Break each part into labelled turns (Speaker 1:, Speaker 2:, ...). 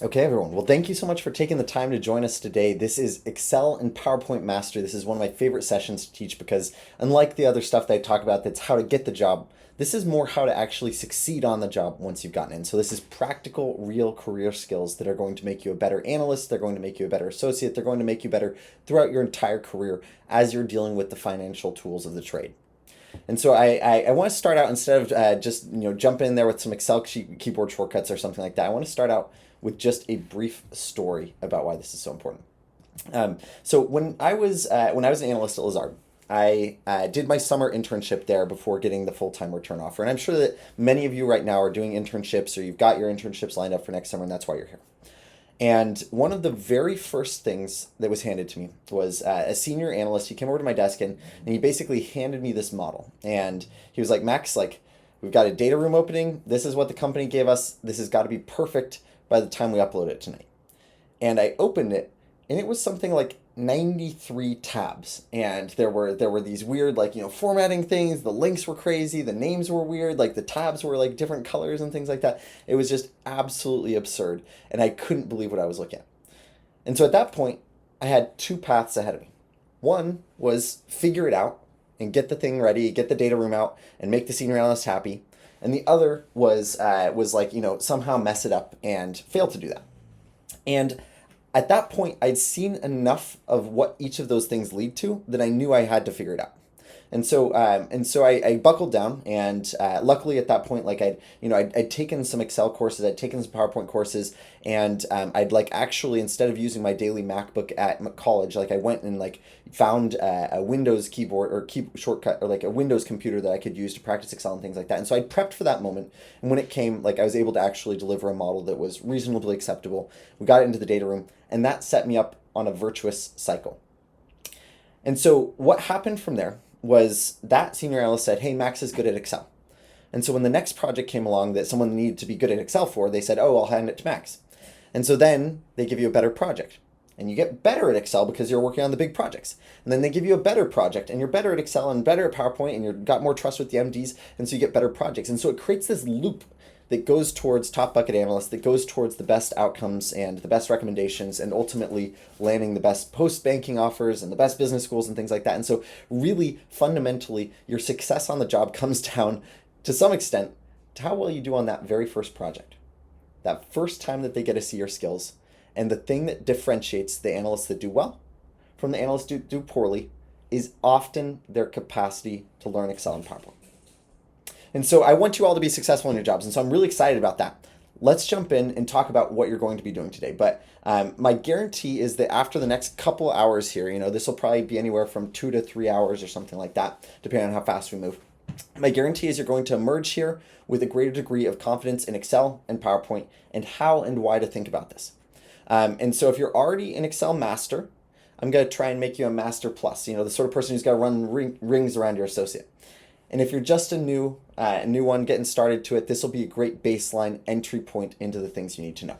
Speaker 1: Okay, everyone. Well, thank you so much for taking the time to join us today. This is Excel and PowerPoint Mastery. This is one of my favorite sessions to teach because, unlike the other stuff that I talk about that's how to get the job, this is more how to actually succeed on the job once you've gotten in. So, this is practical, real career skills that are going to make you a better analyst, they're going to make you a better associate, they're going to make you better throughout your entire career as you're dealing with the financial tools of the trade. And so I want to start out instead of just jumping in there with some Excel keyboard shortcuts or something like that. I want to start out with just a brief story about why this is so important. So when I was an analyst at Lazard, I did my summer internship there before getting the full-time return offer. And I'm sure that many of you right now are doing internships or you've got your internships lined up for next summer, and that's why you're here. And one of the very first things that was handed to me was a senior analyst. He came over to my desk and he basically handed me this model. And he was like, Max, like, we've got a data room opening. This is what the company gave us. This has got to be perfect by the time we upload it tonight. And I opened it, and it was something like 93 tabs, and there were these weird, like, formatting things. The links were crazy, the names were weird, like the tabs were like different colors and things like that. It was just absolutely absurd, and I couldn't believe what I was looking at. And so at that point, I had two paths ahead of me. One was figure it out and get the thing ready, get the data room out, and make the senior analyst happy. And the other was like, somehow mess it up and fail to do that. And at that point, I'd seen enough of what each of those things lead to that I knew I had to figure it out. And so I buckled down, and luckily at that point, like I'd taken some Excel courses, I'd taken some PowerPoint courses, and I'd like actually, instead of using my daily MacBook at college, like I went and like found a Windows keyboard or key shortcut or like a Windows computer that I could use to practice Excel and things like that. And so I prepped for that moment, and when it came, like I was able to actually deliver a model that was reasonably acceptable. We got it into the data room, and that set me up on a virtuous cycle. And so what happened from there was that senior analyst said, hey, Max is good at Excel. And so when the next project came along that someone needed to be good at Excel for, they said, oh, I'll hand it to Max. And so then they give you a better project. And you get better at Excel because you're working on the big projects. And then they give you a better project, and you're better at Excel and better at PowerPoint, and you've got more trust with the MDs, and so you get better projects. And so it creates this loop that goes towards top bucket analysts, that goes towards the best outcomes and the best recommendations, and ultimately landing the best post-banking offers and the best business schools and things like that. And so really, fundamentally, your success on the job comes down, to some extent, to how well you do on that very first project. That first time that they get to see your skills. And the thing that differentiates the analysts that do well from the analysts that do poorly is often their capacity to learn Excel and PowerPoint. And so I want you all to be successful in your jobs. And so I'm really excited about that. Let's jump in and talk about what you're going to be doing today. But my guarantee is that after the next couple hours here, this will probably be anywhere from 2 to 3 hours or something like that, depending on how fast we move. My guarantee is you're going to emerge here with a greater degree of confidence in Excel and PowerPoint and how and why to think about this. And so if you're already an Excel master, I'm going to try and make you a master plus, the sort of person who's got to run rings around your associate. And if you're just a new one getting started to it, this will be a great baseline entry point into the things you need to know.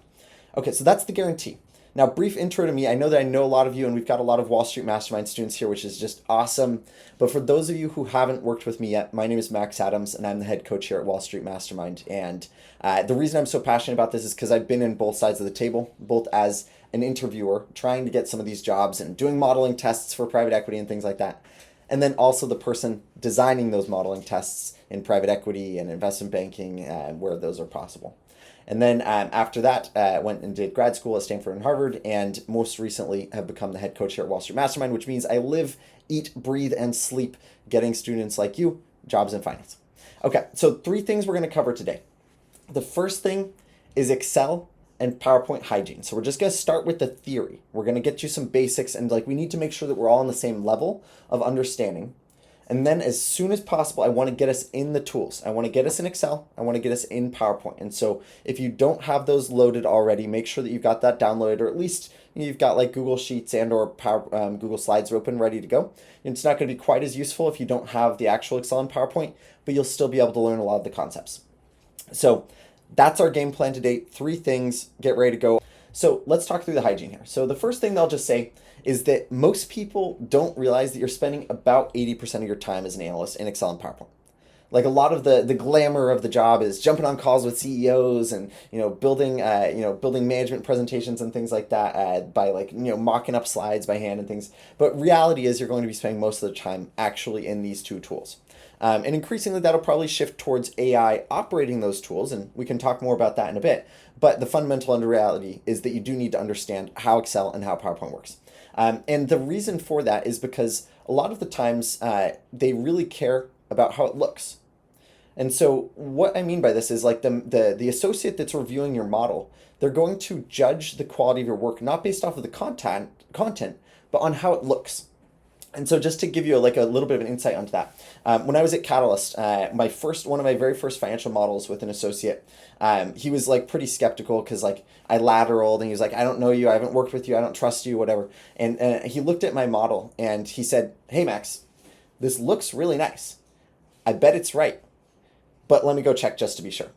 Speaker 1: Okay, so that's the guarantee. Now, brief intro to me. I know that I know a lot of you, and we've got a lot of Wall Street Mastermind students here, which is just awesome. But for those of you who haven't worked with me yet, my name is Max Adams, and I'm the head coach here at Wall Street Mastermind. And the reason I'm so passionate about this is because I've been in both sides of the table, both as an interviewer, trying to get some of these jobs and doing modeling tests for private equity and things like that. And then also the person designing those modeling tests in private equity and investment banking where those are possible. And then after that, went and did grad school at Stanford and Harvard, and most recently have become the head coach here at Wall Street Mastermind, which means I live, eat, breathe, and sleep getting students like you jobs in finance. Okay, so 3 things we're going to cover today. The first thing is Excel and PowerPoint hygiene. So we're just going to start with the theory. We're going to get you some basics, and we need to make sure that we're all on the same level of understanding. And then as soon as possible, I want to get us in the tools. I want to get us in Excel. I want to get us in PowerPoint. And so if you don't have those loaded already, make sure that you've got that downloaded, or at least you've got like Google Sheets and or Google Slides open, ready to go. It's not going to be quite as useful if you don't have the actual Excel and PowerPoint, but you'll still be able to learn a lot of the concepts. So that's our game plan today. 3 things, get ready to go. So let's talk through the hygiene here. So the first thing they'll just say is that most people don't realize that you're spending about 80% of your time as an analyst in Excel and PowerPoint. Like a lot of the glamour of the job is jumping on calls with CEOs and building management presentations and things like that by like mocking up slides by hand and things. But reality is you're going to be spending most of the time actually in these two tools. And increasingly, that'll probably shift towards AI operating those tools, and we can talk more about that in a bit. But the fundamental under reality is that you do need to understand how Excel and how PowerPoint works. And the reason for that is because a lot of the times they really care about how it looks. And so what I mean by this is like the associate that's reviewing your model, they're going to judge the quality of your work not based off of the content, but on how it looks. And so just to give you like a little bit of an insight onto that, when I was at Qatalyst, one of my very first financial models with an associate, he was like pretty skeptical because like I lateraled and he was like, I don't know you, I haven't worked with you, I don't trust you, whatever. And he looked at my model and he said, hey Max, this looks really nice. I bet it's right, but let me go check just to be sure.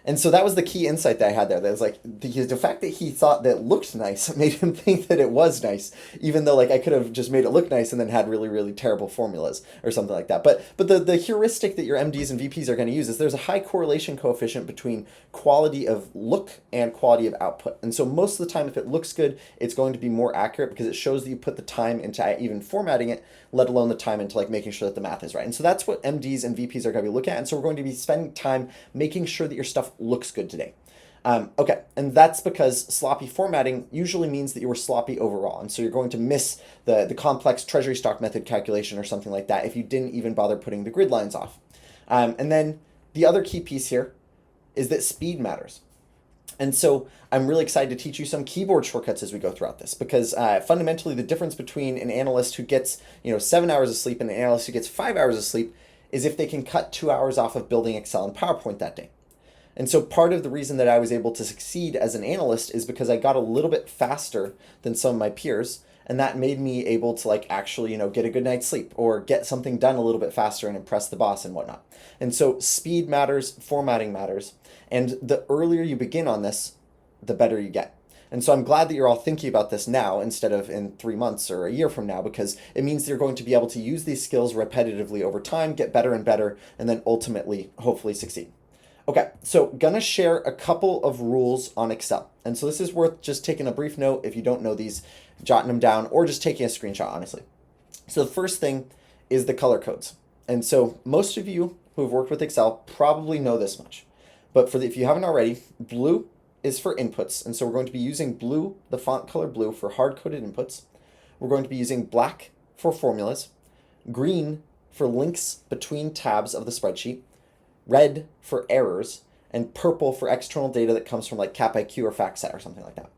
Speaker 1: And so that was the key insight that I had there. That was like the fact that he thought that looked nice made him think that it was nice, even though like I could have just made it look nice and then had really, really terrible formulas or something like that. But the heuristic that your MDs and VPs are going to use is there's a high correlation coefficient between quality of look and quality of output. And so most of the time, if it looks good, it's going to be more accurate because it shows that you put the time into even formatting it, let alone the time into like making sure that the math is right. And so that's what MDs and VPs are going to be looking at. And so we're going to be spending time making sure that your stuff looks good today. Okay, and that's because sloppy formatting usually means that you were sloppy overall. And so you're going to miss the complex treasury stock method calculation or something like that if you didn't even bother putting the grid lines off. And then the other key piece here is that speed matters. And so I'm really excited to teach you some keyboard shortcuts as we go throughout this because fundamentally the difference between an analyst who gets 7 hours of sleep and an analyst who gets 5 hours of sleep is if they can cut 2 hours off of building Excel and PowerPoint that day. And so part of the reason that I was able to succeed as an analyst is because I got a little bit faster than some of my peers, and that made me able to like actually get a good night's sleep or get something done a little bit faster and impress the boss and whatnot. And so speed matters, formatting matters, and the earlier you begin on this, the better you get. And so I'm glad that you're all thinking about this now instead of in 3 months or a year from now, because it means you're going to be able to use these skills repetitively over time, get better and better, and then ultimately, hopefully succeed. Okay, so gonna share a couple of rules on Excel. And so this is worth just taking a brief note if you don't know these, jotting them down, or just taking a screenshot, honestly. So the first thing is the color codes. And so most of you who have worked with Excel probably know this much. But if you haven't already, blue is for inputs. And so we're going to be using blue, the font color blue, for hard-coded inputs. We're going to be using black for formulas, green for links between tabs of the spreadsheet, red for errors, and purple for external data that comes from like CapIQ or FactSet or something like that.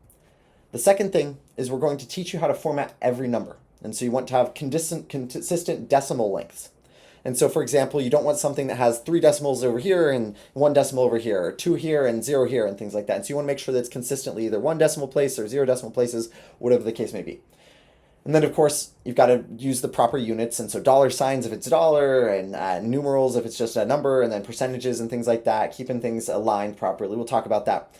Speaker 1: The second thing is we're going to teach you how to format every number. And so you want to have consistent decimal lengths. And so, for example, you don't want something that has 3 decimals over here and 1 decimal over here, or 2 here and 0 here, and things like that. And so you want to make sure that it's consistently either 1 decimal place or 0 decimal places, whatever the case may be. And then, of course, you've got to use the proper units. And so dollar signs if it's a dollar, and numerals if it's just a number, and then percentages and things like that, keeping things aligned properly. We'll talk about that.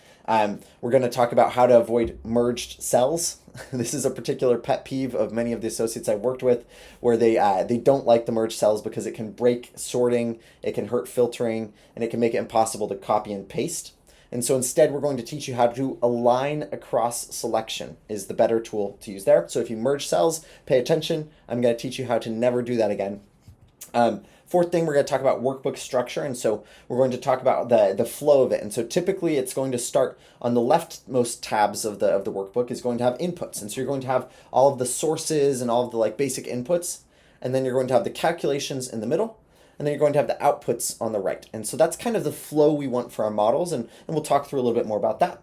Speaker 1: We're going to talk about how to avoid merged cells. This is a particular pet peeve of many of the associates I've worked with, where they don't like the merged cells because it can break sorting, it can hurt filtering, and it can make it impossible to copy and paste. And so instead, we're going to teach you how to align across selection is the better tool to use there. So if you merge cells, pay attention. I'm going to teach you how to never do that again. Fourth thing, we're going to talk about workbook structure. And so we're going to talk about the flow of it. And so typically it's going to start on the leftmost tabs of the workbook is going to have inputs. And so you're going to have all of the sources and all of the like basic inputs. And then you're going to have the calculations in the middle. And then you're going to have the outputs on the right. And so that's kind of the flow we want for our models. And we'll talk through a little bit more about that.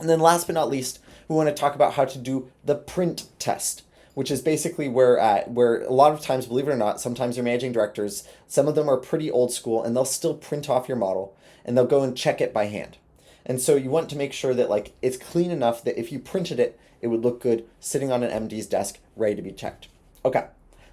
Speaker 1: And then last but not least, we want to talk about how to do the print test, which is basically where a lot of times, believe it or not, sometimes your managing directors, some of them are pretty old school and they'll still print off your model and they'll go and check it by hand. And so you want to make sure that like it's clean enough that if you printed it, it would look good sitting on an MD's desk, ready to be checked. Okay,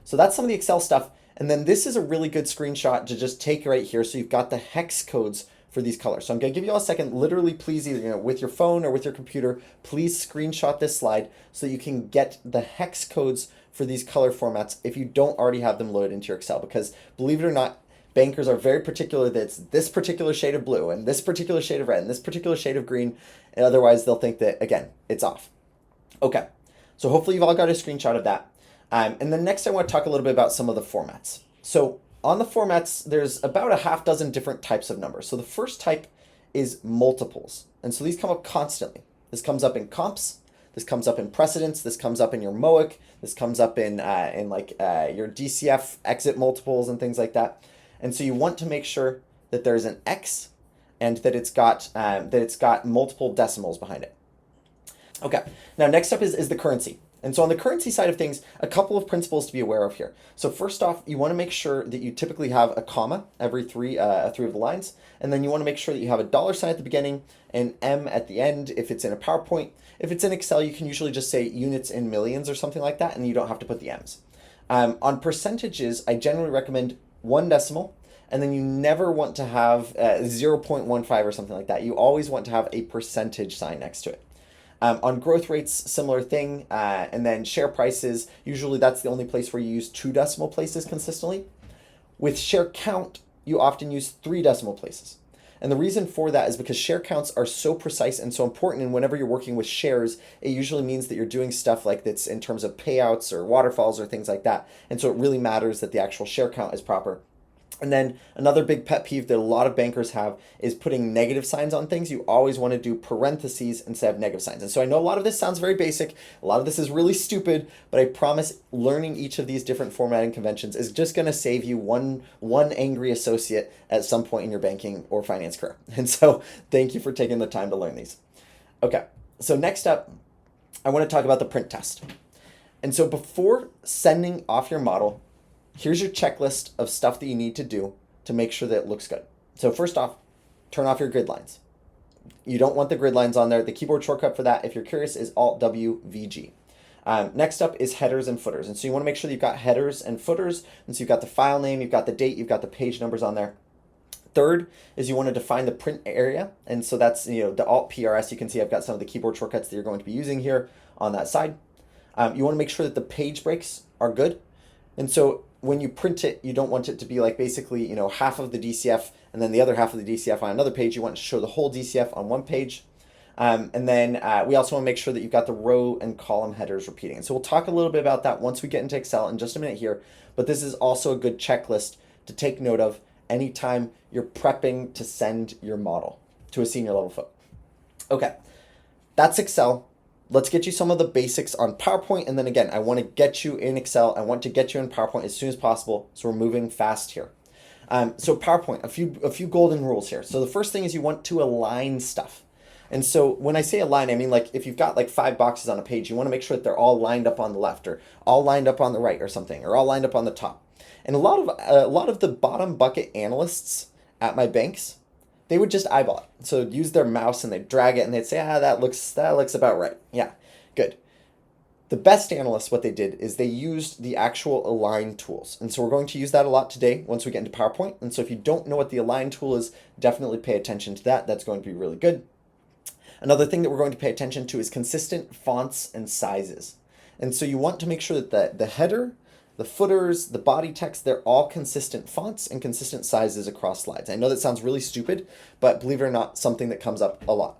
Speaker 1: so that's some of the Excel stuff. And then this is a really good screenshot to just take right here. So you've got the hex codes for these colors. So I'm going to give you all a second. Literally, please, either with your phone or with your computer, please screenshot this slide so that you can get the hex codes for these color formats if you don't already have them loaded into your Excel. Because believe it or not, bankers are very particular that it's this particular shade of blue and this particular shade of red and this particular shade of green, and otherwise they'll think that, again, it's off. Okay, so hopefully you've all got a screenshot of that. And then next I want to talk a little bit about some of the formats. So on the formats, there's about a half dozen different types of numbers. So the first type is multiples. And so these come up constantly. This comes up in comps. This comes up in precedents. This comes up in your MOIC. This comes up in your DCF exit multiples and things like that. And so you want to make sure that there's an X and that it's got multiple decimals behind it. Okay, now next up is the currency. And so on the currency side of things, a couple of principles to be aware of here. So first off, you want to make sure that you typically have a comma every three of the lines. And then you want to make sure that you have a dollar sign at the beginning and M at the end if it's in a PowerPoint. If it's in Excel, you can usually just say units in millions or something like that, and you don't have to put the M's. On percentages, I generally recommend one decimal, and then you never want to have 0.15 or something like that. You always want to have a percentage sign next to it. On growth rates, similar thing. And then share prices, usually that's the only place where you use 2 decimal places consistently. With share count, you often use 3 decimal places. And the reason for that is because share counts are so precise and so important, and whenever you're working with shares, it usually means that you're doing stuff like that's in terms of payouts or waterfalls or things like that. And so it really matters that the actual share count is proper. And then another big pet peeve that a lot of bankers have is putting negative signs on things. You always want to do parentheses instead of negative signs. And so I know a lot of this sounds very basic. A lot of this is really stupid, but I promise learning each of these different formatting conventions is just going to save you one angry associate at some point in your banking or finance career. And so thank you for taking the time to learn these. Okay, so next up, I want to talk about the print test. And so before sending off your model, here's your checklist of stuff that you need to do to make sure that it looks good. So first off, turn off your grid lines. You don't want the grid lines on there. The keyboard shortcut for that, if you're curious, is Alt-W-V-G. Next up is headers and footers. And so you want to make sure that you've got headers and footers. And so you've got the file name, you've got the date, you've got the page numbers on there. Third is you want to define the print area. And so that's the Alt-PRS. You can see I've got some of the keyboard shortcuts that you're going to be using here on that side. You want to make sure that the page breaks are good. And so when you print it, you don't want it to be like basically, half of the DCF and then the other half of the DCF on another page. You want to show the whole DCF on one page. And then we also want to make sure that you've got the row and column headers repeating. And so we'll talk a little bit about that once we get into Excel in just a minute here. But this is also a good checklist to take note of anytime you're prepping to send your model to a senior level folk. Okay, that's Excel. Let's get you some of the basics on PowerPoint, and then again, I want to get you in Excel. I want to get you in PowerPoint as soon as possible, so we're moving fast here. So PowerPoint, a few golden rules here. So the first thing is you want to align stuff. And so when I say align, I mean like if you've got like 5 boxes on a page, you want to make sure that they're all lined up on the left or all lined up on the right or something, or all lined up on the top. And a lot of the bottom bucket analysts at my banks, they would just eyeball it. So use their mouse and they'd drag it and they'd say, that looks about right. Yeah, good. The best analysts, what they did is they used the actual align tools. And so we're going to use that a lot today once we get into PowerPoint. And so if you don't know what the align tool is, definitely pay attention to that. That's going to be really good. Another thing that we're going to pay attention to is consistent fonts and sizes. And so you want to make sure that the header, the footers, the body text, they're all consistent fonts and consistent sizes across slides. I know that sounds really stupid, but believe it or not, something that comes up a lot.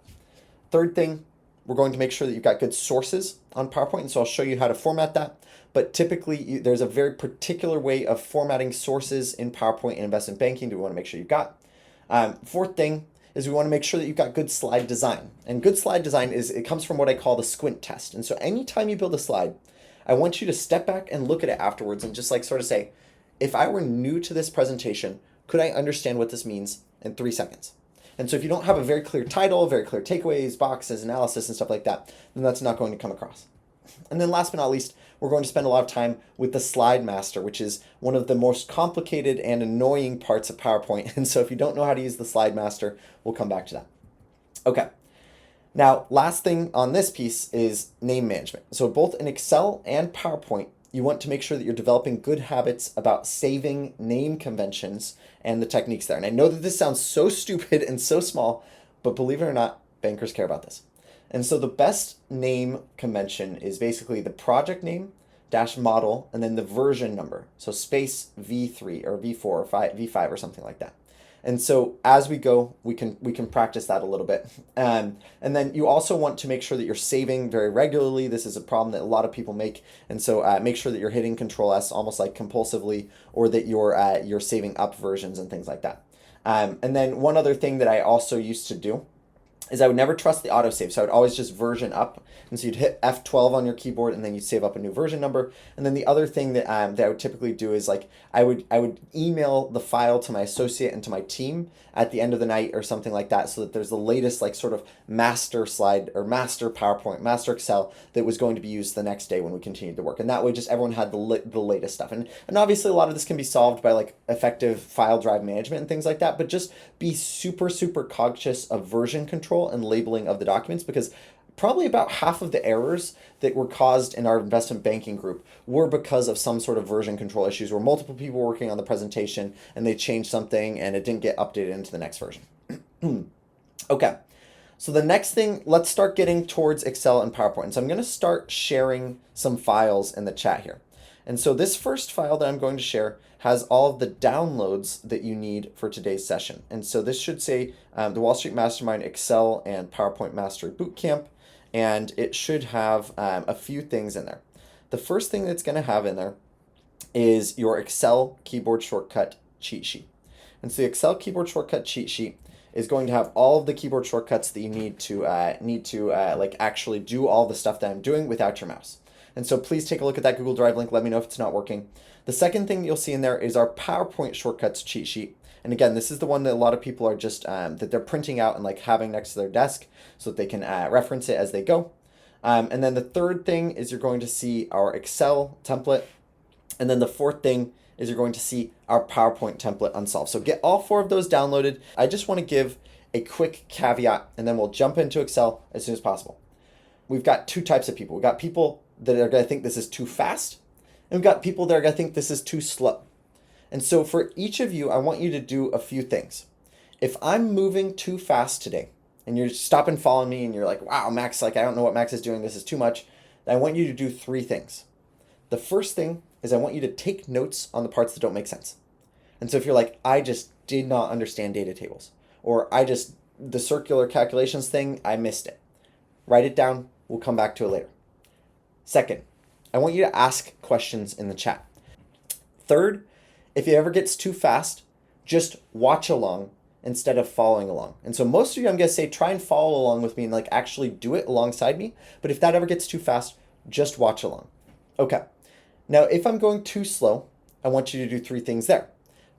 Speaker 1: Third thing, we're going to make sure that you've got good sources on PowerPoint, and so I'll show you how to format that. But typically, there's a very particular way of formatting sources in PowerPoint and investment banking that we want to make sure you've got. Fourth thing is we want to make sure that you've got good slide design. And good slide design it comes from what I call the squint test. And so anytime you build a slide, I want you to step back and look at it afterwards and just like sort of say, if I were new to this presentation, could I understand what this means in 3 seconds? And so if you don't have a very clear title, very clear takeaways, boxes, analysis, and stuff like that, then that's not going to come across. And then last but not least, we're going to spend a lot of time with the slide master, which is one of the most complicated and annoying parts of PowerPoint. And so if you don't know how to use the slide master, we'll come back to that. Okay. Now, last thing on this piece is name management. So both in Excel and PowerPoint, you want to make sure that you're developing good habits about saving name conventions and the techniques there. And I know that this sounds so stupid and so small, but believe it or not, bankers care about this. And so the best name convention is basically the project name, dash model, and then the version number. So space V3 or V4 or V5 or something like that. And so as we go, we can practice that a little bit. And then you also want to make sure that you're saving very regularly. This is a problem that a lot of people make. And so make sure that you're hitting Control S almost like compulsively, or that you're saving up versions and things like that. And then one other thing that I also used to do is I would never trust the autosave. So I would always just version up. And so you'd hit F12 on your keyboard and then you'd save up a new version number. And then the other thing that I would typically do is like I would email the file to my associate and to my team at the end of the night or something like that, so that there's the latest like sort of master slide or master PowerPoint, master Excel that was going to be used the next day when we continued to work. And that way just everyone had the latest stuff. And obviously a lot of this can be solved by like effective file drive management and things like that, but just be super, super conscious of version control and labeling of the documents, because probably about half of the errors that were caused in our investment banking group were because of some sort of version control issues where multiple people were working on the presentation and they changed something and it didn't get updated into the next version. Okay, so the next thing, let's start getting towards Excel and PowerPoint. So I'm going to start sharing some files in the chat here. And so this first file that I'm going to share has all of the downloads that you need for today's session. And so this should say the Wall Street Mastermind Excel and PowerPoint Mastery Bootcamp, and it should have a few things in there. The first thing that's going to have in there is your Excel keyboard shortcut cheat sheet. And so the Excel keyboard shortcut cheat sheet is going to have all of the keyboard shortcuts that you need to like actually do all the stuff that I'm doing without your mouse. And so please take a look at that Google Drive link. Let me know if it's not working. The second thing you'll see in there is our PowerPoint shortcuts cheat sheet. And again, this is the one that a lot of people are just, that they're printing out and like having next to their desk so that they can reference it as they go. And then the third thing is you're going to see our Excel template. And then the fourth thing is you're going to see our PowerPoint template unsolved. So get all four of those downloaded. I just want to give a quick caveat and then we'll jump into Excel as soon as possible. We've got two types of people. We've got people that are going to think this is too fast, and we've got people that are going to think this is too slow. And so for each of you, I want you to do a few things. If I'm moving too fast today, and you're stopping following me, and you're like, wow, Max, like I don't know what Max is doing, this is too much, I want you to do three things. The first thing is I want you to take notes on the parts that don't make sense. And so if you're like, I just did not understand data tables, or the circular calculations thing, I missed it. Write it down, we'll come back to it later. Second, I want you to ask questions in the chat. Third, if it ever gets too fast, just watch along instead of following along. And so most of you, I'm going to say, try and follow along with me and like actually do it alongside me. But if that ever gets too fast, just watch along. Okay. Now, if I'm going too slow, I want you to do three things there.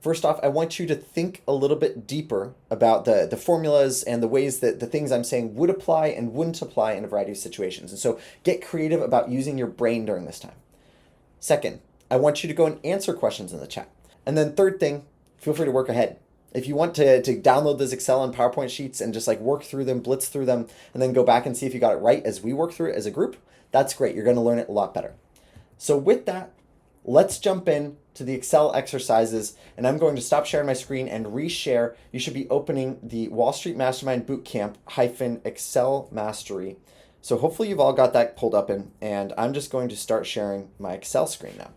Speaker 1: First off, I want you to think a little bit deeper about the formulas and the ways that the things I'm saying would apply and wouldn't apply in a variety of situations. And so get creative about using your brain during this time. Second, I want you to go and answer questions in the chat. And then third thing, feel free to work ahead. If you want to download those Excel and PowerPoint sheets and just like work through them, blitz through them, and then go back and see if you got it right as we work through it as a group, that's great. You're going to learn it a lot better. So with that, let's jump in to the Excel exercises, and I'm going to stop sharing my screen and reshare. You should be opening the Wall Street Mastermind Bootcamp Excel Mastery. So hopefully you've all got that pulled up in, and I'm just going to start sharing my Excel screen now.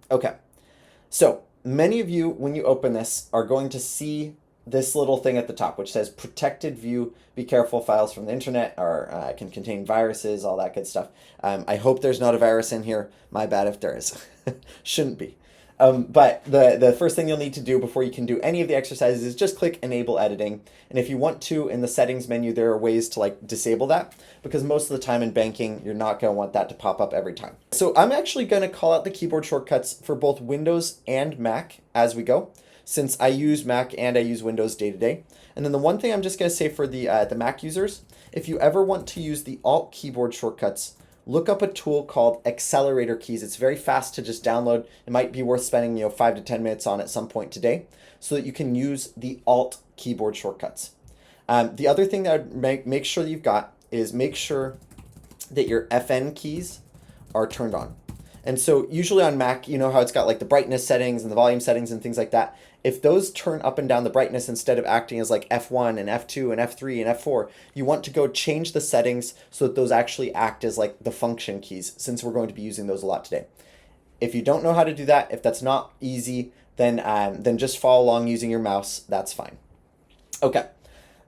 Speaker 1: Okay, so many of you, when you open this, are going to see this little thing at the top, which says protected view, be careful, files from the internet are can contain viruses, all that good stuff. I hope there's not a virus in here. My bad if there is. Shouldn't be. But the first thing you'll need to do before you can do any of the exercises is just click enable editing. And if you want to, in the settings menu, there are ways to like disable that, because most of the time in banking, you're not going to want that to pop up every time. So I'm actually going to call out the keyboard shortcuts for both Windows and Mac as we go, since I use Mac and I use Windows day to day. And then the one thing I'm just going to say for the Mac users, if you ever want to use the Alt keyboard shortcuts, look up a tool called Accelerator Keys. It's very fast to just download. It might be worth spending 5 to 10 minutes on at some point today so that you can use the Alt keyboard shortcuts. The other thing that I'd make sure that you've got is make sure that your FN keys are turned on. And so usually on Mac, you know how it's got like the brightness settings and the volume settings and things like that. if those turn up and down the brightness instead of acting as like F1 and F2 and F3 and F4, you want to go change the settings so that those actually act as like the function keys, since we're going to be using those a lot today. If you don't know how to do that, if that's not easy, then just follow along using your mouse. That's fine. Okay.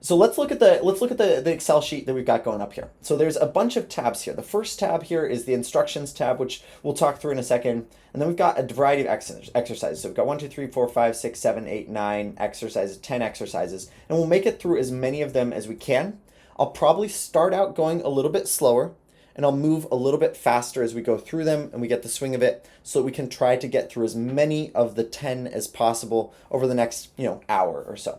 Speaker 1: So let's look at the Excel sheet that we've got going up here. So there's a bunch of tabs here. The first tab here is the instructions tab, which we'll talk through in a second. And then we've got a variety of exercises. So we've got 1, 2, 3, 4, 5, 6, 7, 8, 9 exercises, 10 exercises. And we'll make it through as many of them as we can. I'll probably start out going a little bit slower, and I'll move a little bit faster as we go through them and we get the swing of it, so that we can try to get through as many of the 10 as possible over the next, hour or so.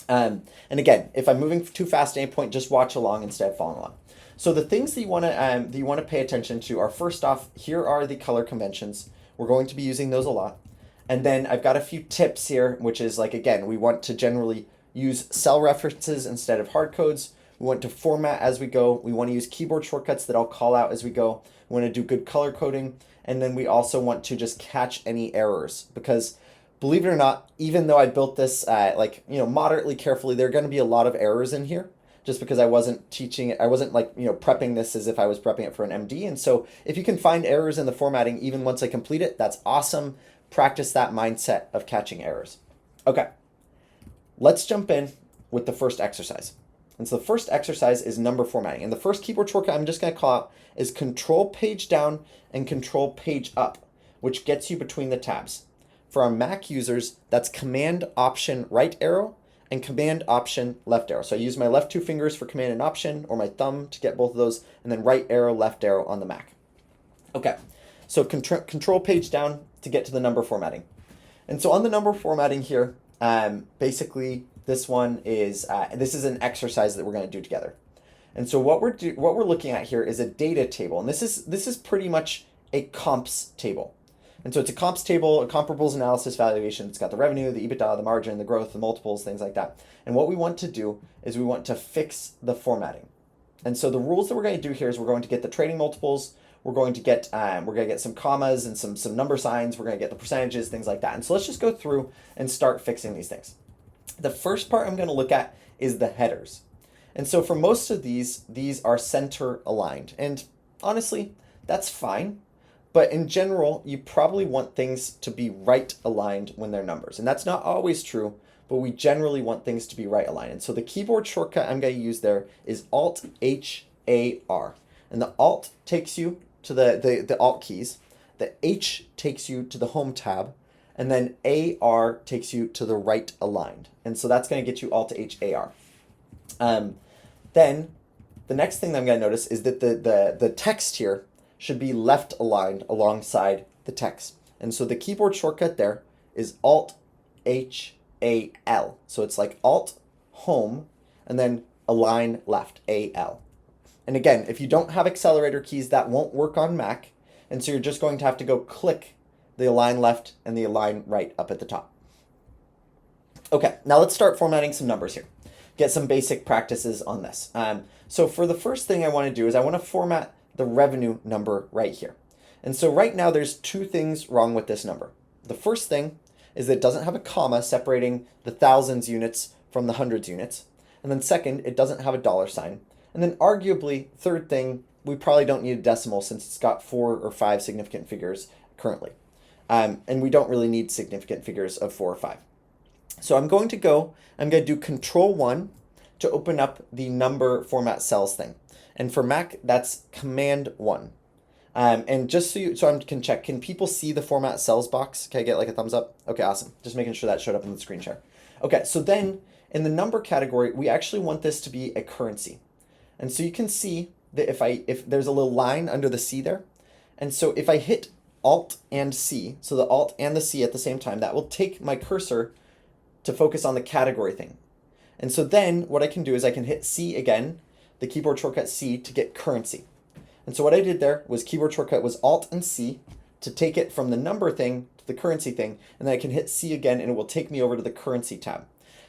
Speaker 1: And again, if I'm moving too fast at any point, just watch along instead of following along. So the things that you want to pay attention to are, first off, here are the color conventions. We're going to be using those a lot. And then I've got a few tips here, which is like, again, we want to generally use cell references instead of hard codes. We want to format as we go. We want to use keyboard shortcuts that I'll call out as we go. We want to do good color coding. And then we also want to just catch any errors, because believe it or not, even though I built this moderately carefully, there are going to be a lot of errors in here, just because I wasn't teaching it. I wasn't prepping this as if I was prepping it for an MD. And so if you can find errors in the formatting even once I complete it, that's awesome. Practice that mindset of catching errors. Okay, let's jump in with the first exercise. And so the first exercise is number formatting. And the first keyboard shortcut I'm just going to call out is Control Page Down and Control Page Up, which gets you between the tabs. For our Mac users, that's Command Option right arrow and Command Option left arrow. So I use my left two fingers for Command and Option, or my thumb to get both of those, and then right arrow, left arrow on the Mac. Okay, so Control Page Down to get to the number formatting. And so on the number formatting here, basically this one is this is an exercise that we're going to do together. And so what we're looking at here is a data table, and this is pretty much a comps table. And so it's a comps table, a comparables analysis valuation. It's got the revenue, the EBITDA, the margin, the growth, the multiples, things like that. And what we want to do is we want to fix the formatting. And so the rules that we're going to do here is we're going to get the trading multiples. We're going to get some commas and some number signs. We're going to get the percentages, things like that. And so let's just go through and start fixing these things. The first part I'm going to look at is the headers. And so for most of these are center aligned. And honestly, that's fine. But in general, you probably want things to be right aligned when they're numbers. And that's not always true, but we generally want things to be right aligned. And so the keyboard shortcut I'm going to use there is Alt-H-A-R. And the Alt takes you to the Alt keys. The H takes you to the Home tab. And then A-R takes you to the right aligned. And so that's going to get you Alt-H-A-R. Then the next thing that I'm going to notice is that the text here should be left aligned alongside the text. And so the keyboard shortcut there is Alt-H-A-L. So it's like Alt, Home, and then align left, A-L. And again, if you don't have accelerator keys, that won't work on Mac. And so you're just going to have to go click the align left and the align right up at the top. Okay, now let's start formatting some numbers here. Get some basic practices on this. So for the first thing I want to do is I want to format the revenue number right here. And so right now there's two things wrong with this number. The first thing is that it doesn't have a comma separating the thousands units from the hundreds units. And then second, it doesn't have a dollar sign. And then arguably, third thing, we probably don't need a decimal since it's got 4 or 5 significant figures currently. And we don't really need significant figures of 4 or 5. So I'm going to do Control-1 to open up the number format cells thing. And for Mac, that's Command-1. And just so I can check, can people see the format cells box? Can I get like a thumbs up? Okay, awesome. Just making sure that showed up in the screen share. Okay, so then in the number category, we actually want this to be a currency. And so you can see that if there's a little line under the C there. And so if I hit Alt and C, so the Alt and the C at the same time, that will take my cursor to focus on the category thing. And so then what I can do is I can hit C again, the keyboard shortcut C, to get currency. And so what I did there was keyboard shortcut was Alt and C to take it from the number thing to the currency thing, and then I can hit C again and it will take me over to the currency tab.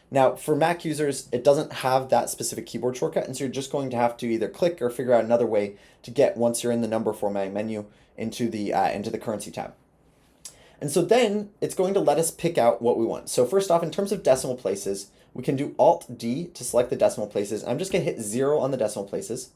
Speaker 1: Now for Mac users, it doesn't have that specific keyboard shortcut, and so you're just going to have to either click or figure out another way to get, once you're in the number formatting menu, into the currency tab. And so then it's going to let us pick out what we want. So first off, in terms of decimal places, we can do Alt-D to select the decimal places. I'm just going to hit 0 on the decimal places.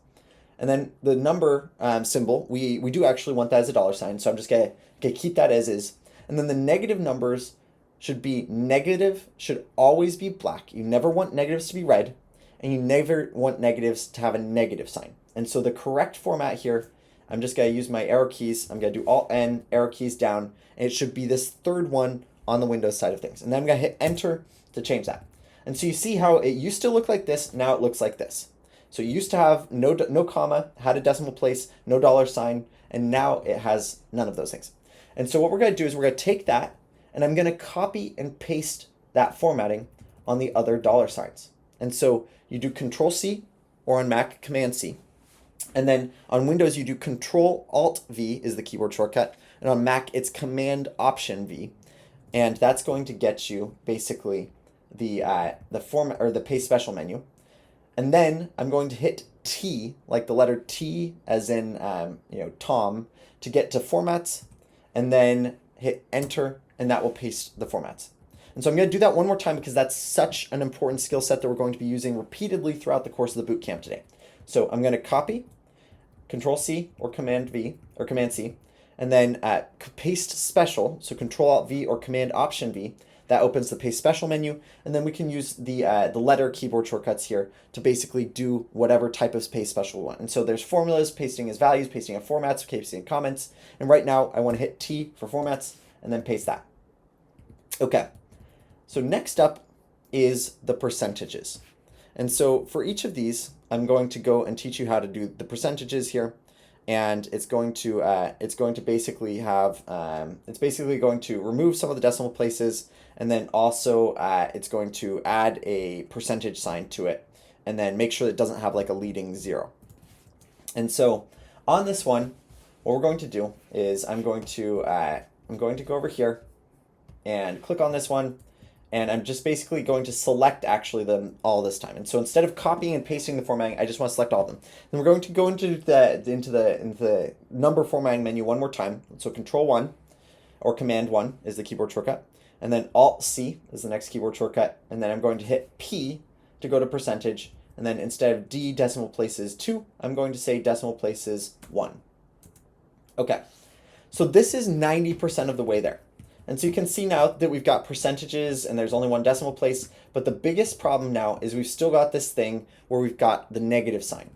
Speaker 1: And then the number symbol, we do actually want that as a dollar sign. So I'm just going to keep that as is. And then the negative numbers should be negative, should always be black. You never want negatives to be red, and you never want negatives to have a negative sign. And so the correct format here, I'm just going to use my arrow keys. I'm going to do Alt-N, arrow keys down, and it should be this third one on the Windows side of things. And then I'm going to hit Enter to change that. And so you see how it used to look like this, now it looks like this. So it used to have no comma, had a decimal place, no dollar sign, and now it has none of those things. And so what we're going to do is we're going to take that, and I'm going to copy and paste that formatting on the other dollar signs. And so you do Control-C, or on Mac, Command-C. And then on Windows, you do Control-Alt-V is the keyboard shortcut. And on Mac, it's Command-Option-V. And that's going to get you basically the format or the paste special menu. And then I'm going to hit T, like the letter T as in Tom, to get to formats, and then hit Enter, and that will paste the formats. And so I'm going to do that one more time because that's such an important skill set that we're going to be using repeatedly throughout the course of the boot camp today. So I'm going to copy, Control-C or Command-V or Command-C, and then paste special, so Control-Alt-V or Command-Option-V. That opens the paste special menu, and then we can use the letter keyboard shortcuts here to basically do whatever type of paste special we want. And so there's formulas, pasting as values, pasting as formats, pasting comments, and right now I want to hit T for formats and then paste that. Okay, so next up is the percentages. And so for each of these, I'm going to go and teach you how to do the percentages here. And it's going to basically have it's basically going to remove some of the decimal places, and then also it's going to add a percentage sign to it, and then make sure that it doesn't have like a leading 0. And so on this one, what we're going to do is I'm going to go over here and click on this one, and I'm just basically going to select actually them all this time. And so instead of copying and pasting the formatting, I just want to select all of them. Then we're going to go into the number formatting menu one more time. So Control-1 or Command-1 is the keyboard shortcut, and then Alt-C is the next keyboard shortcut, and then I'm going to hit P to go to percentage, and then instead of D decimal places 2, I'm going to say decimal places 1. Okay, so this is 90% of the way there. And so you can see now that we've got percentages and there's only one decimal place, but the biggest problem now is we've still got this thing where we've got the negative sign.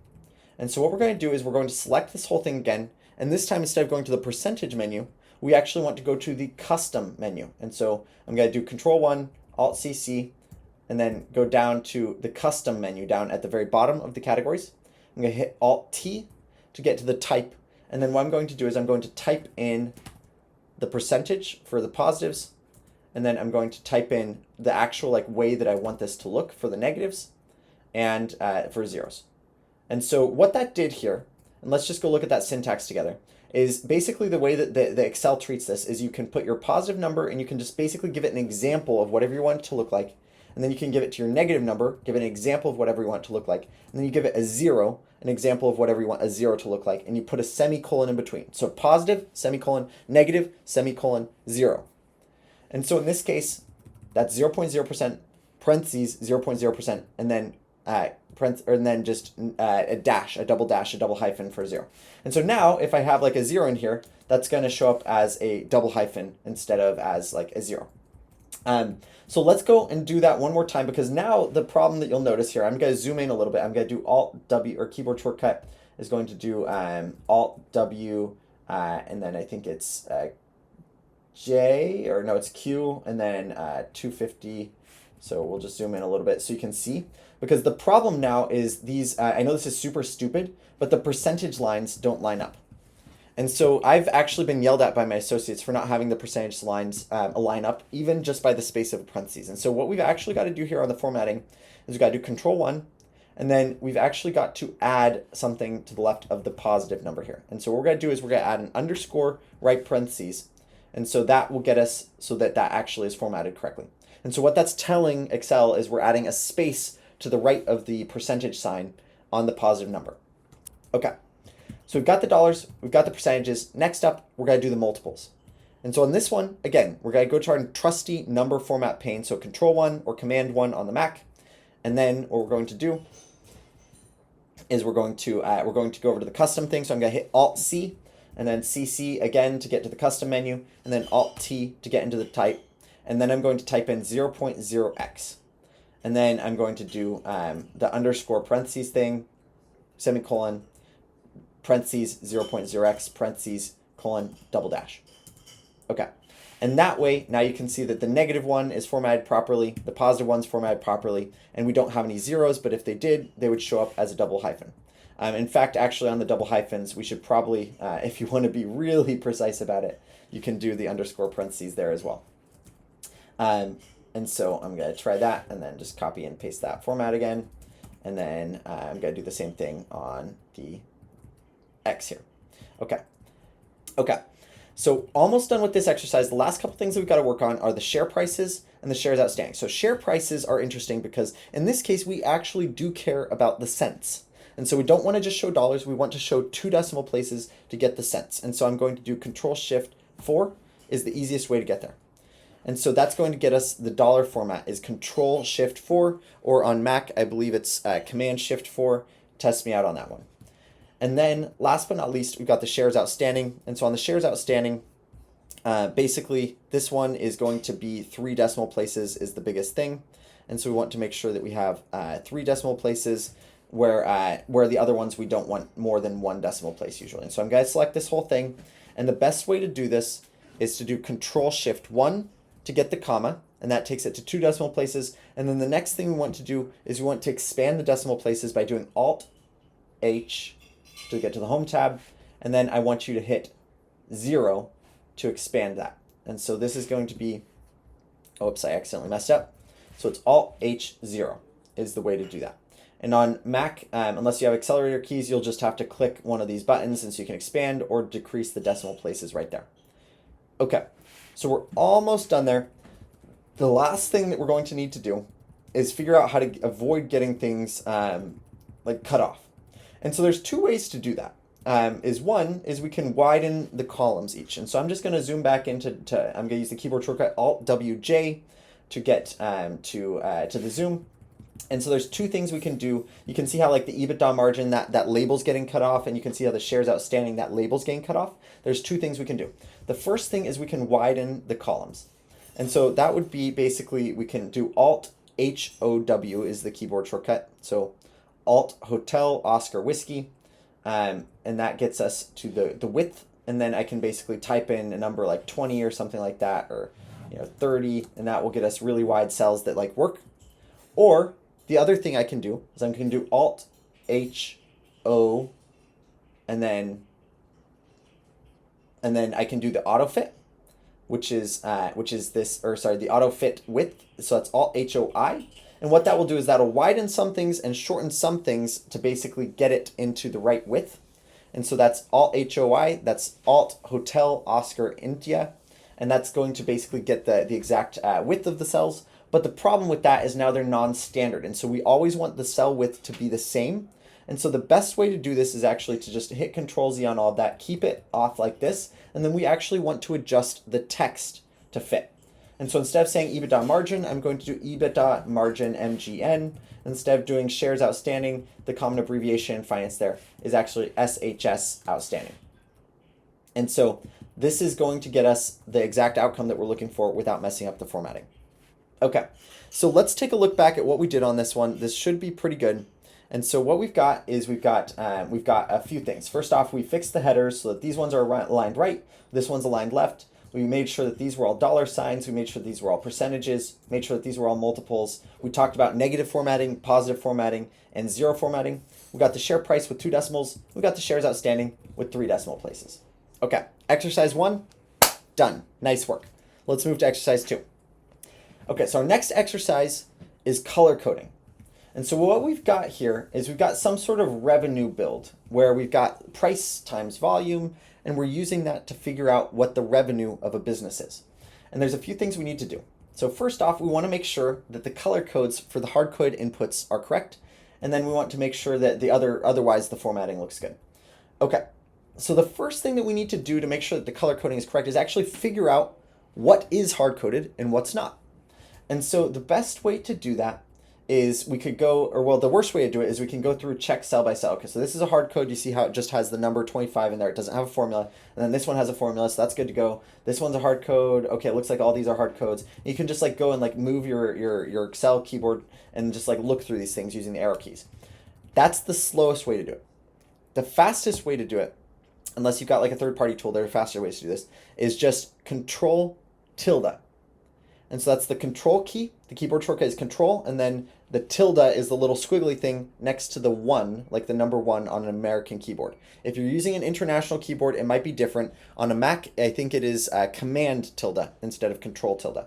Speaker 1: And so what we're going to do is we're going to select this whole thing again, and this time instead of going to the percentage menu, we actually want to go to the custom menu. And so I'm going to do Control-1, Alt-C, and then go down to the custom menu down at the very bottom of the categories. I'm going to hit Alt-T to get to the type, and then what I'm going to do is I'm going to type in the percentage for the positives, and then I'm going to type in the actual way that I want this to look for the negatives and for zeros. And so what that did here, and let's just go look at that syntax together, is basically the way that the Excel treats this is you can put your positive number and you can just basically give it an example of whatever you want it to look like, and then you can give it to your negative number, give it an example of whatever you want it to look like, and then you give it a 0, an example of whatever you want a 0 to look like, and you put a semicolon in between. So positive, semicolon, negative, semicolon, 0. And so in this case, that's 0.0%, parentheses, 0.0%, and then just a dash, a double hyphen for 0. And so now if I have like a 0 in here, that's going to show up as a double hyphen instead of as like a 0. So let's go and do that one more time, because now the problem that you'll notice here, I'm going to zoom in a little bit. I'm going to do Alt-W, or keyboard shortcut is going to do Alt-W, and then I think it's J, or no, it's Q, and then 250. So we'll just zoom in a little bit so you can see. Because the problem now is these, I know this is super stupid, but the percentage lines don't line up. And so I've actually been yelled at by my associates for not having the percentage lines align up, even just by the space of parentheses. And so what we've actually got to do here on the formatting is we've got to do Control-1, and then we've actually got to add something to the left of the positive number here. And so what we're going to do is we're going to add an underscore right parentheses, and so that will get us so that that actually is formatted correctly. And so what that's telling Excel is we're adding a space to the right of the percentage sign on the positive number. Okay. So we've got the dollars, we've got the percentages. Next up, we're going to do the multiples. And so on this one, again, we're going to go to our trusty number format pane. So Control 1 or Command 1 on the Mac. And then what we're going to do is we're going to go over to the custom thing. So I'm going to hit Alt-C and then CC again to get to the custom menu, and then Alt-T to get into the type. And then I'm going to type in 0.0x. And then I'm going to do the underscore parentheses thing, semicolon, parentheses, 0.0x, parentheses, colon, double dash. Okay. And that way, now you can see that the negative one is formatted properly, the positive one's formatted properly, and we don't have any zeros, but if they did, they would show up as a double hyphen. In fact, actually on the double hyphens, we should probably, if you want to be really precise about it, you can do the underscore parentheses there as well. And so I'm going to try that and then just copy and paste that format again. And then I'm going to do the same thing on the X here. Okay. Okay. So almost done with this exercise. The last couple things that we've got to work on are the share prices and the shares outstanding. So share prices are interesting because in this case, we actually do care about the cents. And so we don't want to just show dollars. We want to show 2 decimal places to get the cents. And so I'm going to do Control-Shift-4 is the easiest way to get there. And so that's going to get us the dollar format is Control-Shift-4, or on Mac, I believe it's Command-Shift-4. Test me out on that one. And then last but not least, we've got the shares outstanding. And so on the shares outstanding, basically this one is going to be 3 decimal places is the biggest thing. And so we want to make sure that we have 3 decimal places where the other ones we don't want more than 1 decimal place usually. And so I'm going to select this whole thing. And the best way to do this is to do Control-Shift-1 to get the comma, and that takes it to 2 decimal places. And then the next thing we want to do is we want to expand the decimal places by doing Alt-H to get to the Home tab, and then I want you to hit 0 to expand that. And so this is going to be, oops, I accidentally messed up. So it's Alt-H0 is the way to do that. And on Mac, unless you have accelerator keys, you'll just have to click one of these buttons, and so you can expand or decrease the decimal places right there. Okay, so we're almost done there. The last thing that we're going to need to do is figure out how to avoid getting things like cut off. And so there's 2 ways to do that. One is we can widen the columns each. And so I'm just going to zoom back into, I'm going to use the keyboard shortcut Alt-W-J to get to the zoom. And so there's 2 things we can do. You can see how like the EBITDA margin, that label's getting cut off, and you can see how the shares outstanding, that label's getting cut off. There's 2 things we can do. The first thing is we can widen the columns. And so that would be basically, we can do Alt-H-O-W is the keyboard shortcut. So Alt Hotel Oscar Whiskey, and that gets us to the width, and then I can basically type in a number like 20 or something like that, or 30, and that will get us really wide cells that like work. Or the other thing I can do is I can do Alt H O, and then I can do the auto fit, which is this, or sorry, the auto fit width. So that's Alt H O I. And what that will do is that'll widen some things and shorten some things to basically get it into the right width. And so that's Alt HOI, that's Alt Hotel Oscar India, and that's going to basically get the exact width of the cells. But the problem with that is now they're non-standard, and so we always want the cell width to be the same. And so the best way to do this is actually to just hit Control-Z on all of that, keep it off like this, and then we actually want to adjust the text to fit. And so instead of saying EBITDA margin, I'm going to do EBITDA margin MGN. Instead of doing shares outstanding, the common abbreviation in finance there is actually SHS outstanding. And so this is going to get us the exact outcome that we're looking for without messing up the formatting. Okay, so let's take a look back at what we did on this one. This should be pretty good. And so what we've got is we've got a few things. First off, we fixed the headers so that these ones are aligned right, this one's aligned left. We made sure that these were all dollar signs. We made sure that these were all percentages, made sure that these were all multiples. We talked about negative formatting, positive formatting, and 0 formatting. We got the share price with 2 decimals. We got the shares outstanding with 3 decimal places. Okay, exercise 1, done. Nice work. Let's move to exercise 2. Okay, so our next exercise is color coding. And so what we've got here is we've got some sort of revenue build where we've got price times volume, and we're using that to figure out what the revenue of a business is. And there's a few things we need to do. So first off, we want to make sure that the color codes for the hard code inputs are correct, and then we want to make sure that otherwise the formatting looks good. Okay, So the first thing that we need to do to make sure that the color coding is correct is actually figure out what is hard-coded and what's not. And so the best way to do that is we could go, or well, the worst way to do it is we can go through check cell by cell. Okay, so this is a hard code. You see how it just has the number 25 in there. It doesn't have a formula. And then this one has a formula, so that's good to go. This one's a hard code. Okay, it looks like all these are hard codes. You can just like go and like move your Excel keyboard and just like look through these things using the arrow keys. That's the slowest way to do it. The fastest way to do it, unless you've got like a third-party tool, there are faster ways to do this, is just Control tilde. And so that's the control key. The keyboard shortcut is control, and then the tilde is the little squiggly thing next to the 1, like the number 1 on an American keyboard. If you're using an international keyboard, it might be different. On a Mac, I think it is command tilde instead of control tilde.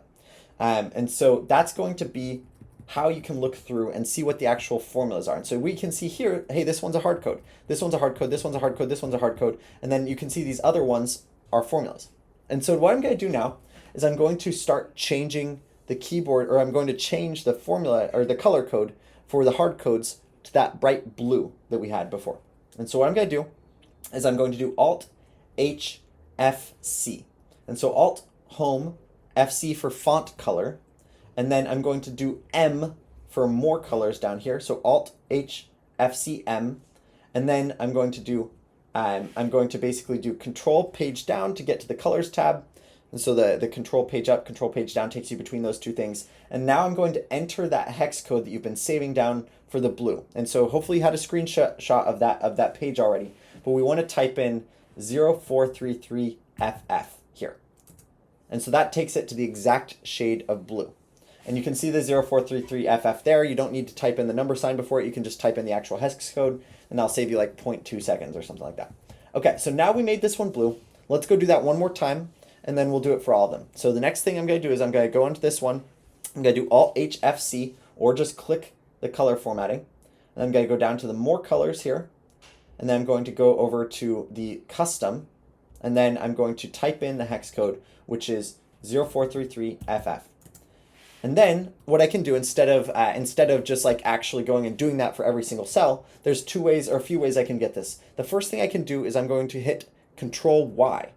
Speaker 1: And so that's going to be how you can look through and see what the actual formulas are. And so we can see here, hey, this one's a hard code. This one's a hard code. This one's a hard code. This one's a hard code. And then you can see these other ones are formulas. And so what I'm going to do now is I'm going to start changing the keyboard, or I'm going to change the formula or the color code for the hard codes to that bright blue that we had before. And so what I'm going to do is I'm going to do Alt H F C. And so Alt Home FC for font color, and then I'm going to do M for more colors down here. So Alt H F C M, and then I'm going to basically do Control page down to get to the colors tab. And so the control page up, control page down takes you between those two things. And now I'm going to enter that hex code that you've been saving down for the blue. And so hopefully you had a screenshot of that page already. But we want to type in 0433FF here. And so that takes it to the exact shade of blue. And you can see the 0433FF there. You don't need to type in the number sign before it. You can just type in the actual hex code, and that'll save you like 0.2 seconds or something like that. Okay, so now we made this one blue. Let's go do that one more time, and then we'll do it for all of them. So the next thing I'm going to do is I'm going to go into this one. I'm going to do Alt HFC, or just click the color formatting. And I'm going to go down to the more colors here. And then I'm going to go over to the custom. And then I'm going to type in the hex code, which is 0433FF. And then what I can do instead of just like actually going and doing that for every single cell, there's two ways or a few ways I can get this. The first thing I can do is I'm going to hit Control Y.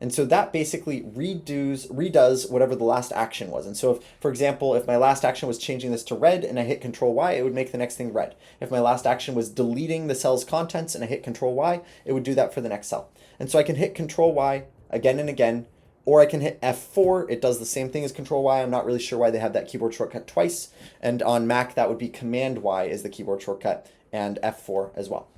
Speaker 1: And so that basically redoes whatever the last action was. And so if, for example, if my last action was changing this to red and I hit Control Y, it would make the next thing red. If my last action was deleting the cell's contents and I hit Control Y, it would do that for the next cell. And so I can hit Control Y again and again, or I can hit F4. It does the same thing as Control Y. I'm not really sure why they have that keyboard shortcut twice. And on Mac, that would be Command Y is the keyboard shortcut, and F4 as well.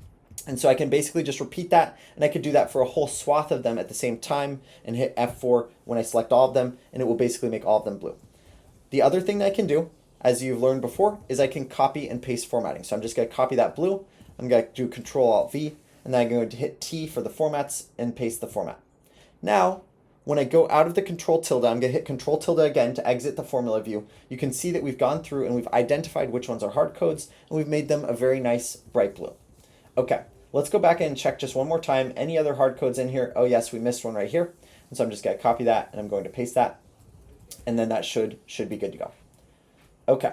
Speaker 1: And so I can basically just repeat that, and I could do that for a whole swath of them at the same time and hit F4 when I select all of them, and it will basically make all of them blue. The other thing that I can do, as you've learned before, is I can copy and paste formatting. So I'm just going to copy that blue. I'm going to do Control-Alt-V, and then I'm going to hit T for the formats and paste the format. Now, when I go out of the Control tilde, I'm going to hit Control tilde again to exit the formula view. You can see that we've gone through and we've identified which ones are hard codes, and we've made them a very nice bright blue. Okay, let's go back and check just one more time. Any other hard codes in here? Oh yes, we missed one right here. And so I'm just going to copy that and I'm going to paste that. And then that should be good to go. Okay,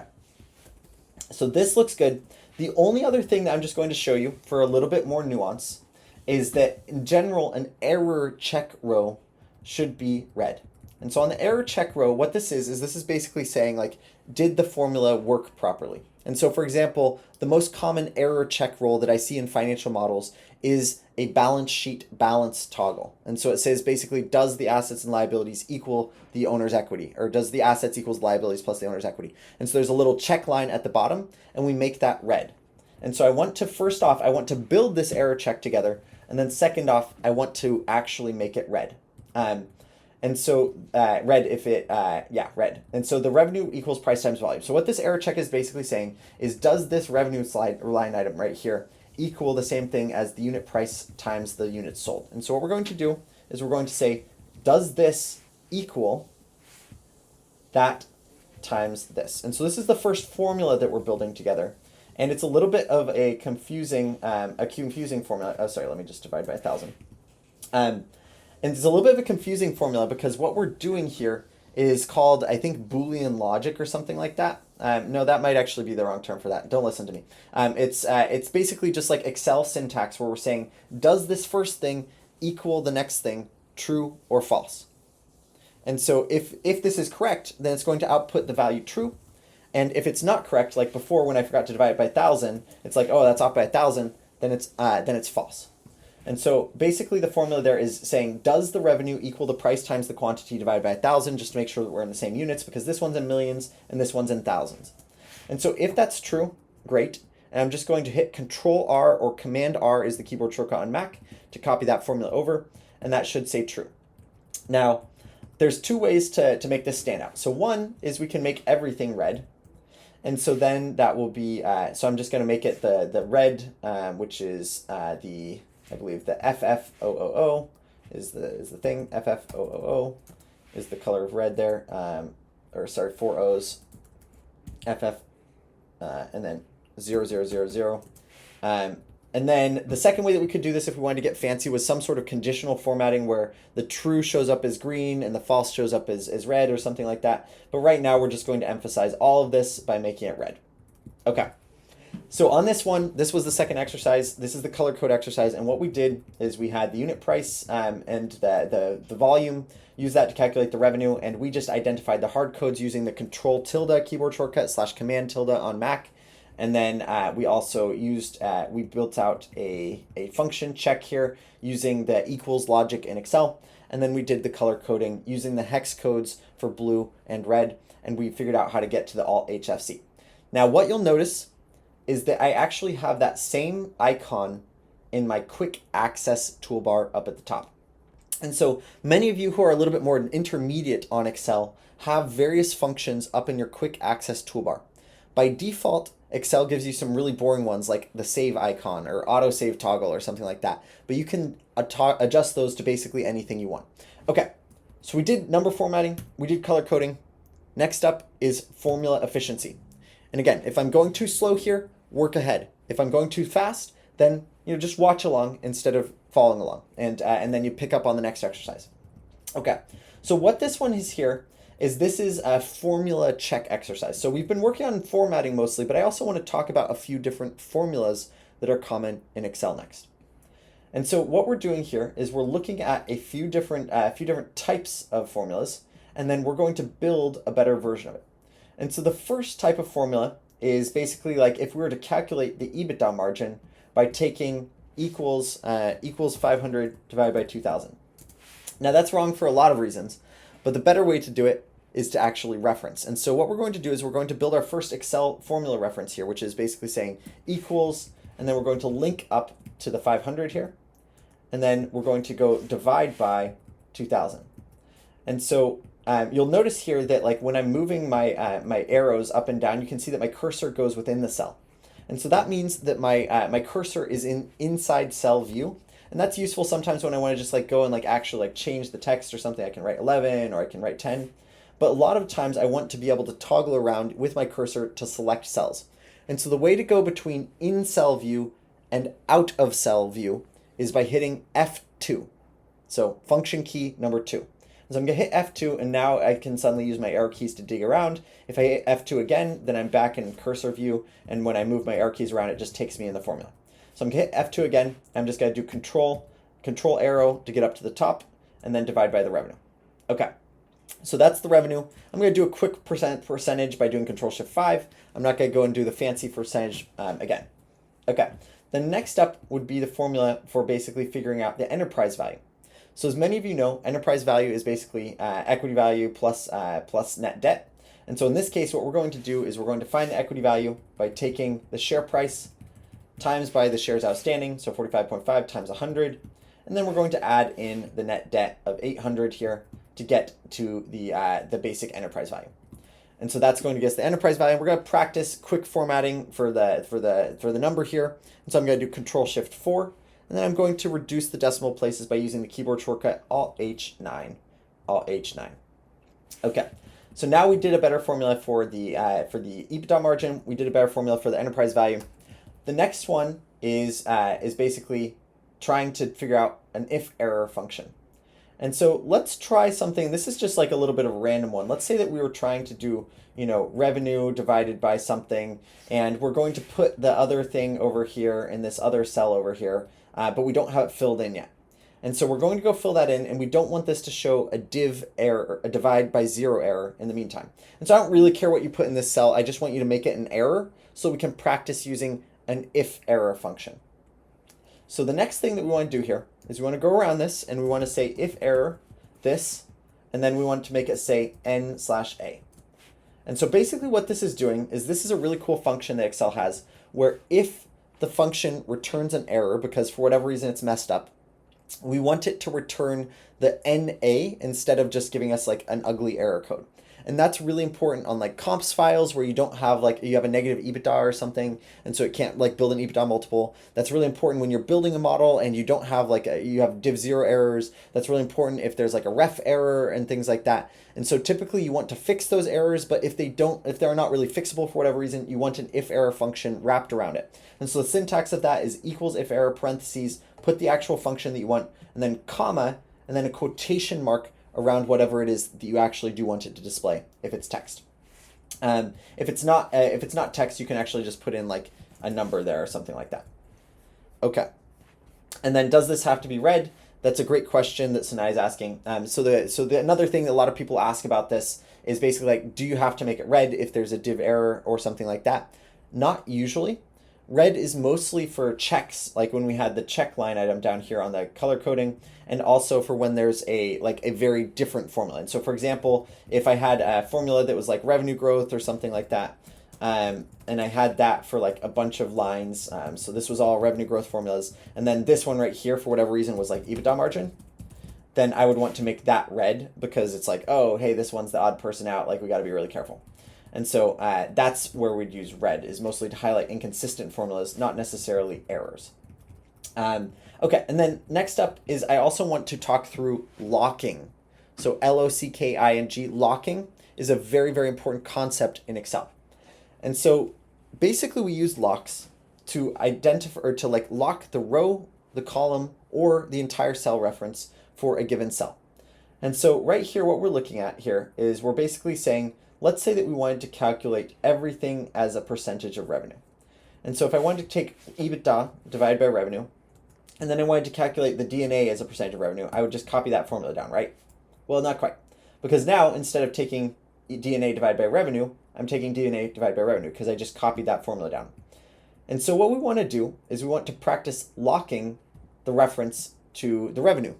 Speaker 1: so this looks good. The only other thing that I'm just going to show you for a little bit more nuance is that in general, an error check row should be red. And so on the error check row, what this is this is basically saying like, did the formula work properly? And so for example, the most common error check role that I see in financial models is a balance sheet balance toggle. And so it says basically, does the assets and liabilities equal the owner's equity? Or does the assets equals liabilities plus the owner's equity? And so there's a little check line at the bottom, and we make that red. And so I want to, first off, I want to build this error check together. And then second off, I want to actually make it red. And so red if it, red. And so the revenue equals price times volume. So what this error check is basically saying is, does this revenue line item right here equal the same thing as the unit price times the units sold? And so what we're going to do is we're going to say, does this equal that times this? And so this is the first formula that we're building together. And it's a little bit of a confusing formula. Oh, sorry, let me just divide by 1,000. And it's a little bit of a confusing formula because what we're doing here is called, I think, Boolean logic or something like that. No, that might actually be the wrong term for that. Don't listen to me. It's basically just like Excel syntax where we're saying, does this first thing equal the next thing, true or false? And so if this is correct, then it's going to output the value true. And if it's not correct, like before when I forgot to divide it by 1,000, it's like, oh, that's off by 1,000, then it's false. And so basically the formula there is saying, does the revenue equal the price times the quantity divided by 1,000, just to make sure that we're in the same units, because this one's in millions and this one's in thousands. And so if that's true, great. And I'm just going to hit Control R, or Command R is the keyboard shortcut on Mac, to copy that formula over, and that should say true. Now, there's two ways to make this stand out. So one is we can make everything red. And so then that will be, so I'm just going to make it the red, which is I believe the FFOOO is the thing. FFOOO is the color of red there. Or sorry, 4 O's. FF, and then 0000. And then the second way that we could do this if we wanted to get fancy was some sort of conditional formatting where the true shows up as green and the false shows up as red or something like that. But right now we're just going to emphasize all of this by making it red. Okay. So on this one, this was the second exercise. This is the color code exercise. And what we did is we had the unit price and the volume, use that to calculate the revenue. And we just identified the hard codes using the Control tilde keyboard shortcut / Command tilde on Mac. And then we also used, we built out a function check here using the equals logic in Excel. And then we did the color coding using the hex codes for blue and red. And we figured out how to get to the Alt HFC. Now what you'll notice is that I actually have that same icon in my quick access toolbar up at the top. And so many of you who are a little bit more intermediate on Excel have various functions up in your quick access toolbar. By default, Excel gives you some really boring ones like the save icon or auto save toggle or something like that. But you can adjust those to basically anything you want. Okay, so we did number formatting, we did color coding. Next up is formula efficiency. And again, if I'm going too slow here, work ahead. If I'm going too fast, then just watch along instead of following along. And then you pick up on the next exercise. Okay, so what this one is here is this is a formula check exercise. So we've been working on formatting mostly, but I also want to talk about a few different formulas that are common in Excel next. And so what we're doing here is we're looking at a few different types of formulas, and then we're going to build a better version of it. And so the first type of formula is basically like if we were to calculate the EBITDA margin by taking equals 500 divided by 2,000. Now that's wrong for a lot of reasons, but the better way to do it is to actually reference. And so what we're going to do is we're going to build our first Excel formula reference here, which is basically saying equals, and then we're going to link up to the 500 here, and then we're going to go divide by 2,000. And so you'll notice here that like when I'm moving my my arrows up and down, you can see that my cursor goes within the cell. And so that means that my cursor is in inside cell view. And that's useful sometimes when I want to just like go and like actually like change the text or something. I can write 11 or I can write 10. But a lot of times I want to be able to toggle around with my cursor to select cells. And so the way to go between in cell view and out of cell view is by hitting F2. So function key number 2. So I'm going to hit F2 and now I can suddenly use my arrow keys to dig around. If I hit F2 again, then I'm back in cursor view. And when I move my arrow keys around, it just takes me in the formula. So I'm going to hit F2 again. I'm just going to do control arrow to get up to the top and then divide by the revenue. Okay. So that's the revenue. I'm going to do a quick percentage by doing Control-Shift-5. I'm not going to go and do the fancy percentage again. Okay. The next up would be the formula for basically figuring out the enterprise value. So as many of you know, enterprise value is basically equity value plus net debt. And so in this case, what we're going to do is we're going to find the equity value by taking the share price times by the shares outstanding, so 45.5 times 100. And then we're going to add in the net debt of 800 here to get to the basic enterprise value. And so that's going to get us the enterprise value. We're going to practice quick formatting for the number here. And so I'm going to do Control-Shift-4. And then I'm going to reduce the decimal places by using the keyboard shortcut Alt H9. Alt H9. Okay. So now we did a better formula for the EBITDA margin. We did a better formula for the enterprise value. The next one is basically trying to figure out an if error function. And so let's try something. This is just like a little bit of a random one. Let's say that we were trying to do, revenue divided by something, and we're going to put the other thing over here in this other cell over here, but we don't have it filled in yet. And so we're going to go fill that in, and we don't want this to show a div error, a divide by zero error in the meantime. And so I don't really care what you put in this cell. I just want you to make it an error so we can practice using an if error function. So the next thing that we want to do here is we want to go around this, and we want to say if error this, and then we want to make it say n/a. And so basically what this is doing is this is a really cool function that Excel has where if the function returns an error because for whatever reason it's messed up, we want it to return the NA instead of just giving us like an ugly error code. And that's really important on like comps files where you don't have you have a negative EBITDA or something, and so it can't like build an EBITDA multiple. That's really important when you're building a model and you don't have you have div zero errors. That's really important if there's like a ref error and things like that. And so typically you want to fix those errors, but if they're not really fixable for whatever reason, you want an if error function wrapped around it. And so the syntax of that is equals if error parentheses, put the actual function that you want, and then comma, and then a quotation mark around whatever it is that you actually do want it to display if it's text. If it's not text, you can actually just put in like a number there or something like that. Okay. And then does this have to be read? That's a great question that Sanai is asking. So another thing that a lot of people ask about this is basically like, do you have to make it red if there's a div error or something like that? Not usually. Red is mostly for checks, like when we had the check line item down here on the color coding, and also for when there's a very different formula. And so for example, if I had a formula that was like revenue growth or something like that, and I had that for like a bunch of lines, so this was all revenue growth formulas, and then this one right here for whatever reason was like EBITDA margin, then I would want to make that red because it's like, oh, hey, this one's the odd person out, like we got to be really careful. And so that's where we'd use red, is mostly to highlight inconsistent formulas, not necessarily errors. Okay, and then next up is I also want to talk through locking. So LOCKING, locking is a very, very important concept in Excel. And so basically we use locks to identify or to lock the row, the column, or the entire cell reference for a given cell. And so right here, what we're looking at here is we're basically saying, let's say that we wanted to calculate everything as a percentage of revenue. And so if I wanted to take EBITDA divided by revenue, and then I wanted to calculate the DNA as a percentage of revenue, I would just copy that formula down, right? Well, not quite. Because now, instead of taking DNA divided by revenue, I'm taking DNA divided by revenue because I just copied that formula down. And so what we want to do is we want to practice locking the reference to the revenue.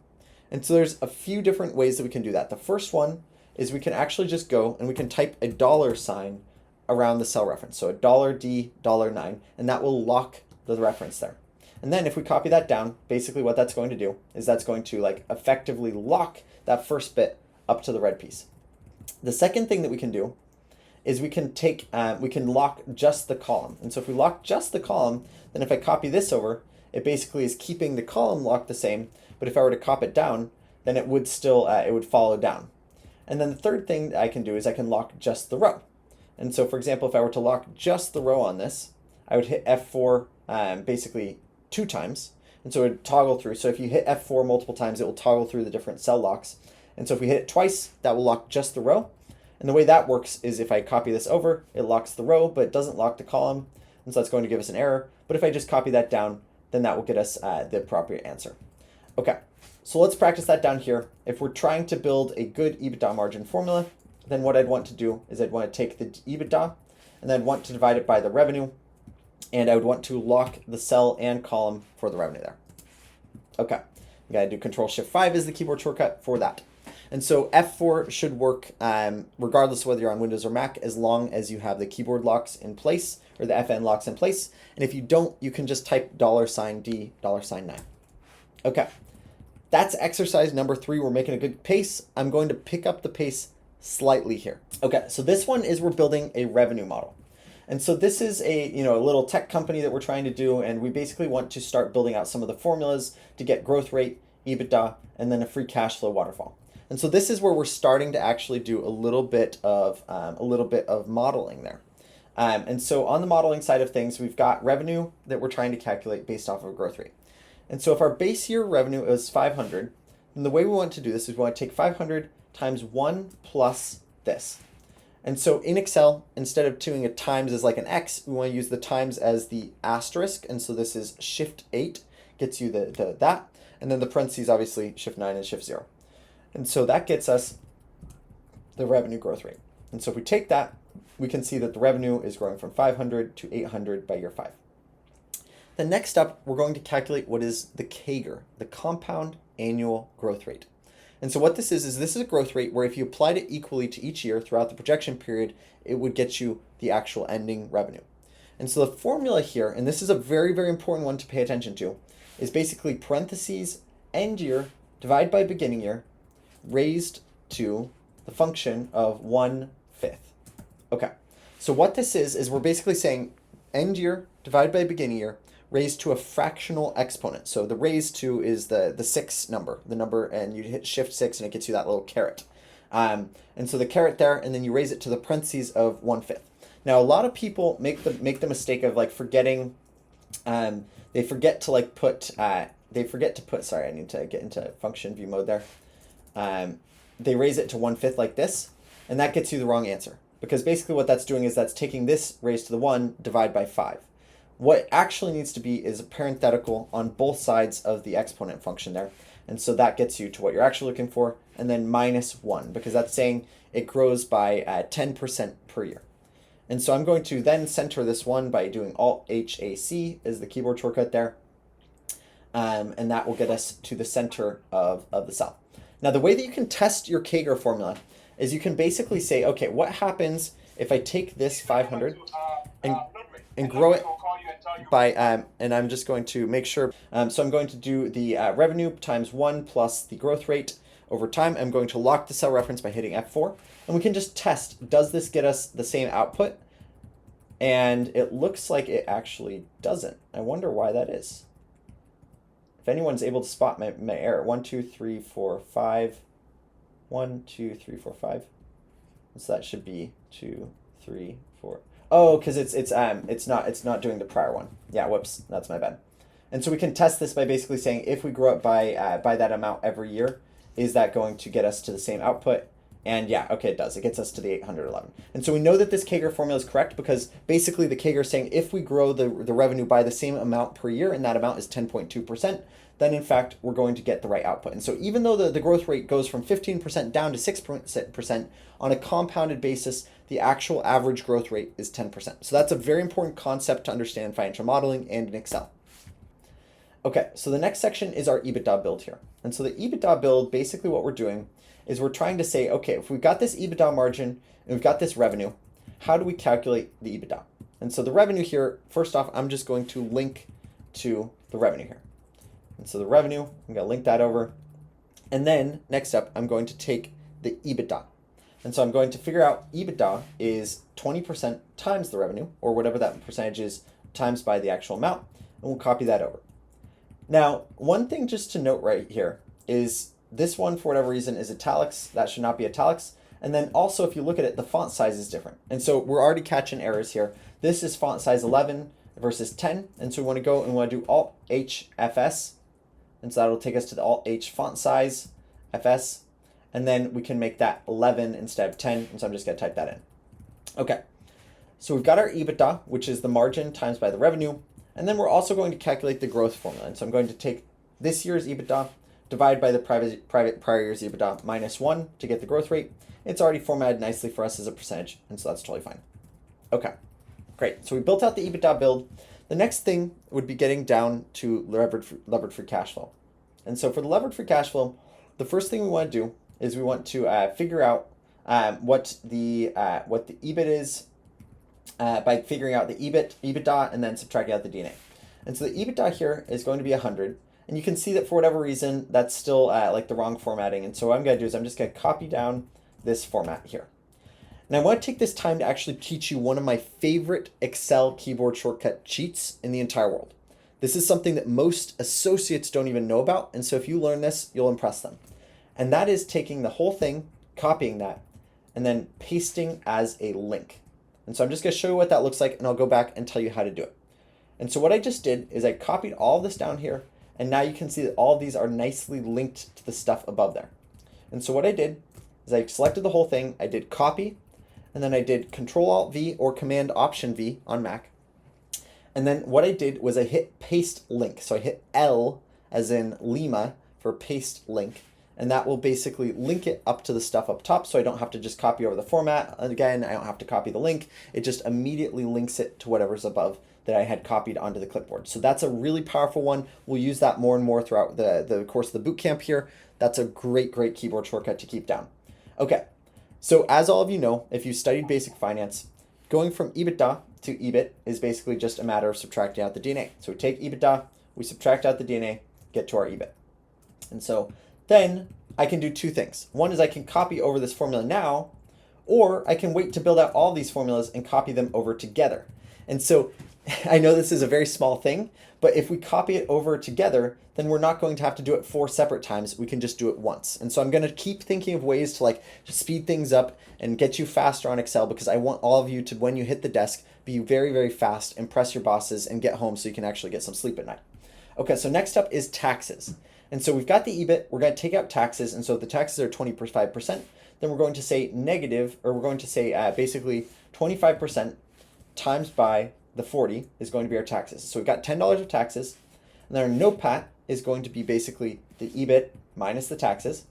Speaker 1: And so there's a few different ways that we can do that. The first one is we can actually just go and we can type a $sign around the cell reference. So $D, $9, and that will lock the reference there. And then if we copy that down, basically what that's going to do is that's going to effectively lock that first bit up to the red piece. The second thing that we can do is we can lock just the column. And so if we lock just the column, then if I copy this over, it basically is keeping the column locked the same, but if I were to copy it down, then it would still, it would follow down. And then the third thing I can do is I can lock just the row. And so for example, if I were to lock just the row on this, I would hit F4 basically 2 times. And so it would toggle through. So if you hit F4 multiple times, it will toggle through the different cell locks. And so if we hit it twice, that will lock just the row. And the way that works is if I copy this over, it locks the row, but it doesn't lock the column. And so that's going to give us an error. But if I just copy that down, then that will get us the appropriate answer. Okay, so let's practice that down here. If we're trying to build a good EBITDA margin formula, then what I'd want to do is I'd want to take the EBITDA and then I'd want to divide it by the revenue, and I would want to lock the cell and column for the revenue there. Okay, you gotta do Control-Shift-5 is the keyboard shortcut for that. And so F4 should work regardless of whether you're on Windows or Mac, as long as you have the keyboard locks in place or the FN locks in place. And if you don't, you can just type $D, $9. Okay, that's exercise number 3. We're making a good pace. I'm going to pick up the pace slightly here. Okay, so this one is we're building a revenue model. And so this is a little tech company that we're trying to do, and we basically want to start building out some of the formulas to get growth rate, EBITDA, and then a free cash flow waterfall. And so this is where we're starting to actually do a little bit of modeling there. And so on the modeling side of things, we've got revenue that we're trying to calculate based off of growth rate. And so if our base year revenue is 500, And the way we want to do this is we want to take 500 times 1 plus this. And so in Excel, instead of doing a times as like an X, we want to use the times as the asterisk. And so this is Shift 8 gets you that. And then the parentheses, obviously, Shift 9 and Shift 0. And so that gets us the revenue growth rate. And so if we take that, we can see that the revenue is growing from 500 to 800 by year 5. Then next up, we're going to calculate what is the CAGR, the compound annual growth rate. And so what this is this is a growth rate where if you applied it equally to each year throughout the projection period, it would get you the actual ending revenue. And so the formula here, and this is a very, very important one to pay attention to, is basically parentheses end year divided by beginning year raised to the function of 1/5. Okay, so what this is we're basically saying end year divided by beginning year raised to a fractional exponent. So the raised to is the 6 number, and you hit Shift 6 and it gets you that little caret. And so the caret there, and then you raise it to the parentheses of 1/5. Now a lot of people make the mistake of like forgetting, they forget to put, sorry, I need to get into function view mode there. They raise it to 1/5 like this, and that gets you the wrong answer. Because basically what that's doing is that's taking this raised to the 1 divided by 5. What it actually needs to be is a parenthetical on both sides of the exponent function there. And so that gets you to what you're actually looking for, and then -1, because that's saying it grows by 10% per year. And so I'm going to then center this one by doing Alt-HAC as the keyboard shortcut there. And that will get us to the center of the cell. Now the way that you can test your CAGR formula is you can basically say, okay, what happens if I take this 500 and grow it by, and I'm just going to make sure, so I'm going to do the revenue times 1 plus the growth rate over time. I'm going to lock the cell reference by hitting F4, and we can just test, does this get us the same output? And it looks like it actually doesn't. I wonder why that is. If anyone's able to spot my error, 1, 2, 3, 4, 5, 1, 2, 3, 4, 5. So that should be 2, 3, 4. Oh, because it's not doing the prior one. Yeah, whoops, that's my bad. And so we can test this by basically saying if we grow it by that amount every year, is that going to get us to the same output? And yeah, okay, it does. It gets us to the 811. And so we know that this CAGR formula is correct because basically the CAGR is saying if we grow the revenue by the same amount per year, and that amount is 10.2%, then in fact we're going to get the right output. And so even though the growth rate goes from 15% down to 6% on a compounded basis, the actual average growth rate is 10%. So that's a very important concept to understand in financial modeling and in Excel. Okay, so the next section is our EBITDA build here. And so the EBITDA build, basically what we're doing is we're trying to say, okay, if we've got this EBITDA margin and we've got this revenue, how do we calculate the EBITDA? And so the revenue here, first off, I'm just going to link to the revenue here. And so the revenue, I'm going to link that over. And then next up, I'm going to take the EBITDA. And so I'm going to figure out EBITDA is 20% times the revenue, or whatever that percentage is, times by the actual amount, and we'll copy that over. Now, one thing just to note right here is this one, for whatever reason, is italics. That should not be italics. And then also, if you look at it, the font size is different. And so we're already catching errors here. This is font size 11 versus 10. And so we want to go and we want to do Alt-HFS. And so that'll take us to the Alt-H font size, FS. And then we can make that 11 instead of 10. And so I'm just going to type that in. Okay. So we've got our EBITDA, which is the margin times by the revenue. And then we're also going to calculate the growth formula. And so I'm going to take this year's EBITDA, divide by the prior year's EBITDA -1 to get the growth rate. It's already formatted nicely for us as a percentage, and so that's totally fine. Okay, great. So we built out the EBITDA build. The next thing would be getting down to levered free cash flow. And so for the levered free cash flow, the first thing we want to do is we want to figure out what the EBIT is by figuring out the EBITDA, and then subtracting out the D&A. And so the EBITDA here is going to be 100. And you can see that for whatever reason, that's still like the wrong formatting. And so what I'm going to do is I'm just going to copy down this format here. And I want to take this time to actually teach you one of my favorite Excel keyboard shortcut cheats in the entire world. This is something that most associates don't even know about. And so if you learn this, you'll impress them. And that is taking the whole thing, copying that, and then pasting as a link. And so I'm just going to show you what that looks like, and I'll go back and tell you how to do it. And so what I just did is I copied all of this down here, And now you can see that all of these are nicely linked to the stuff above there. And so what I did is I selected the whole thing, I did copy, and then I did Control-Alt-V or Command-Option-V on Mac. And then what I did was I hit paste link. So I hit L as in Lima for paste link. And that will basically link it up to the stuff up top, so I don't have to just copy over the format. And again, I don't have to copy the link. It just immediately links it to whatever's above that I had copied onto the clipboard. So that's a really powerful one. We'll use that more and more throughout the course of the boot camp here. That's a great keyboard shortcut to keep down. Okay, so as all of you know, if you studied basic finance, going from EBITDA to EBIT is basically just a matter of subtracting out the D&A. So we take EBITDA, we subtract out the D&A, get to our EBIT. And so then I can do two things. One is I can copy over this formula now, or I can wait to build out all these formulas and copy them over together. And so I know this is a very small thing, but if we copy it over together, then we're not going to have to do it 4 separate times. We can just do it once. And so I'm going to keep thinking of ways to speed things up and get you faster on Excel, because I want all of you to, when you hit the desk, be very fast, impress your bosses, and get home so you can actually get some sleep at night. Okay, so next up is taxes. And so we've got the EBIT, we're going to take out taxes, and so if the taxes are 25%, then we're going to say negative, or we're going to say basically 25% times by the 40 is going to be our taxes. So we've got $10 of taxes, and then our NOPAT is going to be basically the EBIT minus the taxes.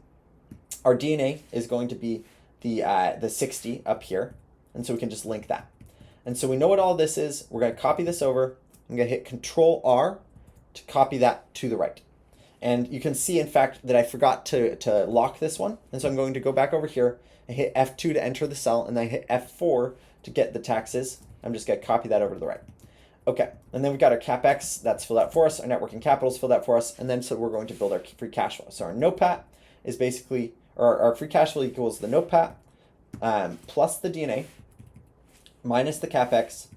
Speaker 1: Our D&A is going to be the 60 up here, and so we can just link that. And so we know what all this is. We're going to copy this over. I'm going to hit Control-R to copy that to the right. And you can see, in fact, that I forgot to lock this one. And so I'm going to go back over here and hit F2 to enter the cell, and then I hit F4 to get the taxes. I'm just going to copy that over to the right. Okay, and then we've got our CapEx, that's filled out for us. Our net working capital is filled out for us. And then so we're going to build our free cash flow. So our NOPAT is basically, or our free cash flow equals the NOPAT plus the D&A minus the CapEx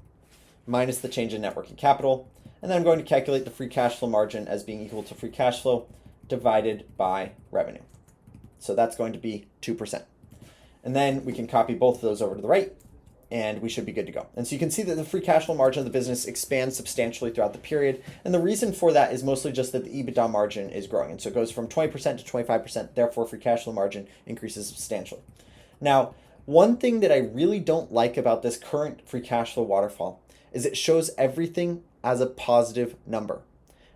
Speaker 1: minus the change in net working capital. And then I'm going to calculate the free cash flow margin as being equal to free cash flow divided by revenue. So that's going to be 2%. And then we can copy both of those over to the right, and we should be good to go. And so you can see that the free cash flow margin of the business expands substantially throughout the period. And the reason for that is mostly just that the EBITDA margin is growing. And so it goes from 20% to 25%, therefore free cash flow margin increases substantially. Now, one thing that I really don't like about this current free cash flow waterfall is it shows everything as a positive number.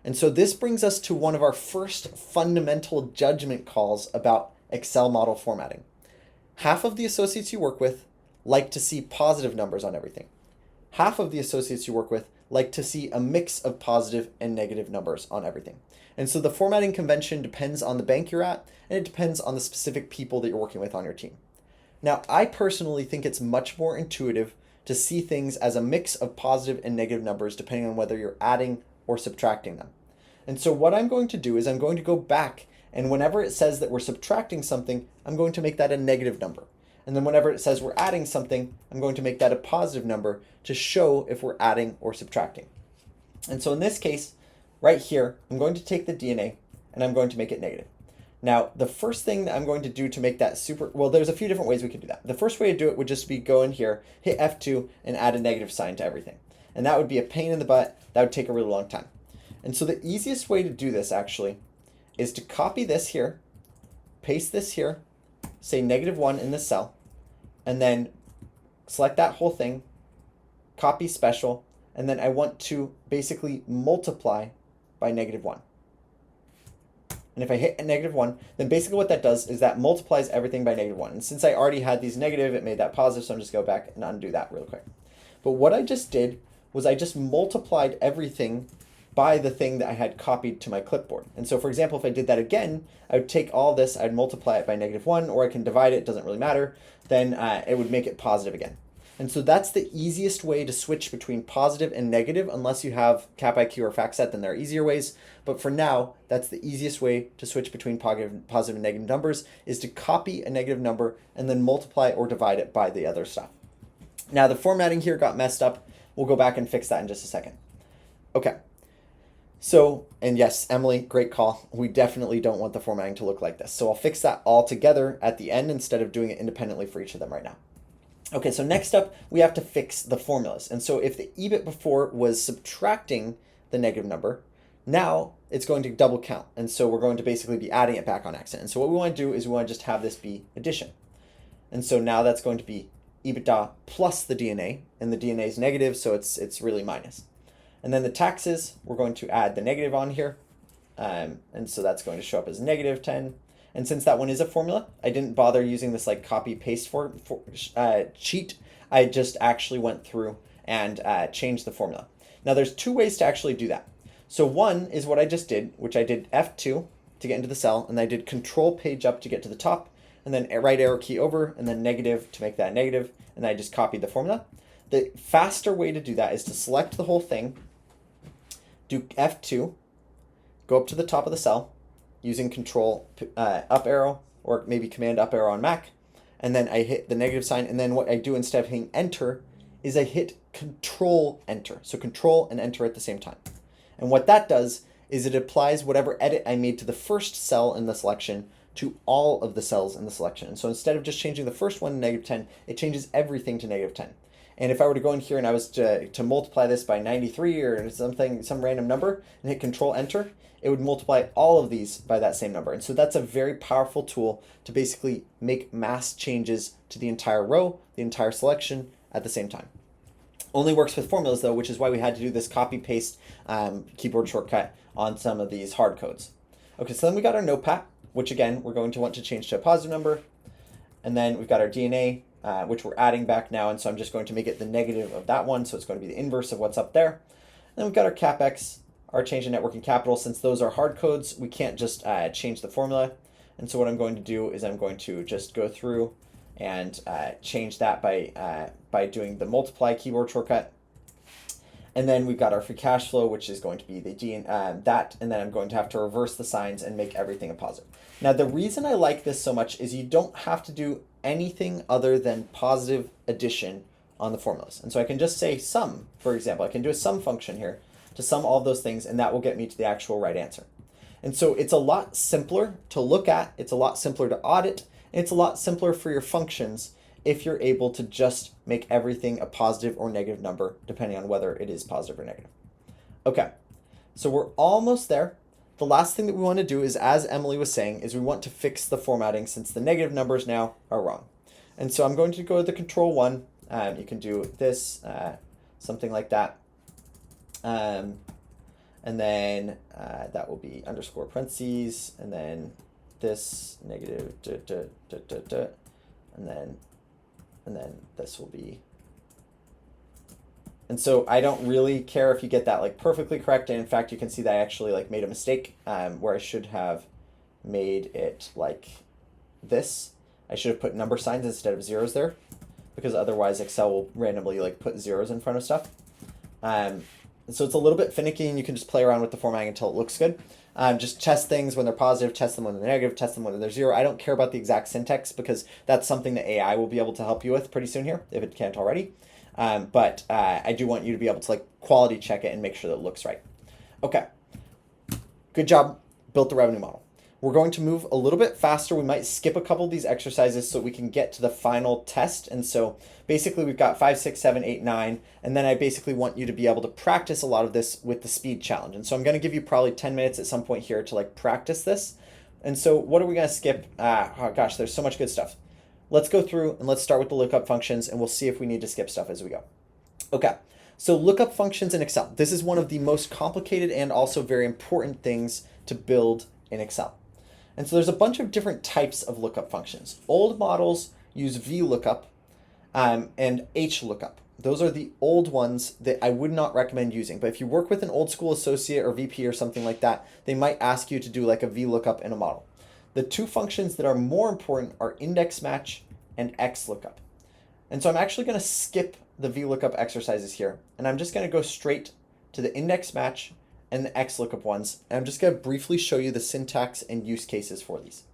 Speaker 1: And so this brings us to one of our first fundamental judgment calls about Excel model formatting. Half of the associates you work with like to see positive numbers on everything. Half of the associates you work with like to see a mix of positive and negative numbers on everything. And so the formatting convention depends on the bank you're at, and it depends on the specific people that you're working with on your team. Now, I personally think it's much more intuitive to see things as a mix of positive and negative numbers depending on whether you're adding or subtracting them. And so what I'm going to do is I'm going to go back, and whenever it says that we're subtracting something, I'm going to make that a negative number. And then whenever it says we're adding something, I'm going to make that a positive number to show if we're adding or subtracting. And so in this case, right here, I'm going to take the D&A and I'm going to make it negative. Now, the first thing that I'm going to do to make that there's a few different ways we could do that. The first way to do it would just be go in here, hit F2, and add a negative sign to everything. And that would be a pain in the butt. That would take a really long time. And so the easiest way to do this actually is to copy this here, paste this here, say -1 in this cell, and then select that whole thing, copy special, and then I want to basically multiply by -1. And if I hit -1, then basically what that does is that multiplies everything by -1. And since I already had these negative, it made that positive, so I'm just go back and undo that real quick. But what I just did was I just multiplied everything by the thing that I had copied to my clipboard. And so for example, if I did that again, I would take all this, I'd multiply it by -1, or I can divide it, doesn't really matter, then it would make it positive again. And so that's the easiest way to switch between positive and negative. Unless you have CapIQ or FactSet, then there are easier ways. But for now, that's the easiest way to switch between positive and negative numbers, is to copy a negative number and then multiply or divide it by the other stuff. Now the formatting here got messed up. We'll go back and fix that in just a second. Okay. So, and yes, Emily, great call. We definitely don't want the formatting to look like this. So I'll fix that all together at the end instead of doing it independently for each of them right now. Okay, so next up, we have to fix the formulas. And so if the EBIT before was subtracting the negative number, Now it's going to double count. And so we're going to basically be adding it back on accident. And so what we want to do is we want to just have this be addition. And so now that's going to be EBITDA plus the DNA, and the DNA is negative, so it's really minus. And then the taxes, we're going to add the negative on here. And so that's going to show up as negative 10. And since that one is a formula, I didn't bother using this like copy paste cheat. I just actually went through and changed the formula. Now there's two ways to actually do that. So one is what I just did, which I did F2 to get into the cell, and I did control page up to get to the top, and then right arrow key over, and then negative to make that negative, and I just copied the formula. The faster way to do that is to select the whole thing, do F2, go up to the top of the cell using control up arrow, or maybe command up arrow on Mac, and then I hit the negative sign, and then what I do instead of hitting enter is I hit control enter. So control and enter at the same time. And what that does is it applies whatever edit I made to the first cell in the selection to all of the cells in the selection. And so instead of just changing the first one to negative 10, it changes everything to negative 10. And if I were to go in here and I was to multiply this by 93 or something, some random number, and hit control enter, it would multiply all of these by that same number. And so that's a very powerful tool to basically make mass changes to the entire row, the entire selection at the same time. Only works with formulas though, which is why we had to do this copy paste keyboard shortcut on some of these hard codes. Okay, so then we got our notepad, which again, we're going to want to change to a positive number. And then we've got our DNA, which we're adding back now. And so I'm just going to make it the negative of that one. So it's going to be the inverse of what's up there. And then we've got our CapEx, our change in net working capital. Since those are hard codes, we can't just change the formula. And so what I'm going to do is I'm going to just go through and change that by doing the multiply keyboard shortcut. And then we've got our free cash flow, which is going to be the that, and then I'm going to have to reverse the signs and make everything a positive. Now, the reason I like this so much is you don't have to do anything other than positive addition on the formulas. And so I can just say sum, for example. I can do a sum function here to sum all of those things, and that will get me to the actual right answer. And so it's a lot simpler to look at, it's a lot simpler to audit, and it's a lot simpler for your functions if you're able to just make everything a positive or negative number, depending on whether it is positive or negative. Okay, so we're almost there. The last thing that we want to do is, as Emily was saying, is we want to fix the formatting since the negative numbers now are wrong. And so I'm going to go to the control one. You can do this, something like that. And then that will be underscore parentheses, and then this negative, and then this will be. And so I don't really care if you get that like perfectly correct. And in fact, you can see that I actually like made a mistake where I should have made it like this. I should have put number signs instead of zeros there, because otherwise Excel will randomly like put zeros in front of stuff. So it's a little bit finicky, and you can just play around with the formatting until it looks good. Just test things when they're positive, test them when they're negative, test them when they're zero. I don't care about the exact syntax because that's something that AI will be able to help you with pretty soon here, if it can't already. But I do want you to be able to like quality check it and make sure that it looks right. Okay, good job, built the revenue model. We're going to move a little bit faster. We might skip a couple of these exercises so we can get to the final test. And so basically we've got 5, 6, 7, 8, 9. And then I basically want you to be able to practice a lot of this with the speed challenge. And so I'm going to give you probably 10 minutes at some point here to like practice this. And so what are we going to skip? Oh gosh, there's so much good stuff. Let's go through and let's start with the lookup functions, and we'll see if we need to skip stuff as we go. Okay, so lookup functions in Excel. This is one of the most complicated and also very important things to build in Excel. And so there's a bunch of different types of lookup functions. Old models use VLOOKUP and HLOOKUP. Those are the old ones that I would not recommend using. But if you work with an old school associate or VP or something like that, they might ask you to do like a VLOOKUP in a model. The two functions that are more important are index match and XLOOKUP. And so I'm actually going to skip the VLOOKUP exercises here, and I'm just going to go straight to the index match and the XLOOKUP ones. And I'm just going to briefly show you the syntax and use cases for these.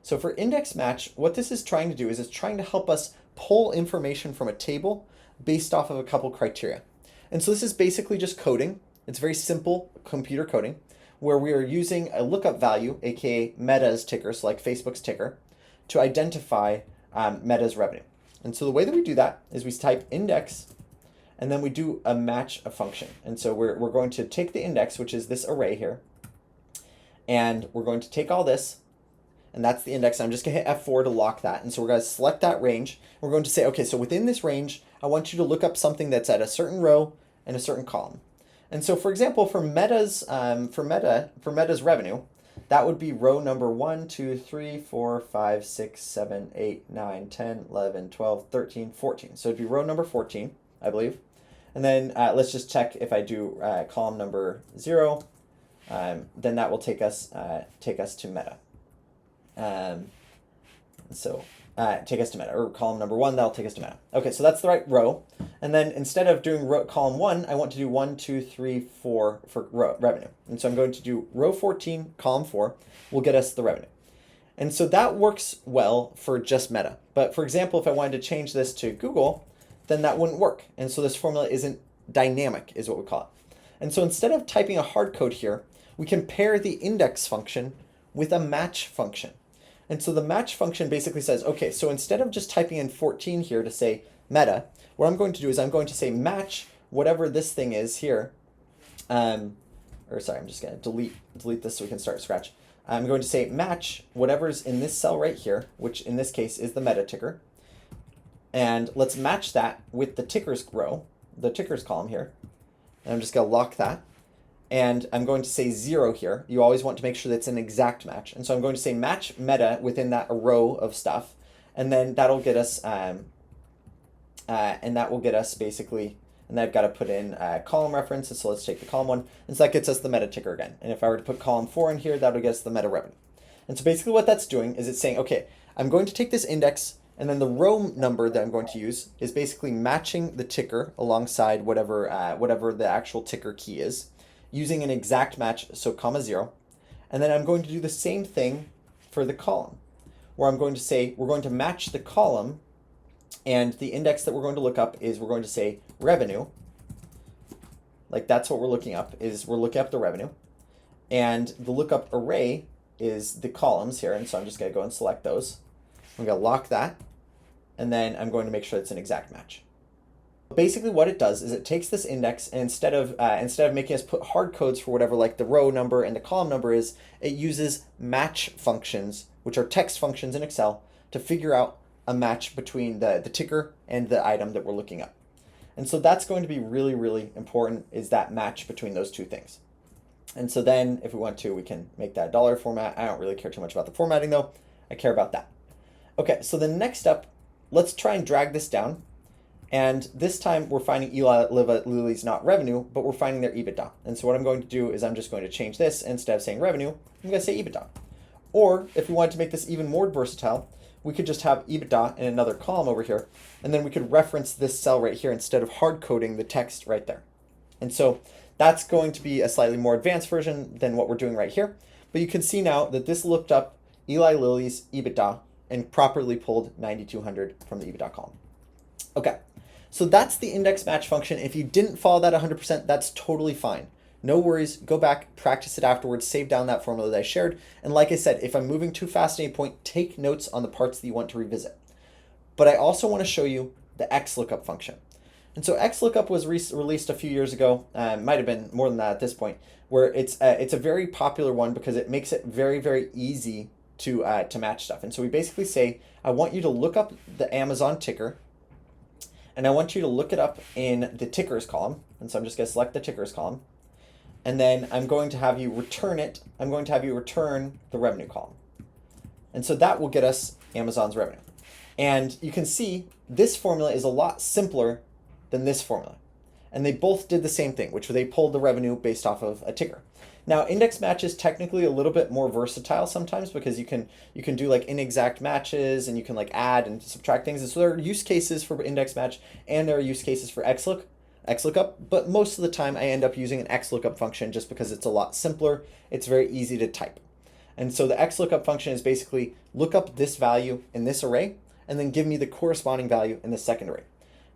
Speaker 1: So for index match, what this is trying to do is it's trying to help us pull information from a table based off of a couple criteria. And so this is basically just coding. It's very simple computer coding where we are using a lookup value, aka Meta's ticker, so like Facebook's ticker, to identify Meta's revenue. And so the way that we do that is we type index and then we do a match a function. And so we're going to take the index, which is this array here, and we're going to take all this, and that's the index. I'm just going to hit F4 to lock that. And so we're going to select that range. We're going to say, okay, so within this range, I want you to look up something that's at a certain row and a certain column. And so, for example, for Meta's revenue, that would be row number 1, 2, 3, 4, 5, 6, 7, 8, 9, 10, 11, 12, 13, 14. So it'd be row number 14, I believe. And then let's just check if I do column number 0, then that will take us to Meta. Take us to Meta, or column number 1, that'll take us to Meta. Okay, so that's the right row. And then instead of doing column 1, I want to do 1, 2, 3, 4 for revenue. And so I'm going to do row 14, column 4, will get us the revenue. And so that works well for just Meta. But for example, if I wanted to change this to Google, then that wouldn't work. And so this formula isn't dynamic, is what we call it. And so instead of typing a hard code here, we can pair the index function with a match function. And so the match function basically says, okay, so instead of just typing in 14 here to say Meta, what I'm going to do is I'm going to say match whatever this thing is here. I'm just going to delete this so we can start scratch. I'm going to say match whatever's in this cell right here, which in this case is the Meta ticker. And let's match that with the tickers row, the tickers column here. And I'm just going to lock that. And I'm going to say 0 here. You always want to make sure that's an exact match. And so I'm going to say match Meta within that row of stuff. And then that'll get us, basically, and then I've got to put in column references. So let's take the column one. And so that gets us the Meta ticker again. And if I were to put column 4 in here, that would get us the Meta revenue. And so basically what that's doing is it's saying, okay, I'm going to take this index, and then the row number that I'm going to use is basically matching the ticker alongside whatever the actual ticker key is, using an exact match, so comma 0. And then I'm going to do the same thing for the column, where I'm going to say we're going to match the column, and the index that we're going to look up is we're going to say revenue. Like that's what we're looking up, is we're looking up the revenue. And the lookup array is the columns here, and so I'm just going to go and select those. I'm going to lock that, and then I'm going to make sure it's an exact match. Basically what it does is it takes this index, and instead of making us put hard codes for whatever like the row number and the column number is, it uses match functions, which are text functions in Excel, to figure out a match between the ticker and the item that we're looking up. And so that's going to be really, really important, is that match between those two things. And so then if we want to, we can make that dollar format. I don't really care too much about the formatting though. I care about that. Okay, so the next up, let's try and drag this down. And this time we're finding Eli Lilly's not revenue, but we're finding their EBITDA. And so what I'm going to do is I'm just going to change this. Instead of saying revenue, I'm going to say EBITDA. Or if we wanted to make this even more versatile, we could just have EBITDA in another column over here. And then we could reference this cell right here instead of hard coding the text right there. And so that's going to be a slightly more advanced version than what we're doing right here. But you can see now that this looked up Eli Lilly's EBITDA and properly pulled 9,200 from the EBITDA column. Okay. So that's the index match function. If you didn't follow that 100%, that's totally fine. No worries, go back, practice it afterwards, save down that formula that I shared. And like I said, if I'm moving too fast at any point, take notes on the parts that you want to revisit. But I also want to show you the XLOOKUP function. And so XLOOKUP was released a few years ago, might have been more than that at this point, where it's a very popular one because it makes it very, very easy to match stuff. And so we basically say, I want you to look up the Amazon ticker, and I want you to look it up in the tickers column. And so I'm just going to select the tickers column. And then I'm going to have you return it. I'm going to have you return the revenue column. And so that will get us Amazon's revenue. And you can see this formula is a lot simpler than this formula. And they both did the same thing, which they pulled the revenue based off of a ticker. Now, index match is technically a little bit more versatile sometimes because you can do like inexact matches, and you can like add and subtract things. And so there are use cases for index match, and there are use cases for XLOOKUP, but most of the time I end up using an XLOOKUP function just because it's a lot simpler. It's very easy to type. And so the XLOOKUP function is basically look up this value in this array and then give me the corresponding value in the second array.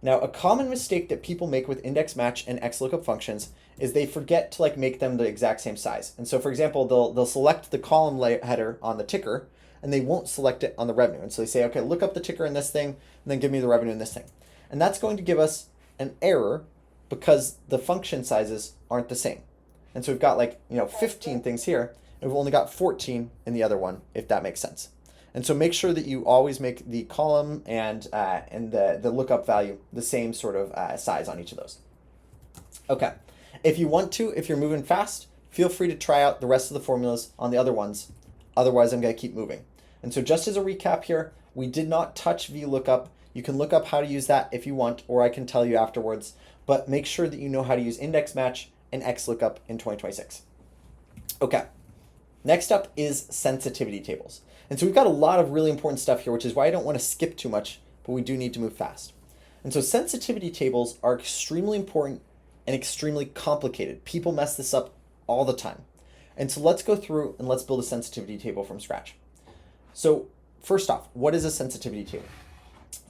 Speaker 1: Now, a common mistake that people make with index match and XLOOKUP functions is they forget to like make them the exact same size. And so for example, they'll select the column header on the ticker and they won't select it on the revenue. And so they say, okay, look up the ticker in this thing and then give me the revenue in this thing. And that's going to give us an error because the function sizes aren't the same. And so we've got 15 things here, and we've only got 14 in the other one, if that makes sense. And so make sure that you always make the column and the lookup value the same sort of size on each of those. Okay, if you want to, if you're moving fast, feel free to try out the rest of the formulas on the other ones. Otherwise, I'm going to keep moving. And so just as a recap here, we did not touch VLOOKUP. You can look up how to use that if you want, or I can tell you afterwards. But make sure that you know how to use index match and XLOOKUP in 2026. Okay, next up is sensitivity tables. And so we've got a lot of really important stuff here, which is why I don't want to skip too much, but we do need to move fast. And so sensitivity tables are extremely important and extremely complicated. People mess this up all the time. And so let's go through and let's build a sensitivity table from scratch. So first off, what is a sensitivity table?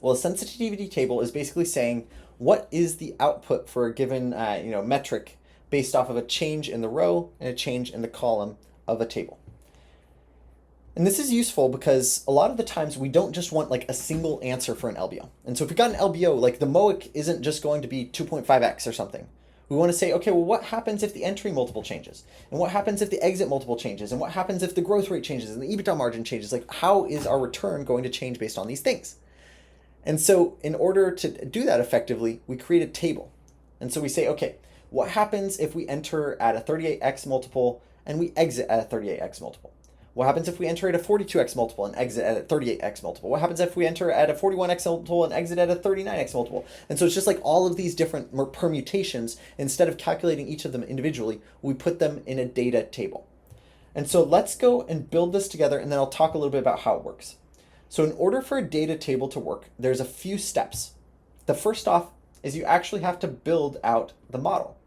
Speaker 1: Well, a sensitivity table is basically saying what is the output for a given metric based off of a change in the row and a change in the column of a table. And this is useful because a lot of the times we don't just want a single answer for an LBO. And so if we've got an LBO, the MOIC isn't just going to be 2.5x or something. We want to say, okay, well, what happens if the entry multiple changes? And what happens if the exit multiple changes? And what happens if the growth rate changes and the EBITDA margin changes? How is our return going to change based on these things? And so in order to do that effectively, we create a table. And so we say, okay, what happens if we enter at a 38x multiple and we exit at a 38x multiple? What happens if we enter at a 42x multiple and exit at a 38x multiple? What happens if we enter at a 41x multiple and exit at a 39x multiple? And so it's just all of these different permutations. Instead of calculating each of them individually, we put them in a data table. And so let's go and build this together, and then I'll talk a little bit about how it works. So in order for a data table to work, there's a few steps. The first off is you actually have to build out the model.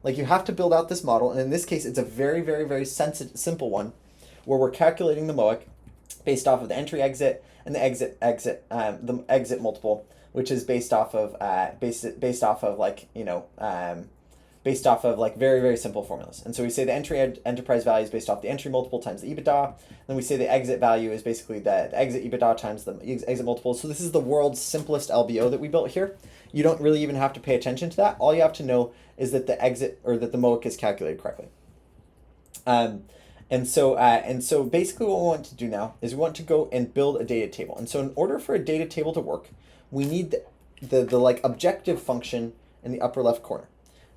Speaker 1: You have to build out this model, and in this case, it's a very, very, very simple one, where we're calculating the MOIC based off of the entry exit and the exit multiple, which is based off of very, very simple formulas. And so we say the entry enterprise value is based off the entry multiple times the EBITDA. Then we say the exit value is basically the exit EBITDA times the exit multiple. So this is the world's simplest LBO that we built here. You don't really even have to pay attention to that. All you have to know is that the exit or that the MOIC is calculated correctly. And so basically what we want to do now is we want to go and build a data table. And so in order for a data table to work, we need the objective function in the upper left corner.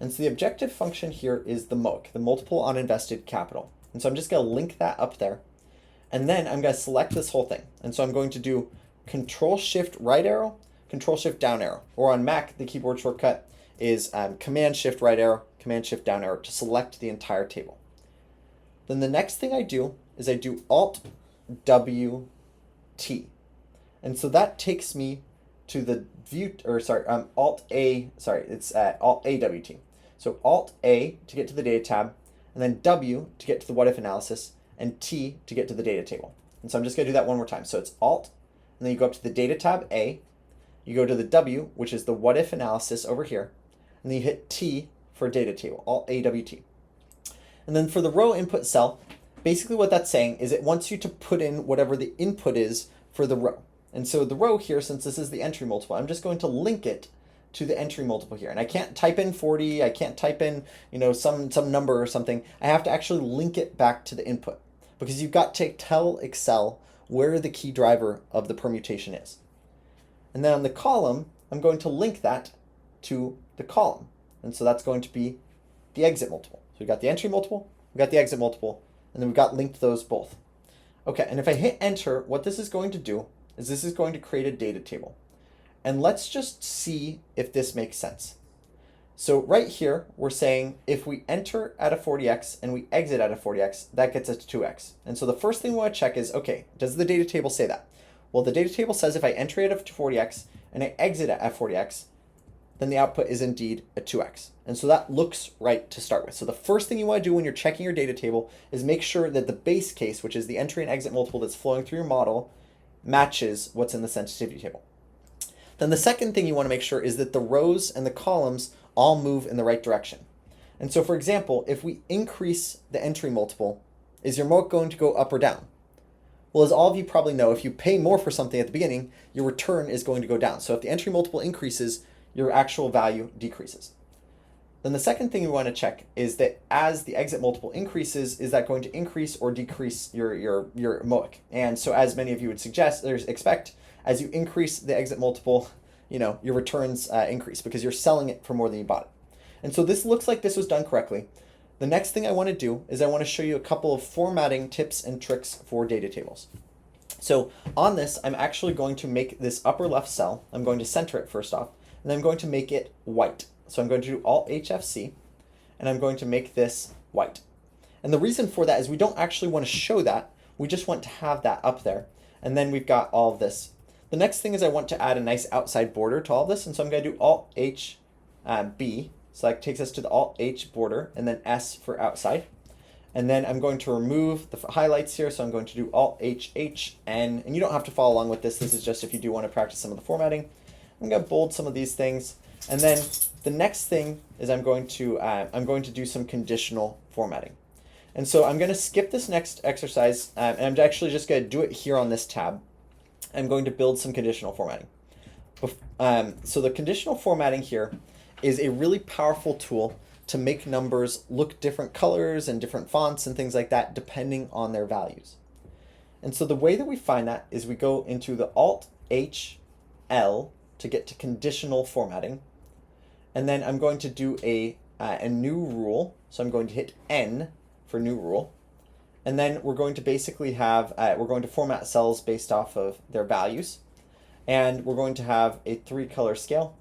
Speaker 1: And so the objective function here is the MOIC, the multiple on invested capital. And so I'm just going to link that up there. And then I'm going to select this whole thing. And so I'm going to do Control-Shift right arrow, Control-Shift down arrow. Or on Mac, the keyboard shortcut is Command-Shift right arrow, Command-Shift down arrow to select the entire table. Then the next thing I do is I do Alt-W-T. And so that takes me to the view, Alt-A-W-T. So Alt-A to get to the data tab, and then W to get to the what if analysis, and T to get to the data table. And so I'm just going to do that one more time. So it's Alt, and then you go up to the data tab A, you go to the W, which is the what if analysis over here, and then you hit T for data table, Alt-A-W-T. And then for the row input cell, basically what that's saying is it wants you to put in whatever the input is for the row. And so the row here, since this is the entry multiple, I'm just going to link it to the entry multiple here. And I can't type in 40, I can't type in, some number or something. I have to actually link it back to the input because you've got to tell Excel where the key driver of the permutation is. And then on the column, I'm going to link that to the column. And so that's going to be the exit multiple. So we've got the entry multiple, we've got the exit multiple, and then we've got linked those both. Okay, and if I hit enter, what this is going to do is this is going to create a data table. And let's just see if this makes sense. So right here, we're saying if we enter at a 40x and we exit at a 40x, that gets us to 2x. And so the first thing we want to check is, okay, does the data table say that? Well, the data table says if I enter at a 40x and I exit at 40x, then the output is indeed a 2x. And so that looks right to start with. So the first thing you want to do when you're checking your data table is make sure that the base case, which is the entry and exit multiple that's flowing through your model, matches what's in the sensitivity table. Then the second thing you want to make sure is that the rows and the columns all move in the right direction. And so for example, if we increase the entry multiple, is your MOIC going to go up or down? Well, as all of you probably know, if you pay more for something at the beginning, your return is going to go down. So if the entry multiple increases, your actual value decreases. Then the second thing we want to check is that as the exit multiple increases, is that going to increase or decrease your MOIC? And so as many of you would suggest, or expect, as you increase the exit multiple, your returns increase because you're selling it for more than you bought it. And so this looks like this was done correctly. The next thing I want to do is I want to show you a couple of formatting tips and tricks for data tables. So on this, I'm actually going to make this upper left cell, I'm going to center it first off, and then I'm going to make it white. So I'm going to do Alt HFC, and I'm going to make this white. And the reason for that is we don't actually want to show that, we just want to have that up there. And then we've got all of this. The next thing is I want to add a nice outside border to all of this, and so I'm going to do Alt H B, so that takes us to the Alt H border, and then S for outside. And then I'm going to remove the highlights here, so I'm going to do Alt H H N, and you don't have to follow along with this. This is just if you do want to practice some of the formatting. I'm going to bold some of these things, and then the next thing is I'm going to do some conditional formatting. And so I'm going to skip this next exercise, and I'm actually just going to do it here on this tab. I'm going to build some conditional formatting. So the conditional formatting here is a really powerful tool to make numbers look different colors and different fonts and things like that depending on their values. And so the way that we find that is we go into the Alt H L to get to conditional formatting. And then I'm going to do a new rule. So I'm going to hit N for new rule. And then we're going to basically have, we're going to format cells based off of their values. And we're going to have a 3-color scale.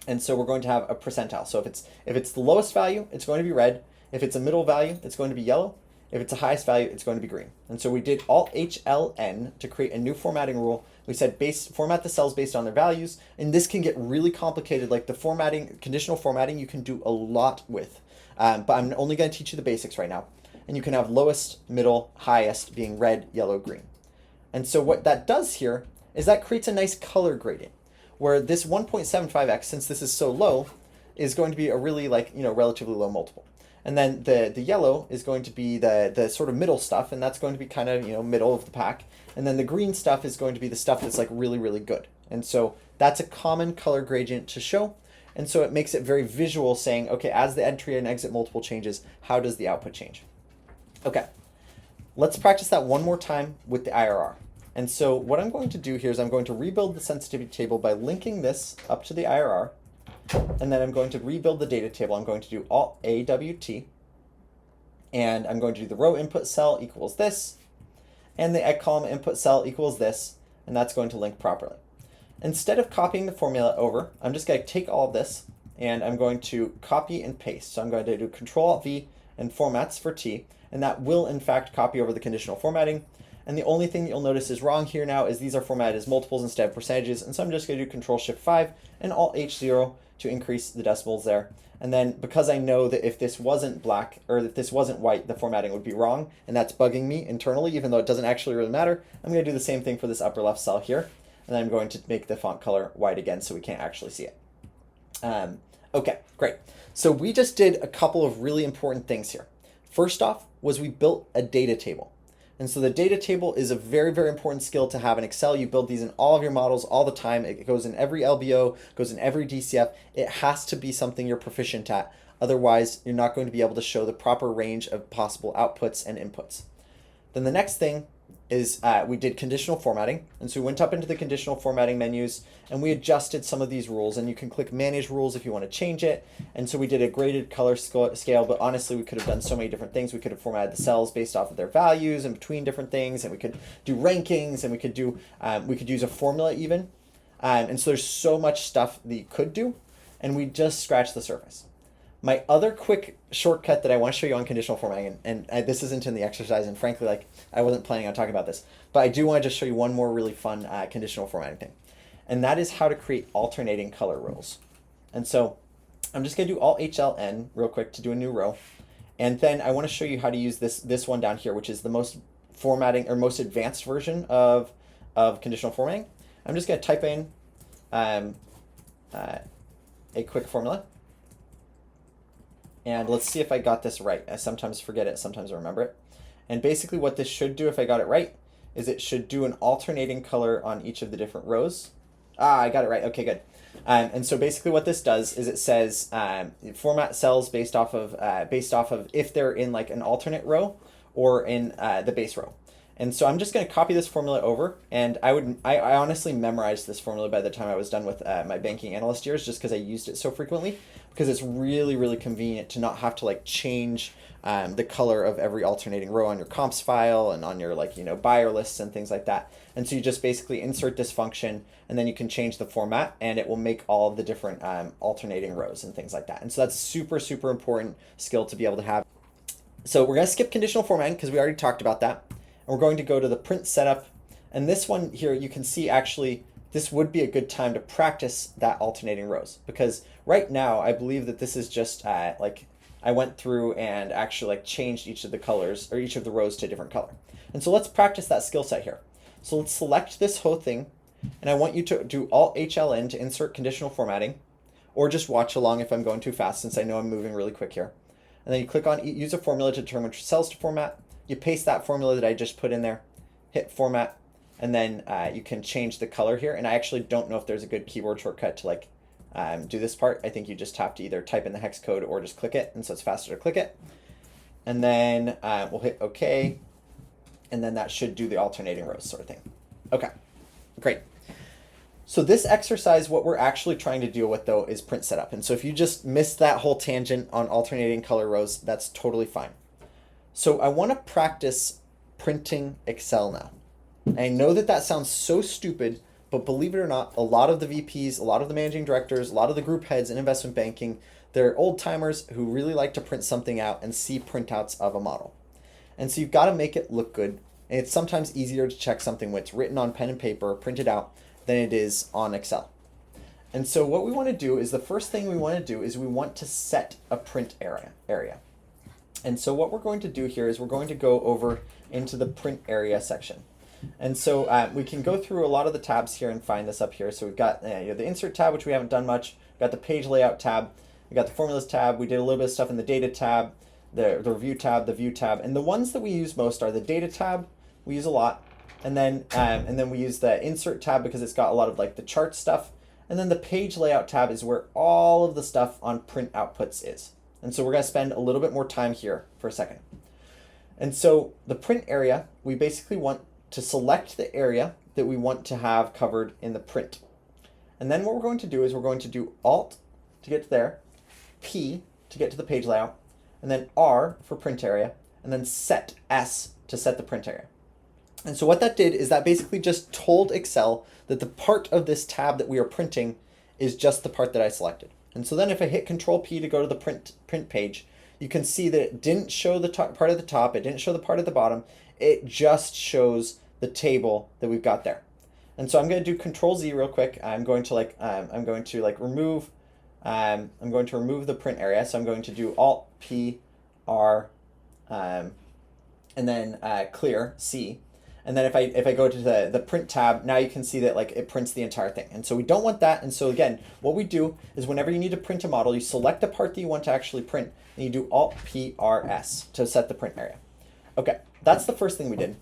Speaker 1: And so we're going to have a percentile. So if it's the lowest value, it's going to be red. If it's a middle value, it's going to be yellow. If it's the highest value, it's going to be green. And so we did Alt HLN to create a new formatting rule. We said format the cells based on their values. And this can get really complicated. Like the formatting, conditional formatting, you can do a lot with. But I'm only going to teach you the basics right now. And you can have lowest, middle, highest being red, yellow, green. And so what that does here is that creates a nice color gradient, where this 1.75x, since this is so low, is going to be a really relatively low multiple. And then the yellow is going to be the sort of middle stuff, and that's going to be kind of middle of the pack. And then the green stuff is going to be the stuff that's like really, really good. And so that's a common color gradient to show. And so it makes it very visual, saying, okay, as the entry and exit multiple changes, how does the output change? Okay, let's practice that one more time with the IRR. And so what I'm going to do here is I'm going to rebuild the sensitivity table by linking this up to the IRR. And then I'm going to rebuild the data table. I'm going to do Alt AWT. And I'm going to do the row input cell equals this. And the column input cell equals this. And that's going to link properly. Instead of copying the formula over, I'm just going to take all of this and I'm going to copy and paste. So I'm going to do Control Alt V and formats for T. And that will in fact copy over the conditional formatting. And the only thing that you'll notice is wrong here now is these are formatted as multiples instead of percentages. And so I'm just going to do Control Shift 5 and Alt H0 to increase the decimals there. And then because I know that if this wasn't black or if this wasn't white, the formatting would be wrong. And that's bugging me internally, even though it doesn't actually really matter. I'm going to do the same thing for this upper left cell here. And then I'm going to make the font color white again so we can't actually see it. Okay, great. So we just did a couple of really important things here. First off was we built a data table. And so the data table is a very, very important skill to have in Excel. You build these in all of your models all the time. It goes in every LBO, goes in every DCF. It has to be something you're proficient at. Otherwise, you're not going to be able to show the proper range of possible outputs and inputs. Then the next thing is we did conditional formatting. And so we went up into the conditional formatting menus and we adjusted some of these rules. And you can click manage rules if you want to change it. And so we did a graded color scale, but honestly, we could have done so many different things. We could have formatted the cells based off of their values and between different things. And we could do rankings and we could use a formula even. And so there's so much stuff that you could do. And we just scratched the surface. My other quick shortcut that I want to show you on conditional formatting, and this isn't in the exercise, and frankly, I wasn't planning on talking about this, but I do want to just show you one more really fun conditional formatting thing, and that is how to create alternating color rows. And so I'm just going to do Alt HLN real quick to do a new row, and then I want to show you how to use this one down here, which is the most formatting or most advanced version of conditional formatting. I'm just going to type in a quick formula. And let's see if I got this right. I sometimes forget it, sometimes I remember it. And basically what this should do, if I got it right, is it should do an alternating color on each of the different rows. I got it right. Okay, good. And so basically what this does is it says format cells based off of if they're in like an alternate row or in the base row. And so I'm just going to copy this formula over, and I honestly memorized this formula by the time I was done with my banking analyst years, just because I used it so frequently, because it's really, really convenient to not have to like change the color of every alternating row on your comps file and on your buyer lists and things like that. And so you just basically insert this function, and then you can change the format, and it will make all of the different alternating rows and things like that. And so that's super, super important skill to be able to have. So we're going to skip conditional formatting because we already talked about that. And we're going to go to the print setup. And this one here, you can see actually this would be a good time to practice that alternating rows, because right now I believe that this is just like I went through and actually like changed each of the colors or each of the rows to a different color. And so let's practice that skill set here. So let's select this whole thing, and I want you to do Alt-HLN to insert conditional formatting, or just watch along if I'm going too fast, since I know I'm moving really quick here. And then you click on use a formula to determine which cells to format. You paste that formula that I just put in there, hit format, and then you can change the color here. And I actually don't know if there's a good keyboard shortcut to like do this part. I think you just have to either type in the hex code or just click it, and so it's faster to click it. And then we'll hit OK, and then that should do the alternating rows sort of thing. Okay, great. So this exercise, what we're actually trying to deal with though is print setup. And so if you just missed that whole tangent on alternating color rows, that's totally fine. So I want to practice printing Excel now. And I know that that sounds so stupid, but believe it or not, a lot of the VPs, a lot of the managing directors, a lot of the group heads in investment banking, they're old timers who really like to print something out and see printouts of a model. And so you've got to make it look good. And it's sometimes easier to check something when it's written on pen and paper, printed out, than it is on Excel. And so what we want to do is the first thing we want to do is we want to set a print area. And so what we're going to do here is we're going to go over into the print area section. And so we can go through a lot of the tabs here and find this up here. So we've got the insert tab, which we haven't done much. We've got the page layout tab. We've got the formulas tab. We did a little bit of stuff in the data tab, the review tab, the view tab. And the ones that we use most are the data tab. We use a lot. And then we use the insert tab because it's got a lot of like the chart stuff. And then the page layout tab is where all of the stuff on print outputs is. And so we're going to spend a little bit more time here for a second. And so the print area, we basically want to select the area that we want to have covered in the print. And then what we're going to do is we're going to do Alt to get to there, P to get to the page layout, and then R for print area, and then set S to set the print area. And so what that did is that basically just told Excel that the part of this tab that we are printing is just the part that I selected. And so then if I hit Control P to go to the print page, you can see that it didn't show the part at the top, it didn't show the part at the bottom, it just shows the table that we've got there. And so I'm going to do Control Z real quick. I'm going to remove the print area. So I'm going to do Alt P R and then clear C. And then if I go to the print tab, now you can see that like it prints the entire thing. And so we don't want that. And so again, what we do is whenever you need to print a model, you select the part that you want to actually print, and you do Alt P R S to set the print area. Okay, that's the first thing we did.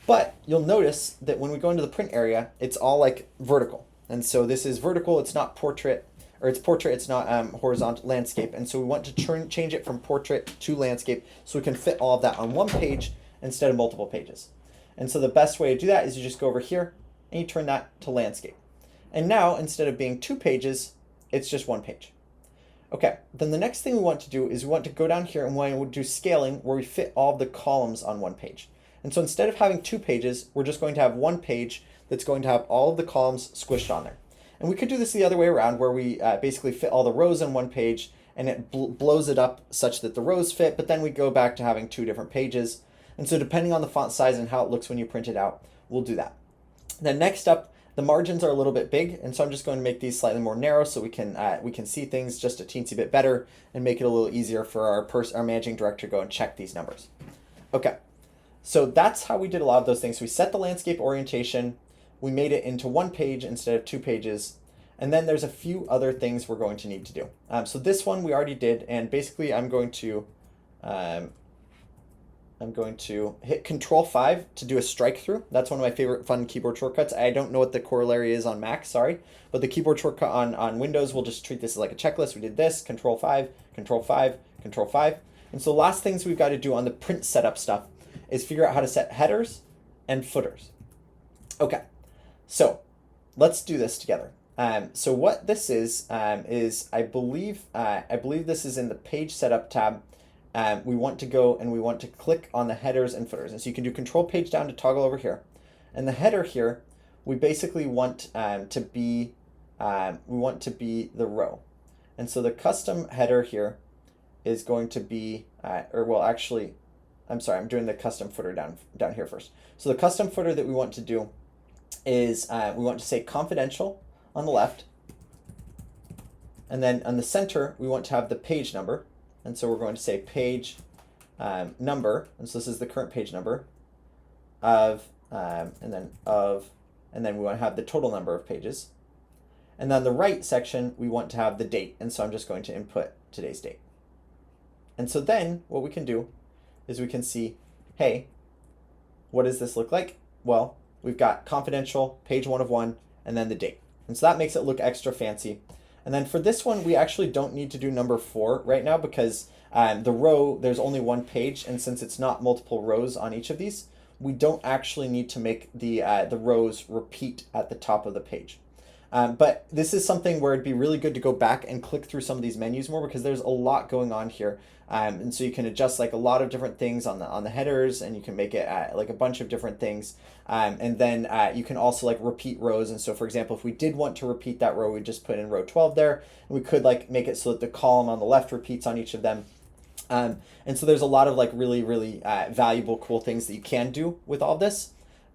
Speaker 1: But you'll notice that when we go into the print area, it's all like vertical. And so this is vertical, it's not portrait, or it's portrait, it's not horizontal landscape. And so we want to change it from portrait to landscape so we can fit all of that on one page instead of multiple pages. And so the best way to do that is you just go over here and you turn that to landscape. And now, instead of being 2 pages, it's just 1 page. Okay, then the next thing we want to do is we want to go down here and we want to do scaling where we fit all of the columns on 1 page. And so instead of having 2 pages, we're just going to have 1 page that's going to have all of the columns squished on there. And we could do this the other way around where we basically fit all the rows on 1 page and it blows it up such that the rows fit, but then we go back to having 2 different pages. And so depending on the font size and how it looks when you print it out, we'll do that. Then next up, the margins are a little bit big, and so I'm just going to make these slightly more narrow so we can see things just a teensy bit better and make it a little easier for our managing director to go and check these numbers. Okay, so that's how we did a lot of those things. We set the landscape orientation, we made it into 1 page instead of 2 pages, and then there's a few other things we're going to need to do. So this one we already did, and basically I'm going to I'm going to hit Control 5 to do a strike through. That's one of my favorite fun keyboard shortcuts. I don't know what the corollary is on Mac, sorry. But the keyboard shortcut on Windows, we'll just treat this as like a checklist. We did this, Control 5, Control 5, Control 5. And so the last things we've got to do on the print setup stuff is figure out how to set headers and footers. Okay, so let's do this together. So what this is I believe this is in the page setup tab. We want to go and we want to click on the headers and footers. And so you can do Control Page down to toggle over here. And the header here, we basically want to be the row. And so the custom header here is going to be, I'm sorry, I'm doing the custom footer down here first. So the custom footer that we want to do is we want to say confidential on the left, and then on the center we want to have the page number, and so we're going to say page number, and so this is the current page number of, and then we want to have the total number of pages, and then the right section we want to have the date, and so I'm just going to input today's date. And so then what we can do is we can see, hey, what does this look like? Well, we've got confidential, page 1 of 1, and then the date. And so that makes it look extra fancy. And then for this one, we actually don't need to do number 4 right now because the row, there's only one page. And since it's not multiple rows on each of these, we don't actually need to make the rows repeat at the top of the page. But this is something where it'd be really good to go back and click through some of these menus more because there's a lot going on here. And so you can adjust like a lot of different things on the headers, and you can make it like a bunch of different things. And then you can also like repeat rows. And so for example, if we did want to repeat that row, we just put in row 12 there. And we could like make it so that the column on the left repeats on each of them. And so there's a lot of like really, really valuable, cool things that you can do with all this.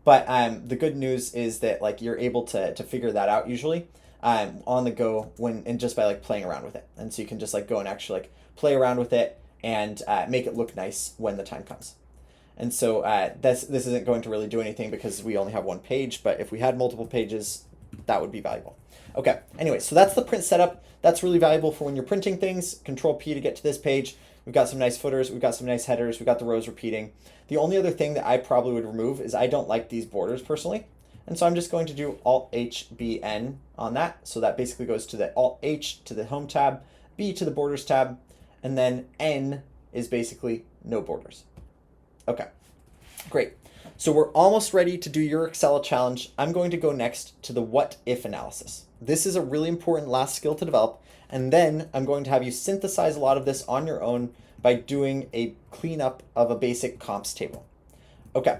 Speaker 1: But the good news is that like you're able to figure that out usually on the go and just by like playing around with it. And so you can just like go and actually like play around with it and make it look nice when the time comes. And so this isn't going to really do anything because we only have one page, but if we had multiple pages, that would be valuable. Okay, anyway, so that's the print setup. That's really valuable for when you're printing things. Control P to get to this page. We've got some nice footers, we've got some nice headers, we've got the rows repeating. The only other thing that I probably would remove is I don't like these borders personally. And so I'm just going to do Alt-H-B-N on that. So that basically goes to the Alt-H to the Home tab, B to the Borders tab, and then N is basically no borders. Okay, great. So we're almost ready to do your Excel challenge. I'm going to go next to the what if analysis. This is a really important last skill to develop. And then I'm going to have you synthesize a lot of this on your own by doing a cleanup of a basic comps table. Okay,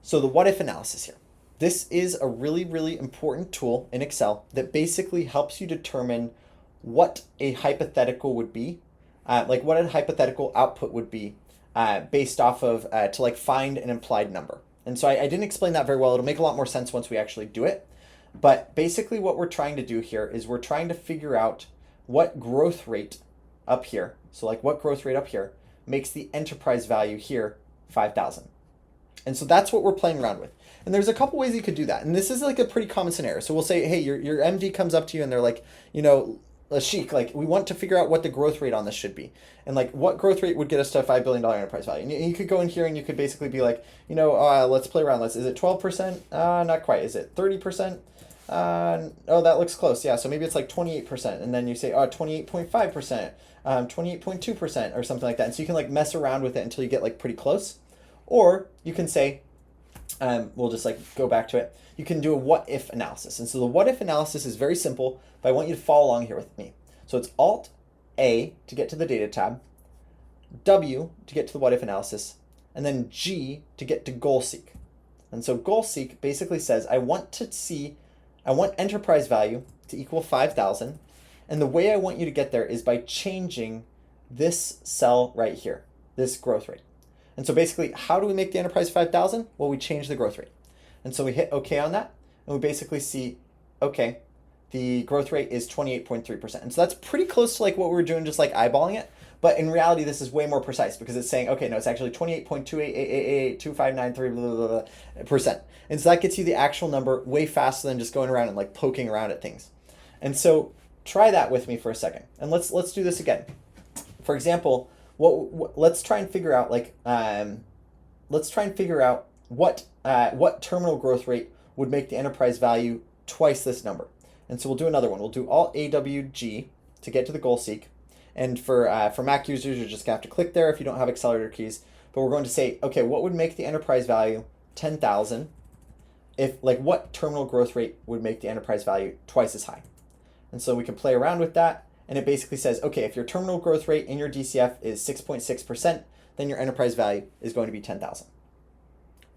Speaker 1: so the what if analysis here. This is a really, really important tool in Excel that basically helps you determine what a hypothetical would be, like what a hypothetical output would be based off of to like find an implied number. And so I didn't explain that very well. It'll make a lot more sense once we actually do it. But basically what we're trying to do here is we're trying to figure out what growth rate up here, so like what growth rate up here makes the enterprise value here 5,000. And so that's what we're playing around with. And there's a couple ways you could do that. And this is like a pretty common scenario. So we'll say, hey, your MD comes up to you and they're like, you know, Ashik, like we want to figure out what the growth rate on this should be. And like what growth rate would get us to a $5 billion enterprise value. And you could go in here and you could basically be like, you know, let's play around. Is it 12%? Not quite. Is it 30%? Oh, that looks close. Yeah, so maybe it's like 28%. And then you say, 28.5%, 28.2% or something like that. And so you can like mess around with it until you get like pretty close. Or you can say, we'll just like go back to it. You can do a what if analysis. And so the what if analysis is very simple, but I want you to follow along here with me. So it's Alt A to get to the data tab, W to get to the what if analysis, and then G to get to goal seek. And so goal seek basically says, I want enterprise value to equal 5,000. And the way I want you to get there is by changing this cell right here, this growth rate. And so basically, how do we make the enterprise 5,000? Well, we change the growth rate. And so we hit OK on that, and we basically see, okay, the growth rate is 28.3%. And so that's pretty close to like what we were doing, just like eyeballing it. But in reality, this is way more precise because it's saying, okay, no, it's actually 28.28882593%. And so that gets you the actual number way faster than just going around and like poking around at things. And so try that with me for a second. And let's do this again. For example, let's try and figure out like let's try and figure out what terminal growth rate would make the enterprise value twice this number. And so we'll do another one. We'll do Alt AWG to get to the goal seek. And for Mac users, you're just going to have to click there if you don't have accelerator keys. But we're going to say, okay, what would make the enterprise value 10,000 if, like, what terminal growth rate would make the enterprise value twice as high? And so we can play around with that. And it basically says, okay, if your terminal growth rate in your DCF is 6.6%, then your enterprise value is going to be 10,000.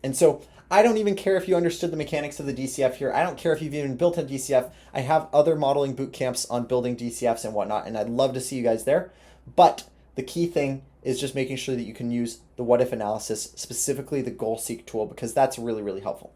Speaker 1: And so I don't even care if you understood the mechanics of the DCF here. I don't care if you've even built a DCF. I have other modeling boot camps on building DCFs and whatnot, and I'd love to see you guys there. But the key thing is just making sure that you can use the what if analysis, specifically the goal seek tool, because that's really, really helpful.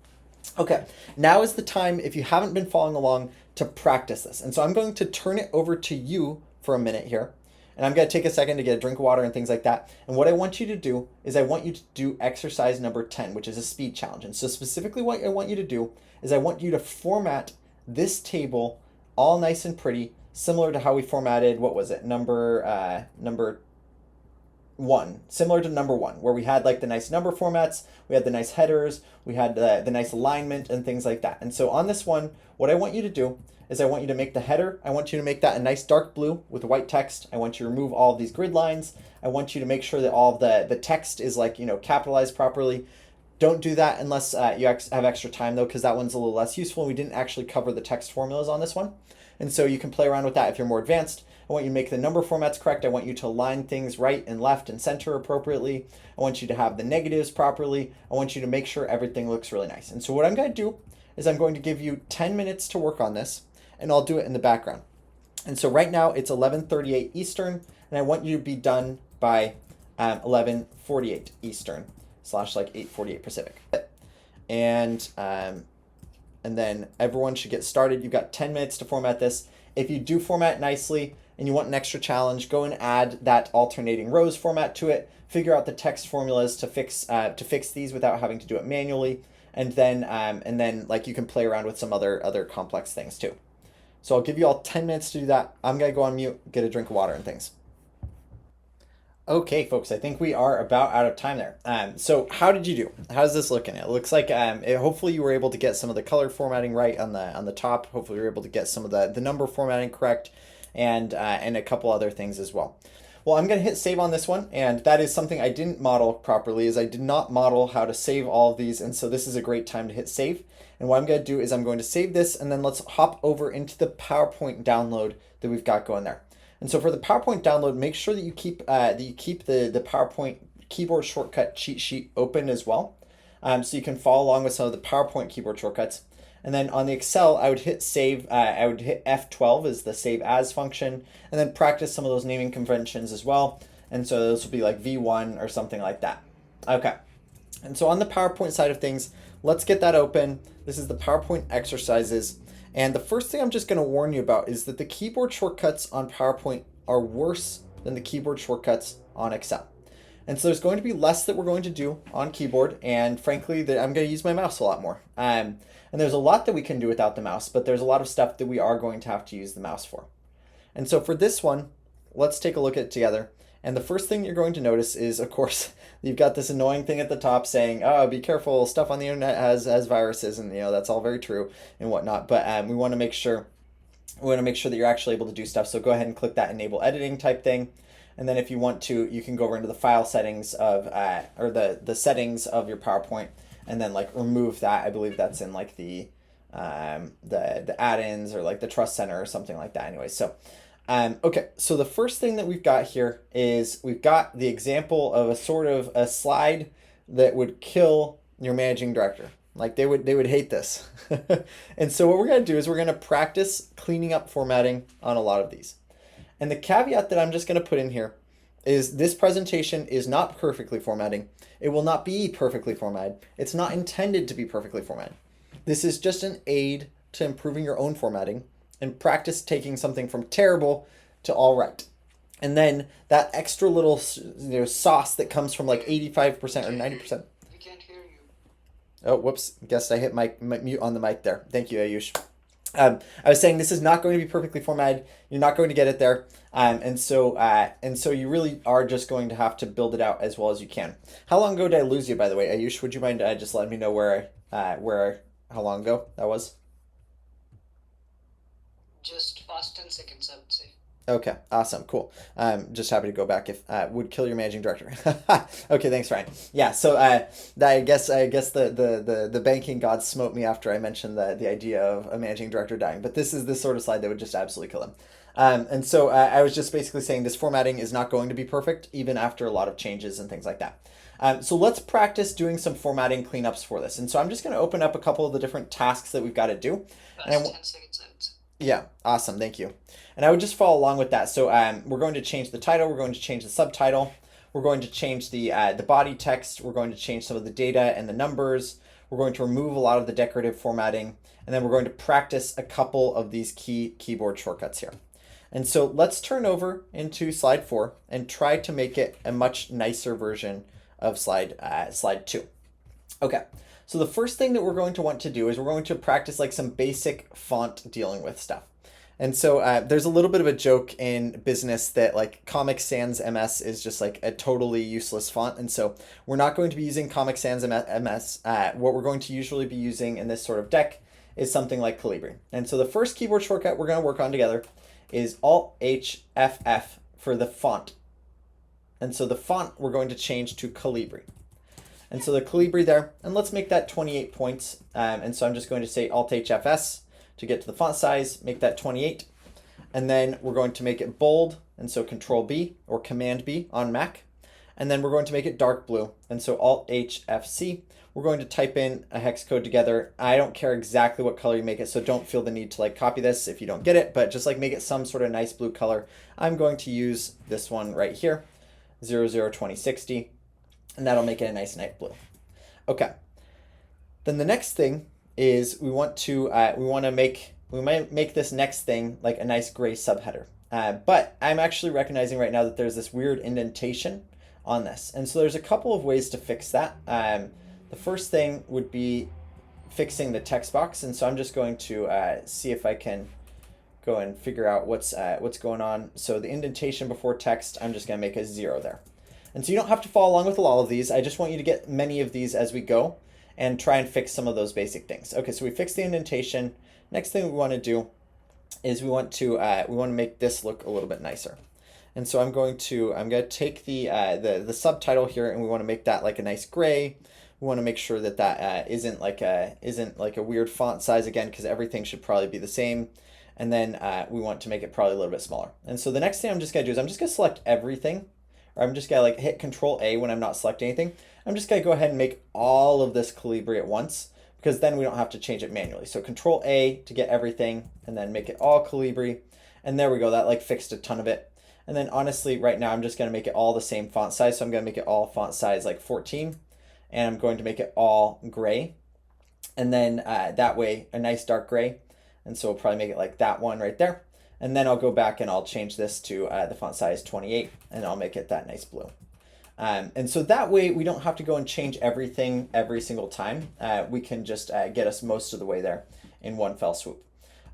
Speaker 1: Okay, now is the time, if you haven't been following along, to practice this. And so I'm going to turn it over to you for a minute here. And I'm going to take a second to get a drink of water and things like that. And what I want you to do is I want you to do exercise number 10, which is a speed challenge. And so specifically what I want you to do is I want you to format this table all nice and pretty, similar to how we formatted, what was it, number one, similar to number one, where we had like the nice number formats, we had the nice headers, we had the nice alignment and things like that. And so on this one, what I want you to do is I want you to make the header, I want you to make that a nice dark blue with white text. I want you to remove all of these grid lines. I want you to make sure that all of the text is, like, capitalized properly. Don't do that unless you have extra time though, because that one's a little less useful. We didn't actually cover the text formulas on this one. And so you can play around with that if you're more advanced. I want you to make the number formats correct. I want you to align things right and left and center appropriately. I want you to have the negatives properly. I want you to make sure everything looks really nice. And so what I'm going to do is I'm going to give you 10 minutes to work on this, and I'll do it in the background. And so right now it's 11:38 Eastern, and I want you to be done by 11:48 Eastern / like 8:48 Pacific. And then everyone should get started. You've got 10 minutes to format this. If you do format nicely and you want an extra challenge, go and add that alternating rows format to it. Figure out the text formulas to fix these without having to do it manually. And then like you can play around with some other complex things too. So I'll give you all 10 minutes to do that. I'm going to go on mute, get a drink of water and things. Okay, folks, I think we are about out of time there. So how did you do? How's this looking? It looks like hopefully you were able to get some of the color formatting right on the top. Hopefully you were able to get some of the number formatting correct, and a couple other things as well. Well, I'm going to hit save on this one, and that is something I didn't model properly, is I did not model how to save all of these, and so this is a great time to hit save. And what I'm going to do is I'm going to save this, and then let's hop over into the PowerPoint download that we've got going there. And so for the PowerPoint download, make sure that you keep the PowerPoint keyboard shortcut cheat sheet open as well, so you can follow along with some of the PowerPoint keyboard shortcuts. And then on the Excel, I would hit save. I would hit F12 as the save as function, and then practice some of those naming conventions as well. And so those will be like V1 or something like that. Okay. And so on the PowerPoint side of things, let's get that open. This is the PowerPoint exercises. And the first thing I'm just going to warn you about is that the keyboard shortcuts on PowerPoint are worse than the keyboard shortcuts on Excel. And so there's going to be less that we're going to do on keyboard, and frankly, I'm going to use my mouse a lot more. And there's a lot that we can do without the mouse, but there's a lot of stuff that we are going to have to use the mouse for. And so for this one, let's take a look at it together. And the first thing you're going to notice is, of course, you've got this annoying thing at the top saying, oh, be careful, stuff on the internet has viruses, and that's all very true and whatnot. But we want to make sure that you're actually able to do stuff. So go ahead and click that enable editing type thing. And then if you want to, you can go over into the file settings of, or the settings of your PowerPoint, and then like remove that. I believe that's in like the add-ins or like the Trust Center or something like that anyway. So, okay, so the first thing that we've got here is we've got the example of a sort of a slide that would kill your managing director. Like they would hate this. And so what we're going to do is we're going to practice cleaning up formatting on a lot of these. And the caveat that I'm just going to put in here is this presentation is not perfectly formatting. It will not be perfectly formatted. It's not intended to be perfectly formatted. This is just an aid to improving your own formatting and practice taking something from terrible to all right. And then that extra little sauce that comes from like 85% or 90%.
Speaker 2: I can't hear you.
Speaker 1: Oh, whoops. Guess I hit my mute on the mic there. Thank you, Ayush. I was saying this is not going to be perfectly formatted. You're not going to get it there. And so you really are just going to have to build it out as well as you can. How long ago did I lose you, by the way? Ayush, would you mind just letting me know how long ago that was?
Speaker 2: Just past 10 seconds, I would say.
Speaker 1: Okay, awesome, cool. Just happy to go back if would kill your managing director. Okay, thanks, Ryan. Yeah, so I guess the banking gods smote me after I mentioned the idea of a managing director dying. But this is the sort of slide that would just absolutely kill him. And so I was just basically saying this formatting is not going to be perfect even after a lot of changes and things like that. So let's practice doing some formatting cleanups for this. And so I'm just going to open up a couple of the different tasks that we've got to do. And
Speaker 2: Past 10 seconds, I would say.
Speaker 1: yeah, awesome. Thank you. And I would just follow along with that. So we're going to change the title. We're going to change the subtitle. We're going to change the body text. We're going to change some of the data and the numbers. We're going to remove a lot of the decorative formatting. And then we're going to practice a couple of these key keyboard shortcuts here. And so let's turn over into slide 4 and try to make it a much nicer version of slide 2. Okay, so the first thing that we're going to want to do is we're going to practice like some basic font dealing with stuff. And so there's a little bit of a joke in business that like Comic Sans MS is just like a totally useless font. And so we're not going to be using Comic Sans MS. What we're going to usually be using in this sort of deck is something like Calibri. And so the first keyboard shortcut we're going to work on together is Alt-H-F-F for the font. And so the font we're going to change to Calibri. And so the Calibri there, and let's make that 28 points. And so I'm just going to say Alt-H-F-S to get to the font size, make that 28. And then we're going to make it bold, and so Control B or Command B on Mac. And then we're going to make it dark blue, and so Alt-H-F-C. We're going to type in a hex code together. I don't care exactly what color you make it, so don't feel the need to like copy this if you don't get it, but just like make it some sort of nice blue color. I'm going to use this one right here, 002060, and that'll make it a nice night blue. Okay. Then the next thing is we might make this next thing like a nice gray subheader. But I'm actually recognizing right now that there's this weird indentation on this. And so there's a couple of ways to fix that. The first thing would be fixing the text box. And so I'm just going to see if I can go and figure out what's going on. So the indentation before text, I'm just going to make a 0 there. And so you don't have to follow along with all of these. I just want you to get many of these as we go and try and fix some of those basic things. Okay, so we fixed the indentation. Next thing we want to do is we want to make this look a little bit nicer. And so I'm going to take the subtitle here, and we want to make that like a nice gray. We want to make sure that that isn't like a weird font size again, because everything should probably be the same. And then we want to make it probably a little bit smaller. And so the next thing I'm just gonna do is I'm just gonna select everything, or I'm just gonna like hit Control A when I'm not selecting anything. I'm just gonna go ahead and make all of this Calibri at once, because then we don't have to change it manually. So Control A to get everything, and then make it all Calibri. And there we go, that like fixed a ton of it. And then honestly, right now I'm just gonna make it all the same font size. So I'm gonna make it all font size like 14, and I'm going to make it all gray. And then that way, a nice dark gray. And so we'll probably make it like that one right there. And then I'll go back and I'll change this to the font size 28, and I'll make it that nice blue. And so that way we don't have to go and change everything every single time. We can just get us most of the way there in one fell swoop.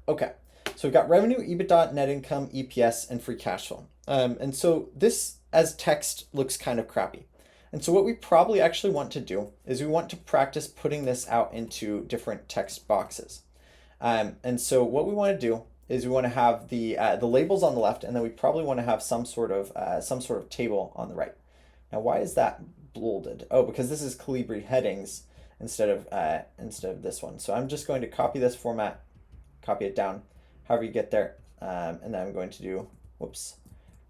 Speaker 1: Okay, so we've got revenue, EBITDA, net income, EPS, and free cash flow. And so this as text looks kind of crappy. And so what we probably actually want to do is we want to practice putting this out into different text boxes. And so what we want to do is we want to have the labels on the left, and then we probably want to have some sort of table on the right. Now, why is that bolded? Oh, because this is Calibri headings instead of this one. So I'm just going to copy this format, copy it down, however you get there, and then I'm going to do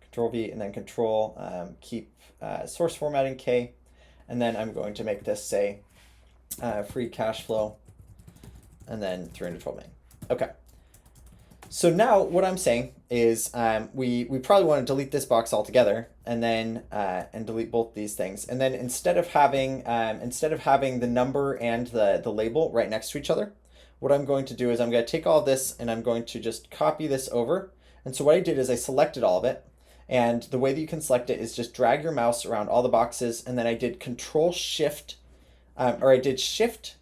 Speaker 1: Control V and then Control keep source formatting K, and then I'm going to make this say free cash flow, and then 312 million. Okay. So now what I'm saying is we probably want to delete this box altogether, and then and delete both these things. And then instead of having the number and the label right next to each other, what I'm going to do is I'm going to take all of this and I'm going to just copy this over. And so what I did is I selected all of it. And the way that you can select it is just drag your mouse around all the boxes, and then I did Control Shift, or I did Shift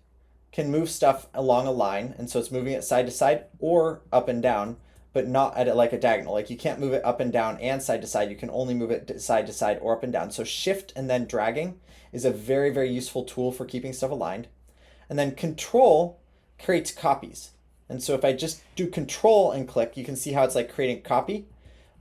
Speaker 1: can move stuff along a line, and so it's moving it side to side or up and down, but not at it like a diagonal. Like you can't move it up and down and side to side. You can only move it side to side or up and down. So shift and then dragging is a very, very useful tool for keeping stuff aligned. And then control creates copies. And so if I just do control and click, you can see how it's like creating a copy.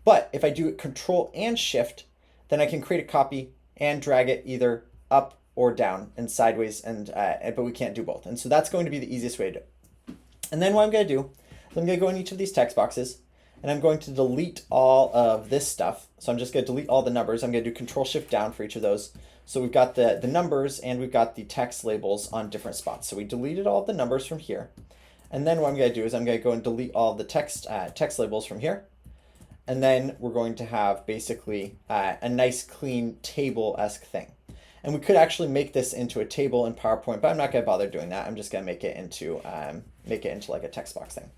Speaker 1: But if I do control and shift, then I can create a copy and drag it either up or down and sideways, but we can't do both. And so that's going to be the easiest way to do it. And then what I'm going to do is I'm going to go in each of these text boxes and I'm going to delete all of this stuff. So I'm just going to delete all the numbers. I'm going to do control shift down for each of those. So we've got the numbers and we've got the text labels on different spots. So we deleted all of the numbers from here. And then what I'm going to do is I'm going to go and delete all of the text labels from here. And then we're going to have basically a nice clean table-esque thing. And we could actually make this into a table in PowerPoint, but I'm not going to bother doing that. I'm just going to make it into like a text box thing.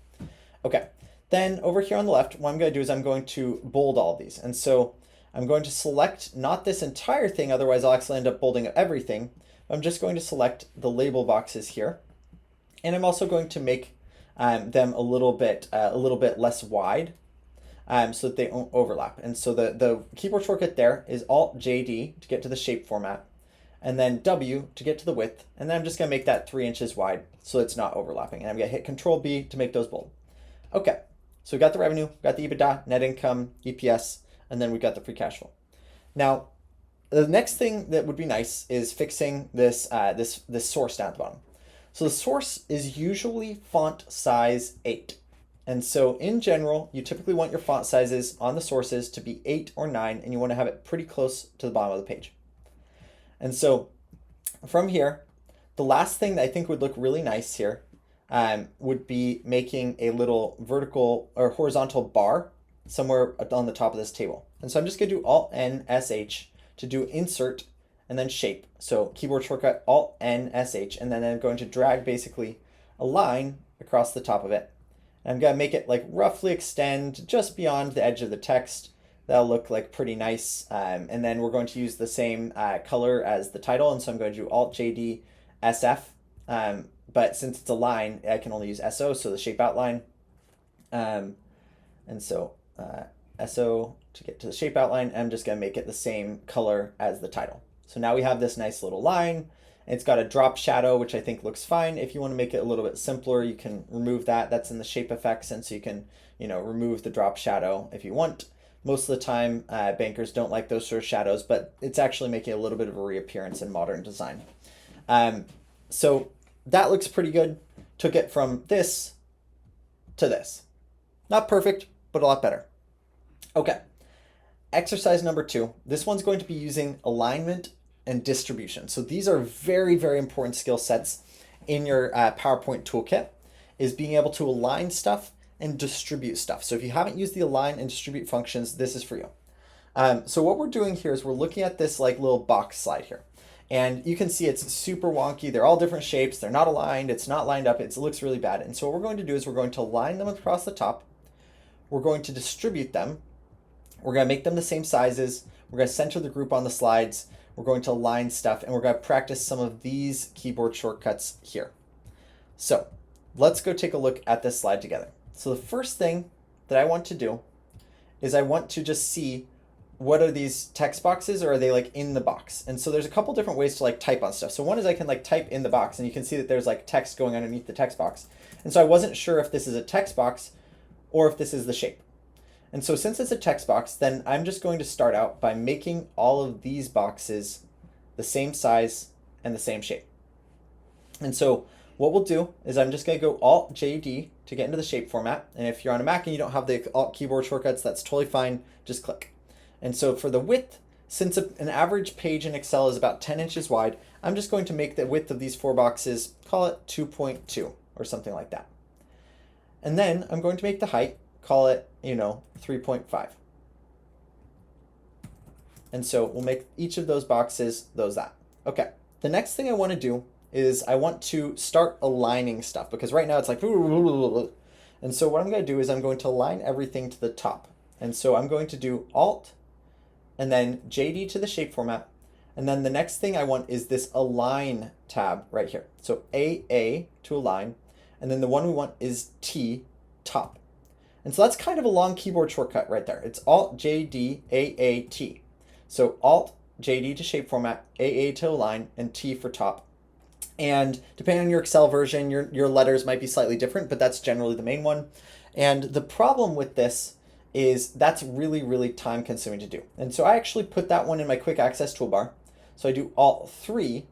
Speaker 1: Okay. Then over here on the left, what I'm going to do is I'm going to bold all of these. And so I'm going to select not this entire thing, otherwise I'll actually end up bolding everything. I'm just going to select the label boxes here. And I'm also going to make them a little bit less wide so that they don't overlap. And so the keyboard shortcut there is Alt-JD to get to the shape format, and then W to get to the width. And then I'm just going to make that 3 inches wide so it's not overlapping. And I'm going to hit Control-B to make those bold. Okay, so we got the revenue, we got the EBITDA, net income, EPS, and then we got the free cash flow. Now, the next thing that would be nice is fixing this source down at the bottom. So the source is usually font size 8. And so in general, you typically want your font sizes on the sources to be 8 or 9, and you want to have it pretty close to the bottom of the page. And so from here, the last thing that I think would look really nice here would be making a little vertical or horizontal bar somewhere on the top of this table. And so I'm just going to do Alt-N-S-H to do insert and then shape. So keyboard shortcut Alt-N-S-H, and then I'm going to drag basically a line across the top of it. And I'm going to make it like roughly extend just beyond the edge of the text. That'll look like pretty nice. And then we're going to use the same color as the title. And so I'm going to do Alt-JD SF. But since it's a line, I can only use SO, so the shape outline. And so SO to get to the shape outline, I'm just going to make it the same color as the title. So now we have this nice little line. It's got a drop shadow, which I think looks fine. If you want to make it a little bit simpler, you can remove that. That's in the shape effects, and so you can, remove the drop shadow if you want. Most of the time, bankers don't like those sort of shadows, but it's actually making a little bit of a reappearance in modern design. So that looks pretty good. Took it from this to this. Not perfect, but a lot better. Okay. Exercise number 2. This one's going to be using alignment and distribution. So these are very, very important skill sets in your PowerPoint toolkit, is being able to align stuff and distribute stuff. So if you haven't used the align and distribute functions, this is for you. So what we're doing here is we're looking at this like little box slide here. And you can see it's super wonky. They're all different shapes. They're not aligned. It's not lined up. It looks really bad. And so what we're going to do is we're going to align them across the top. We're going to distribute them. We're going to make them the same sizes. We're going to center the group on the slides. We're going to align stuff, and we're going to practice some of these keyboard shortcuts here. So let's go take a look at this slide together. So the first thing that I want to do is I want to just see what are these text boxes, or are they like in the box? And so there's a couple different ways to like type on stuff. So one is I can like type in the box, and you can see that there's like text going underneath the text box. And so I wasn't sure if this is a text box or if this is the shape. And so since it's a text box, then I'm just going to start out by making all of these boxes the same size and the same shape. And so what we'll do is I'm just going to go Alt-JD to get into the shape format. And if you're on a Mac and you don't have the Alt keyboard shortcuts, that's totally fine. Just click. And so for the width, since an average page in Excel is about 10 inches wide, I'm just going to make the width of these 4 boxes, call it 2.2 or something like that. And then I'm going to make the height, call it, 3.5. And so we'll make each of those boxes that. Okay. The next thing I want to do is I want to start aligning stuff, because right now it's like, and so what I'm going to do is I'm going to align everything to the top. And so I'm going to do Alt and then JD to the shape format. And then the next thing I want is this align tab right here. So AA to align. And then the one we want is T, top. And so that's kind of a long keyboard shortcut right there. It's Alt JD AAT. So Alt JD to shape format, AA to align, and T for top. And depending on your Excel version, your letters might be slightly different, but that's generally the main one. And the problem with this is that's really, really time consuming to do. And so I actually put that one in my quick access toolbar. So I do Alt 3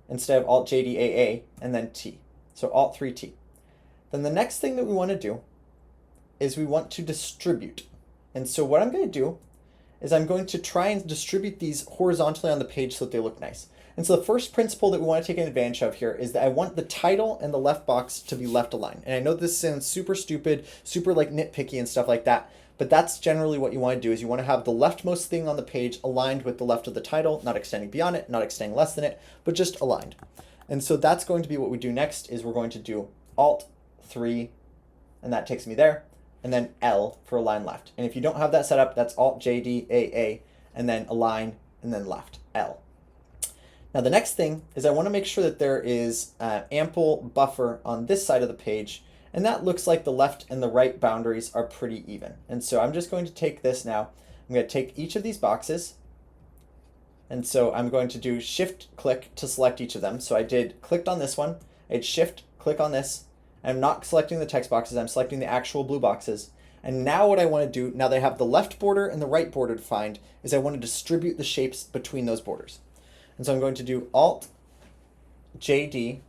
Speaker 1: instead of Alt JDAA and then T. So Alt 3T. Then the next thing that we want to do is we want to distribute. And so what I'm going to do is I'm going to try and distribute these horizontally on the page so that they look nice. And so the first principle that we want to take advantage of here is that I want the title and the left box to be left aligned. And I know this sounds super stupid, super like nitpicky and stuff like that, but that's generally what you want to do is you want to have the leftmost thing on the page aligned with the left of the title, not extending beyond it, not extending less than it, but just aligned. And so that's going to be what we do next is we're going to do Alt 3, and that takes me there, and then L for align left. And if you don't have that set up, that's Alt JDAA, and then align, and then left, L. Now the next thing is I want to make sure that there is ample buffer on this side of the page, and that looks like the left and the right boundaries are pretty even. And so I'm just going to take this now. I'm going to take each of these boxes, and so I'm going to do shift click to select each of them. So I clicked on this one, I did shift click on this. I'm not selecting the text boxes, I'm selecting the actual blue boxes. And now what I want to do, now that I have the left border and the right border defined, is I want to distribute the shapes between those borders. And so I'm going to do Alt JD,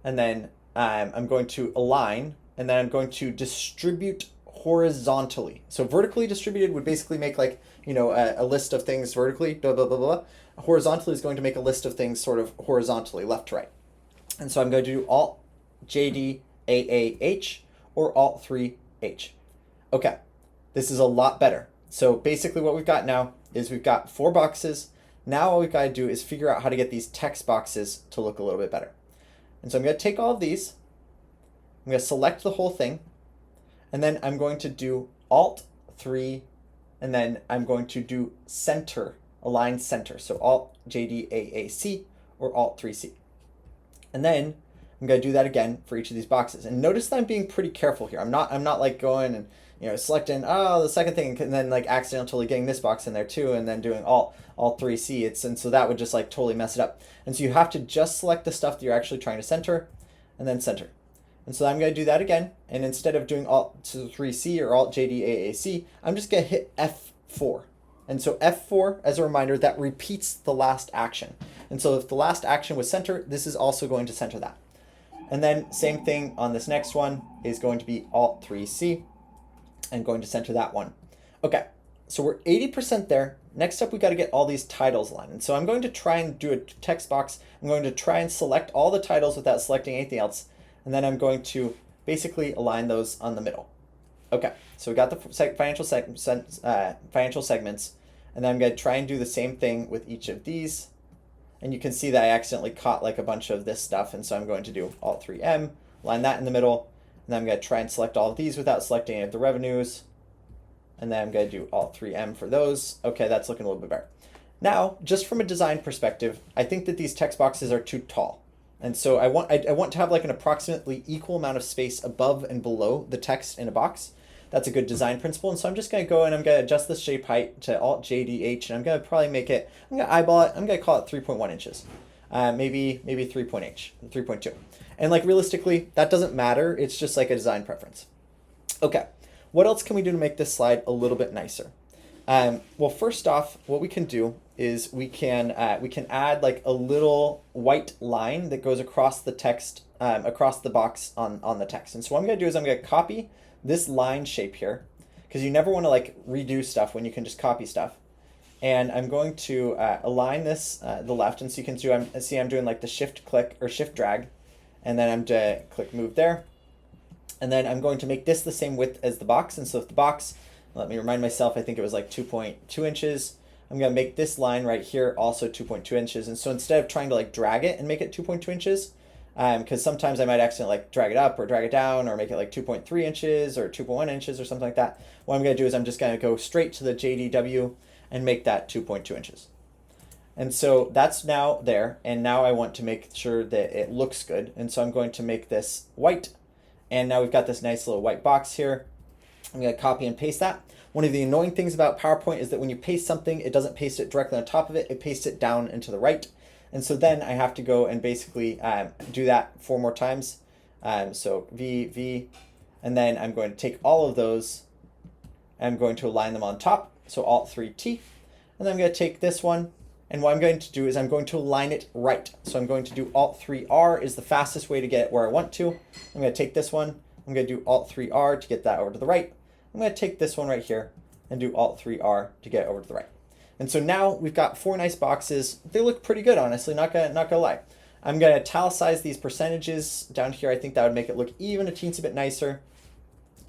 Speaker 1: and then I'm going to align, and then I'm going to distribute horizontally. So vertically distributed would basically make like, you know, a list of things vertically, blah, blah, blah, blah. Horizontally is going to make a list of things sort of horizontally, left to right. And so I'm going to do Alt JD AAH or Alt 3H. Okay, this is a lot better. So basically what we've got now is we've got 4 boxes. Now all we've got to do is figure out how to get these text boxes to look a little bit better. And so I'm going to take all of these, I'm going to select the whole thing, and then I'm going to do Alt 3, and then I'm going to do center, align center. So Alt JDAAC or Alt 3C. And then I'm going to do that again for each of these boxes. And notice that I'm being pretty careful here. I'm not like going and, you know, selecting, oh, the second thing, and then like accidentally getting this box in there too, and then doing Alt 3C. And so that would just like totally mess it up. And so you have to just select the stuff that you're actually trying to center, and then center. And so I'm going to do that again. And instead of doing Alt 3C or Alt JDAAC, I'm just going to hit F4. And so F4, as a reminder, that repeats the last action. And so if the last action was center, this is also going to center that. And then same thing on this next one is going to be Alt 3C and going to center that one. Okay, so we're 80% there. Next up, we got to get all these titles aligned. And so I'm going to try and do a text box. I'm going to try and select all the titles without selecting anything else. And then I'm going to basically align those on the middle. Okay, so we got the financial segments. And then I'm going to try and do the same thing with each of these. And you can see that I accidentally caught like a bunch of this stuff. And so I'm going to do Alt 3M, line that in the middle. And then I'm going to try and select all of these without selecting any of the revenues. And then I'm going to do Alt 3M for those. Okay, that's looking a little bit better. Now, just from a design perspective, I think that these text boxes are too tall. And so I want to have like an approximately equal amount of space above and below the text in a box. That's a good design principle. And so I'm just going to go and I'm going to adjust the shape height to Alt JDH, and I'm going to probably make it, I'm going to eyeball it, I'm going to call it 3.1 inches. Maybe 3.2. And like realistically, that doesn't matter. It's just like a design preference. Okay, what else can we do to make this slide a little bit nicer? Well, first off, what we can do is we can add like a little white line that goes across the text, across the box on the text. And so what I'm going to do is I'm going to copy this line shape here, because you never want to like redo stuff when you can just copy stuff. And I'm going to align this the left, and so you can see I'm doing like the shift click or shift drag, and then I'm to click move there. And then I'm going to make this the same width as the box. And so if the box, let me remind myself, I think it was like 2.2 inches. I'm going to make this line right here also 2.2 inches. And so instead of trying to like drag it and make it 2.2 inches, because sometimes I might accidentally like drag it up or drag it down or make it like 2.3 inches or 2.1 inches or something like that. What I'm going to do is I'm just going to go straight to the JDW and make that 2.2 inches. And so that's now there, and now I want to make sure that it looks good. And so I'm going to make this white, and now we've got this nice little white box here. I'm going to copy and paste that. One of the annoying things about PowerPoint is that when you paste something, it doesn't paste it directly on top of it, it pastes it down and to the right. And so then I have to go and basically do that 4 more times. So V, and then I'm going to take all of those, I'm going to align them on top, so Alt-3-T, and then I'm going to take this one, and what I'm going to do is I'm going to align it right. So I'm going to do Alt-3-R is the fastest way to get it where I want to. I'm going to take this one, I'm going to do Alt-3-R to get that over to the right. I'm going to take this one right here and do Alt-3-R to get it over to the right. And so now we've got 4 nice boxes. They look pretty good, honestly, not gonna lie. I'm going to italicize these percentages down here. I think that would make it look even a teensy bit nicer.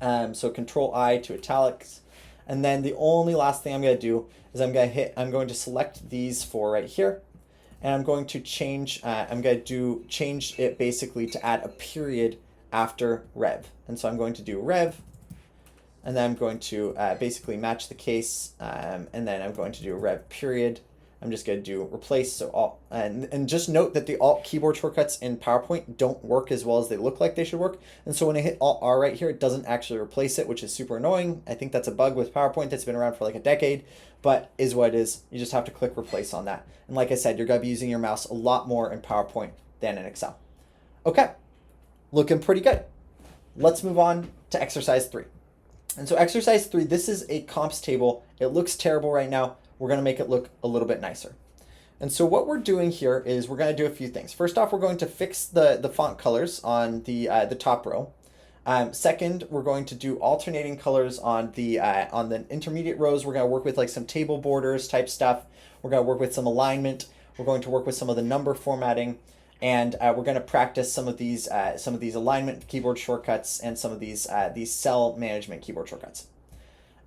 Speaker 1: So Control-I to italics. And then the only last thing I'm going to do is I'm going to select these 4 right here. And I'm going to change it basically to add a period after rev. And so I'm going to do rev. And then I'm going to basically match the case. And then I'm going to do rev period. I'm just going to do replace. So Alt, and just note that the Alt keyboard shortcuts in PowerPoint don't work as well as they look like they should work. And so when I hit Alt R right here, it doesn't actually replace it, which is super annoying. I think that's a bug with PowerPoint that's been around for like a decade, but is what it is. You just have to click replace on that. And like I said, you're going to be using your mouse a lot more in PowerPoint than in Excel. Okay, looking pretty good. Let's move on to exercise 3. And so exercise 3, this is a comps table. It looks terrible right now. We're going to make it look a little bit nicer. And so what we're doing here is we're going to do a few things. First off, we're going to fix the font colors on the top row. Second, we're going to do alternating colors on the intermediate rows. We're going to work with like some table borders type stuff. We're going to work with some alignment. We're going to work with some of the number formatting. And we're going to practice some of these alignment keyboard shortcuts and some of these cell management keyboard shortcuts.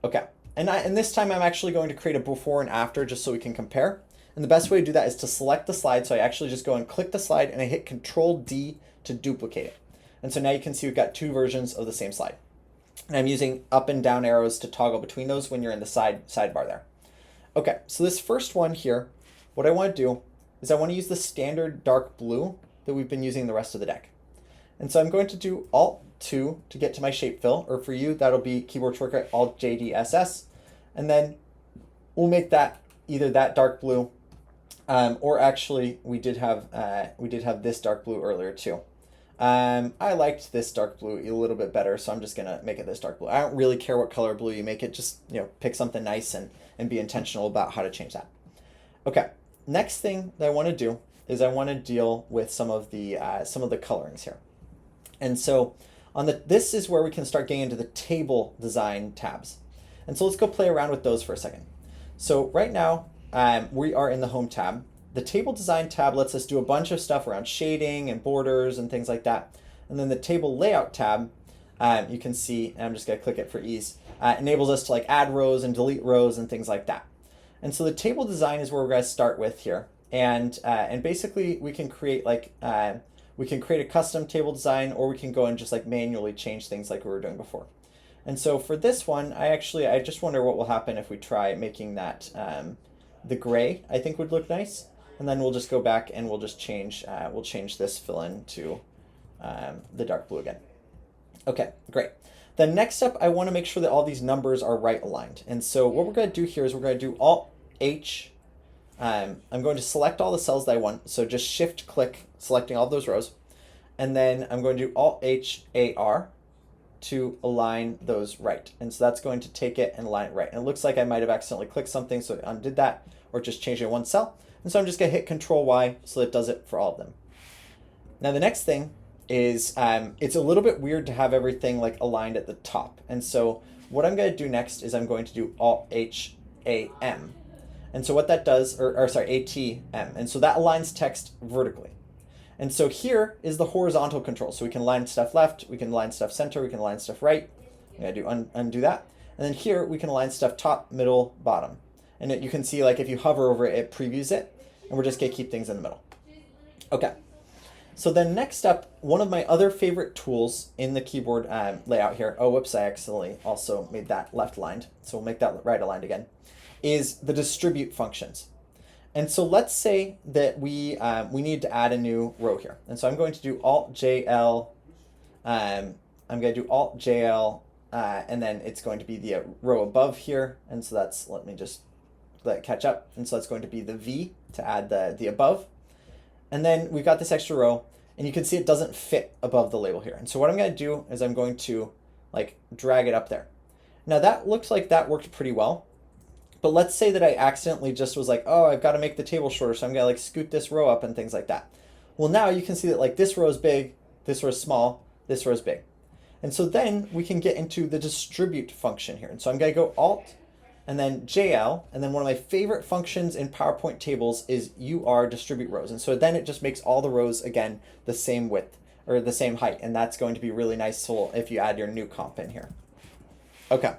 Speaker 1: Okay. And this time I'm actually going to create a before and after just so we can compare. And the best way to do that is to select the slide. So I actually just go and click the slide and I hit Control-D to duplicate it. And so now you can see we've got 2 versions of the same slide. And I'm using up and down arrows to toggle between those when you're in the sidebar there. Okay, so this first one here, what I want to do is I want to use the standard dark blue that we've been using the rest of the deck. And so I'm going to do Alt-2 to get to my shape fill, or for you, that'll be keyboard shortcut Alt-JDSS. And then we'll make that either that dark blue, or actually we did have this dark blue earlier too. I liked this dark blue a little bit better, so I'm just gonna make it this dark blue. I don't really care what color blue you make it, just pick something nice and be intentional about how to change that. Okay, next thing that I want to do is I want to deal with some of the colorings here. And so this is where we can start getting into the table design tabs. And so let's go play around with those for a second. So right now we are in the home tab. The table design tab lets us do a bunch of stuff around shading and borders and things like that. And then the table layout tab, you can see, and I'm just going to click it for ease, enables us to like add rows and delete rows and things like that. And so the table design is where we're going to start with here. And basically we can create a custom table design, or we can go and just like manually change things like we were doing before. And so for this one, I just wonder what will happen if we try making that the gray. I think would look nice. And then we'll just go back and we'll just change this fill-in to the dark blue again. Okay, great. Then next up, I want to make sure that all these numbers are right aligned. And so what we're going to do here is we're going to do Alt-H. I'm going to select all the cells that I want. So just Shift-click, selecting all of those rows. And then I'm going to do Alt-H-A-R to align those right. And so that's going to take it and align it right. And it looks like I might have accidentally clicked something, so I undid that, or just changed it in one cell. And so I'm just going to hit Control-Y so that it does it for all of them. Now the next thing is it's a little bit weird to have everything like aligned at the top. And so what I'm going to do next is I'm going to do Alt-H-A-M. And so what that does, or sorry, A-T-M. And so that aligns text vertically. And so here is the horizontal control. So we can align stuff left, we can align stuff center, we can align stuff right. I'm going to do undo that. And then here we can align stuff top, middle, bottom. And you can see like if you hover over it, it previews it. And we're just going to keep things in the middle. Okay. So then next up, one of my other favorite tools in the keyboard layout here, oh, whoops, I accidentally also made that left aligned. So we'll make that right aligned again, is the distribute functions. And so let's say that we need to add a new row here. And so I'm going to do Alt JL. I'm going to do Alt JL, and then it's going to be the row above here. And so that's, let me just let it catch up. And so that's going to be the V to add the above. And then we've got this extra row, and you can see it doesn't fit above the label here. And so what I'm going to do is I'm going to like drag it up there. Now that looks like that worked pretty well. But let's say that I accidentally just was like, oh, I've got to make the table shorter, so I'm gonna like scoot this row up and things like that. Well, now you can see that like this row is big, this row is small, this row is big. And so then we can get into the distribute function here. And so I'm gonna go Alt and then JL, and then one of my favorite functions in PowerPoint tables is UR distribute rows. And so then it just makes all the rows again the same width or the same height, and that's going to be really nice if you add your new comp in here. Okay,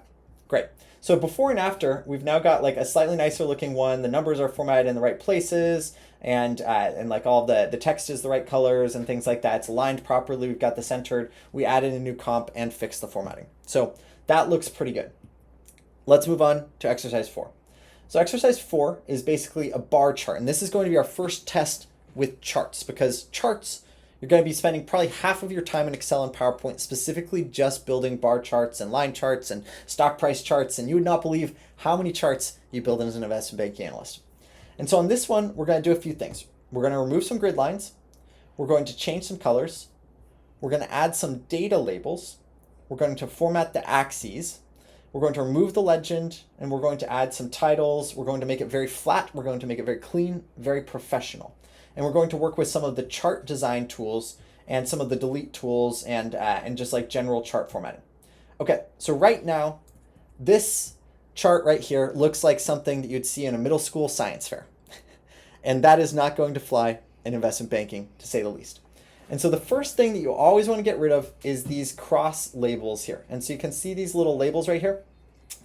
Speaker 1: great. So before and after, we've now got like a slightly nicer looking one. The numbers are formatted in the right places, and like all the text is the right colors and things like that. It's aligned properly. We've got the centered. We added a new comp and fixed the formatting. So that looks pretty good. Let's move on to exercise 4. So exercise 4 is basically a bar chart, and this is going to be our first test with charts, because charts, you're going to be spending probably half of your time in Excel and PowerPoint specifically just building bar charts and line charts and stock price charts, and you would not believe how many charts you build as an investment banking analyst. And so on this one, we're going to do a few things. We're going to remove some grid lines. We're going to change some colors. We're going to add some data labels. We're going to format the axes. We're going to remove the legend, and we're going to add some titles. We're going to make it very flat. We're going to make it very clean, very professional. And we're going to work with some of the chart design tools and some of the delete tools and just like general chart formatting. Okay, so right now, this chart right here looks like something that you'd see in a middle school science fair. And that is not going to fly in investment banking, to say the least. And so the first thing that you always want to get rid of is these cross labels here. And so you can see these little labels right here.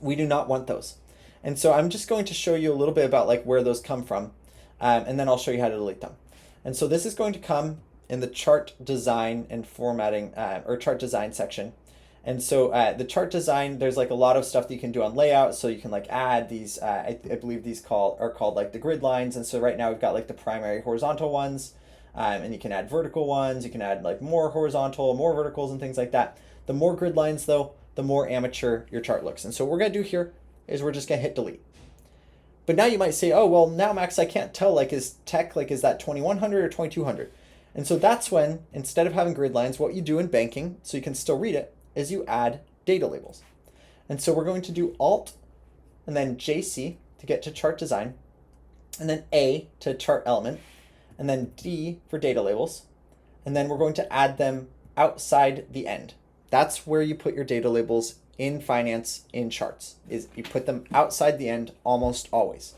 Speaker 1: We do not want those. And so I'm just going to show you a little bit about like where those come from. And then I'll show you how to delete them. And so this is going to come in the chart design and formatting or chart design section. And so the chart design, there's like a lot of stuff that you can do on layout. So you can like add these, I believe these are called like the grid lines. And so right now we've got like the primary horizontal ones, and you can add vertical ones. You can add like more horizontal, more verticals and things like that. The more grid lines though, the more amateur your chart looks. And so what we're gonna do here is we're just gonna hit delete. But now you might say, oh, well, now, Max, I can't tell, like, is that 2100 or 2200? And so that's when, instead of having grid lines, what you do in banking, so you can still read it, is you add data labels. And so we're going to do Alt and then JC to get to chart design, and then A to chart element, and then D for data labels. And then we're going to add them outside the end. That's where you put your data labels in finance, in charts, is you put them outside the end almost always.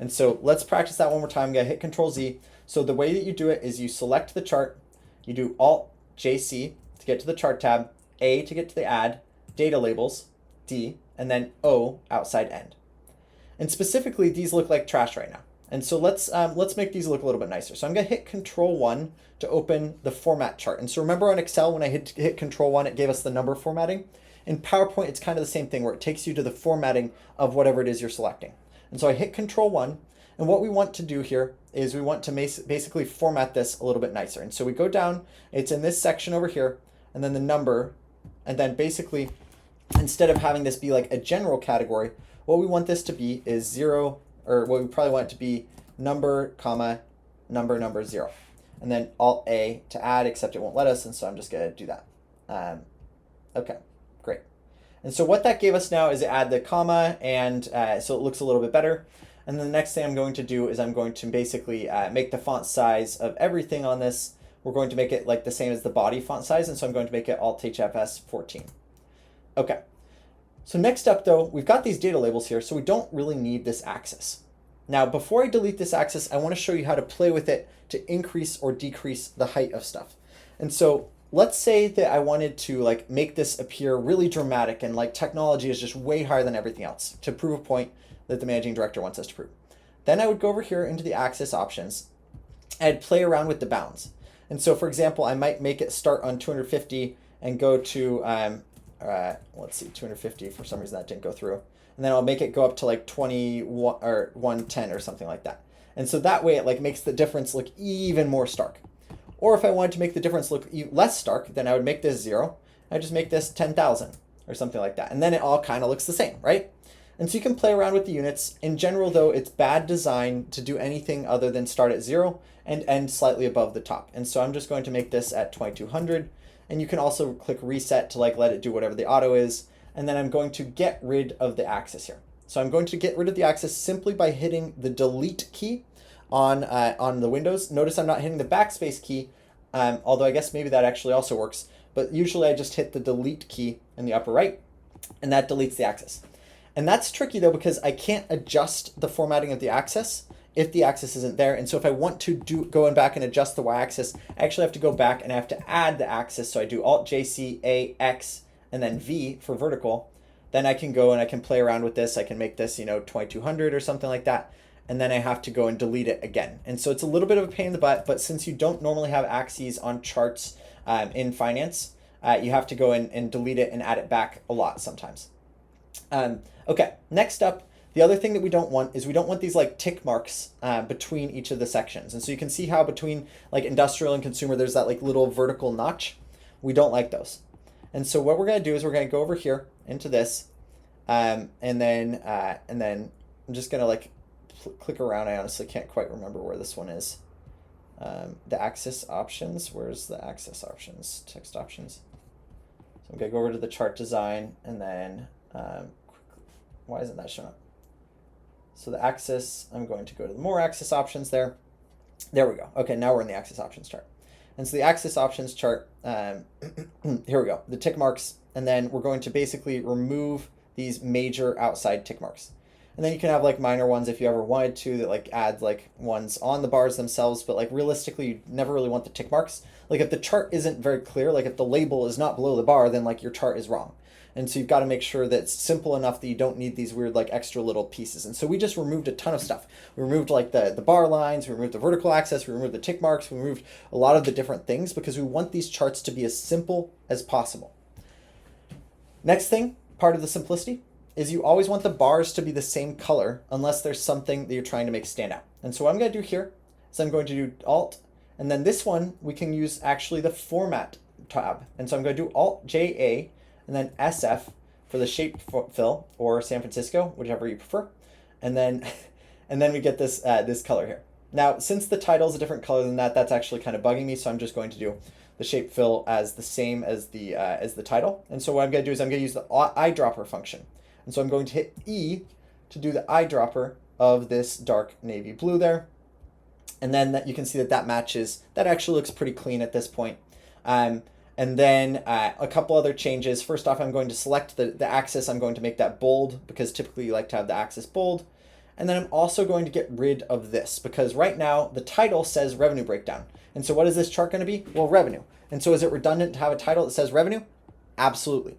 Speaker 1: And so let's practice that one more time. I'm gonna hit Control Z. So the way that you do it is you select the chart, you do Alt JC to get to the chart tab, A to get to the add, data labels, D, and then O outside end. And specifically, these look like trash right now. And so let's make these look a little bit nicer. So I'm gonna hit Control 1 to open the format chart. And so remember on Excel, when I hit Control 1, it gave us the number formatting. In PowerPoint, it's kind of the same thing where it takes you to the formatting of whatever it is you're selecting. And so I hit Control 1, and what we want to do here is we want to basically format this a little bit nicer. And so we go down, it's in this section over here, and then the number, and then basically, instead of having this be like a general category, what we want this to be is 0, or what we probably want it to be number, comma, number, 0. And then Alt A to add, except it won't let us, and so I'm just gonna do that. Okay. Great. And so what that gave us now is add the comma, and so it looks a little bit better. And then the next thing I'm going to do is I'm going to basically make the font size of everything on this. We're going to make it like the same as the body font size, and so I'm going to make it Alt HFS 14. Okay. So next up though, we've got these data labels here, so we don't really need this axis. Now, before I delete this axis, I want to show you how to play with it to increase or decrease the height of stuff. And so let's say that I wanted to like make this appear really dramatic and like technology is just way higher than everything else to prove a point that the managing director wants us to prove. Then I would go over here into the axis options. I'd play around with the bounds. And so for example, I might make it start on 250 and go to, let's see, 250, for some reason that didn't go through. And then I'll make it go up to like 21 or 110 or something like that. And so that way it like makes the difference look even more stark. Or if I wanted to make the difference look less stark, then I would make this 0. I just make this 10,000 or something like that. And then it all kind of looks the same, right? And so you can play around with the units. In general, though, it's bad design to do anything other than start at 0 and end slightly above the top. And so I'm just going to make this at 2200. And you can also click reset to like let it do whatever the auto is. And then I'm going to get rid of the axis here. So I'm going to get rid of the axis simply by hitting the delete key on the Windows. Notice I'm not hitting the backspace key, although I guess maybe that actually also works. But usually I just hit the delete key in the upper right, and that deletes the axis. And that's tricky though, because I can't adjust the formatting of the axis if the axis isn't there. And so if I want to go back and adjust the y-axis, I actually have to go back and I have to add the axis. So I do Alt-JC, A, X, and then V for vertical. Then I can go and I can play around with this. I can make this, 2200 or something like that. And then I have to go and delete it again. And so it's a little bit of a pain in the butt, but since you don't normally have axes on charts in finance, you have to go in and delete it and add it back a lot sometimes. Okay, next up, the other thing that we don't want is we don't want these like tick marks between each of the sections. And so you can see how between like industrial and consumer, there's that like little vertical notch. We don't like those. And so what we're going to do is we're going to go over here into this, and then I'm just going to like click around. I honestly can't quite remember where this one is. The axis options. Where's the axis options? Text options. So I'm going to go over to the chart design, and then why isn't that showing up? So the axis, I'm going to go to the more axis options there. There we go. Okay, now we're in the axis options chart. And so the axis options chart, here we go, the tick marks, and then we're going to basically remove these major outside tick marks. And then you can have like minor ones if you ever wanted to, that like add like ones on the bars themselves, but like realistically, you never really want the tick marks. Like if the chart isn't very clear, like if the label is not below the bar, then like your chart is wrong. And so you've got to make sure that it's simple enough that you don't need these weird like extra little pieces. And so we just removed a ton of stuff. We removed like the bar lines, we removed the vertical axis, we removed the tick marks, we removed a lot of the different things because we want these charts to be as simple as possible. Next thing, part of the simplicity, is you always want the bars to be the same color unless there's something that you're trying to make stand out. And so what I'm going to do here is I'm going to do Alt, and then this one we can use actually the Format tab. And so I'm going to do Alt-JA and then SF for the shape fill, or San Francisco, whichever you prefer. And then we get this this color here. Now, since the title is a different color than that, that's actually kind of bugging me. So I'm just going to do the shape fill as the same as the title. And so what I'm going to do is I'm going to use the eyedropper function. And so I'm going to hit E to do the eyedropper of this dark navy blue there. And then you can see that matches. That actually looks pretty clean at this point. And then a couple other changes. First off, I'm going to select the axis. I'm going to make that bold because typically you like to have the axis bold. And then I'm also going to get rid of this because right now the title says revenue breakdown. And so what is this chart going to be? Well, revenue. And so is it redundant to have a title that says revenue? Absolutely.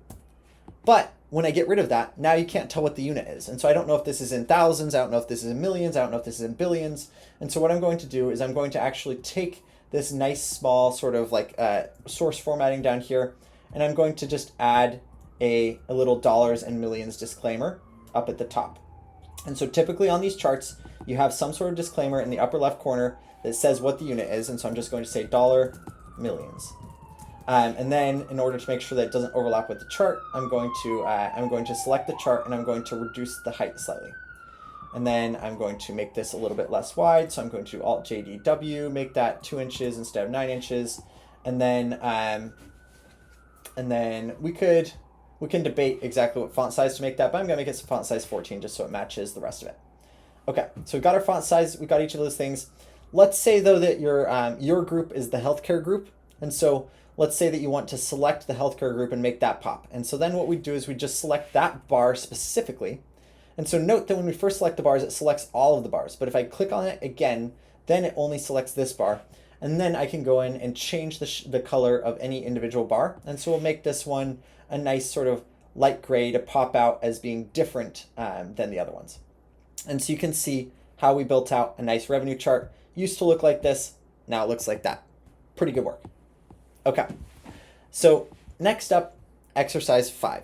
Speaker 1: But when I get rid of that, now you can't tell what the unit is. And so I don't know if this is in thousands. I don't know if this is in millions. I don't know if this is in billions. And so what I'm going to do is I'm going to actually take this nice small sort of like source formatting down here, and I'm going to just add a little dollars and millions disclaimer up at the top. And so typically on these charts, you have some sort of disclaimer in the upper left corner that says what the unit is. And so I'm just going to say dollar millions. And then in order to make sure that it doesn't overlap with the chart, I'm going to select the chart and I'm going to reduce the height slightly. And then I'm going to make this a little bit less wide. So I'm going to Alt-JDW, make that 2 inches instead of 9 inches. And then we can debate exactly what font size to make that, but I'm going to make it font size 14 just so it matches the rest of it. Okay, so we've got our font size. We've got each of those things. Let's say though that your group is the healthcare group. And so let's say that you want to select the healthcare group and make that pop. And so then what we do is we just select that bar specifically. And so note that when we first select the bars, it selects all of the bars. But if I click on it again, then it only selects this bar. And then I can go in and change the color of any individual bar. And so we'll make this one a nice sort of light gray to pop out as being different than the other ones. And so you can see how we built out a nice revenue chart. Used to look like this, now it looks like that. Pretty good work. Okay, so next up, exercise 5.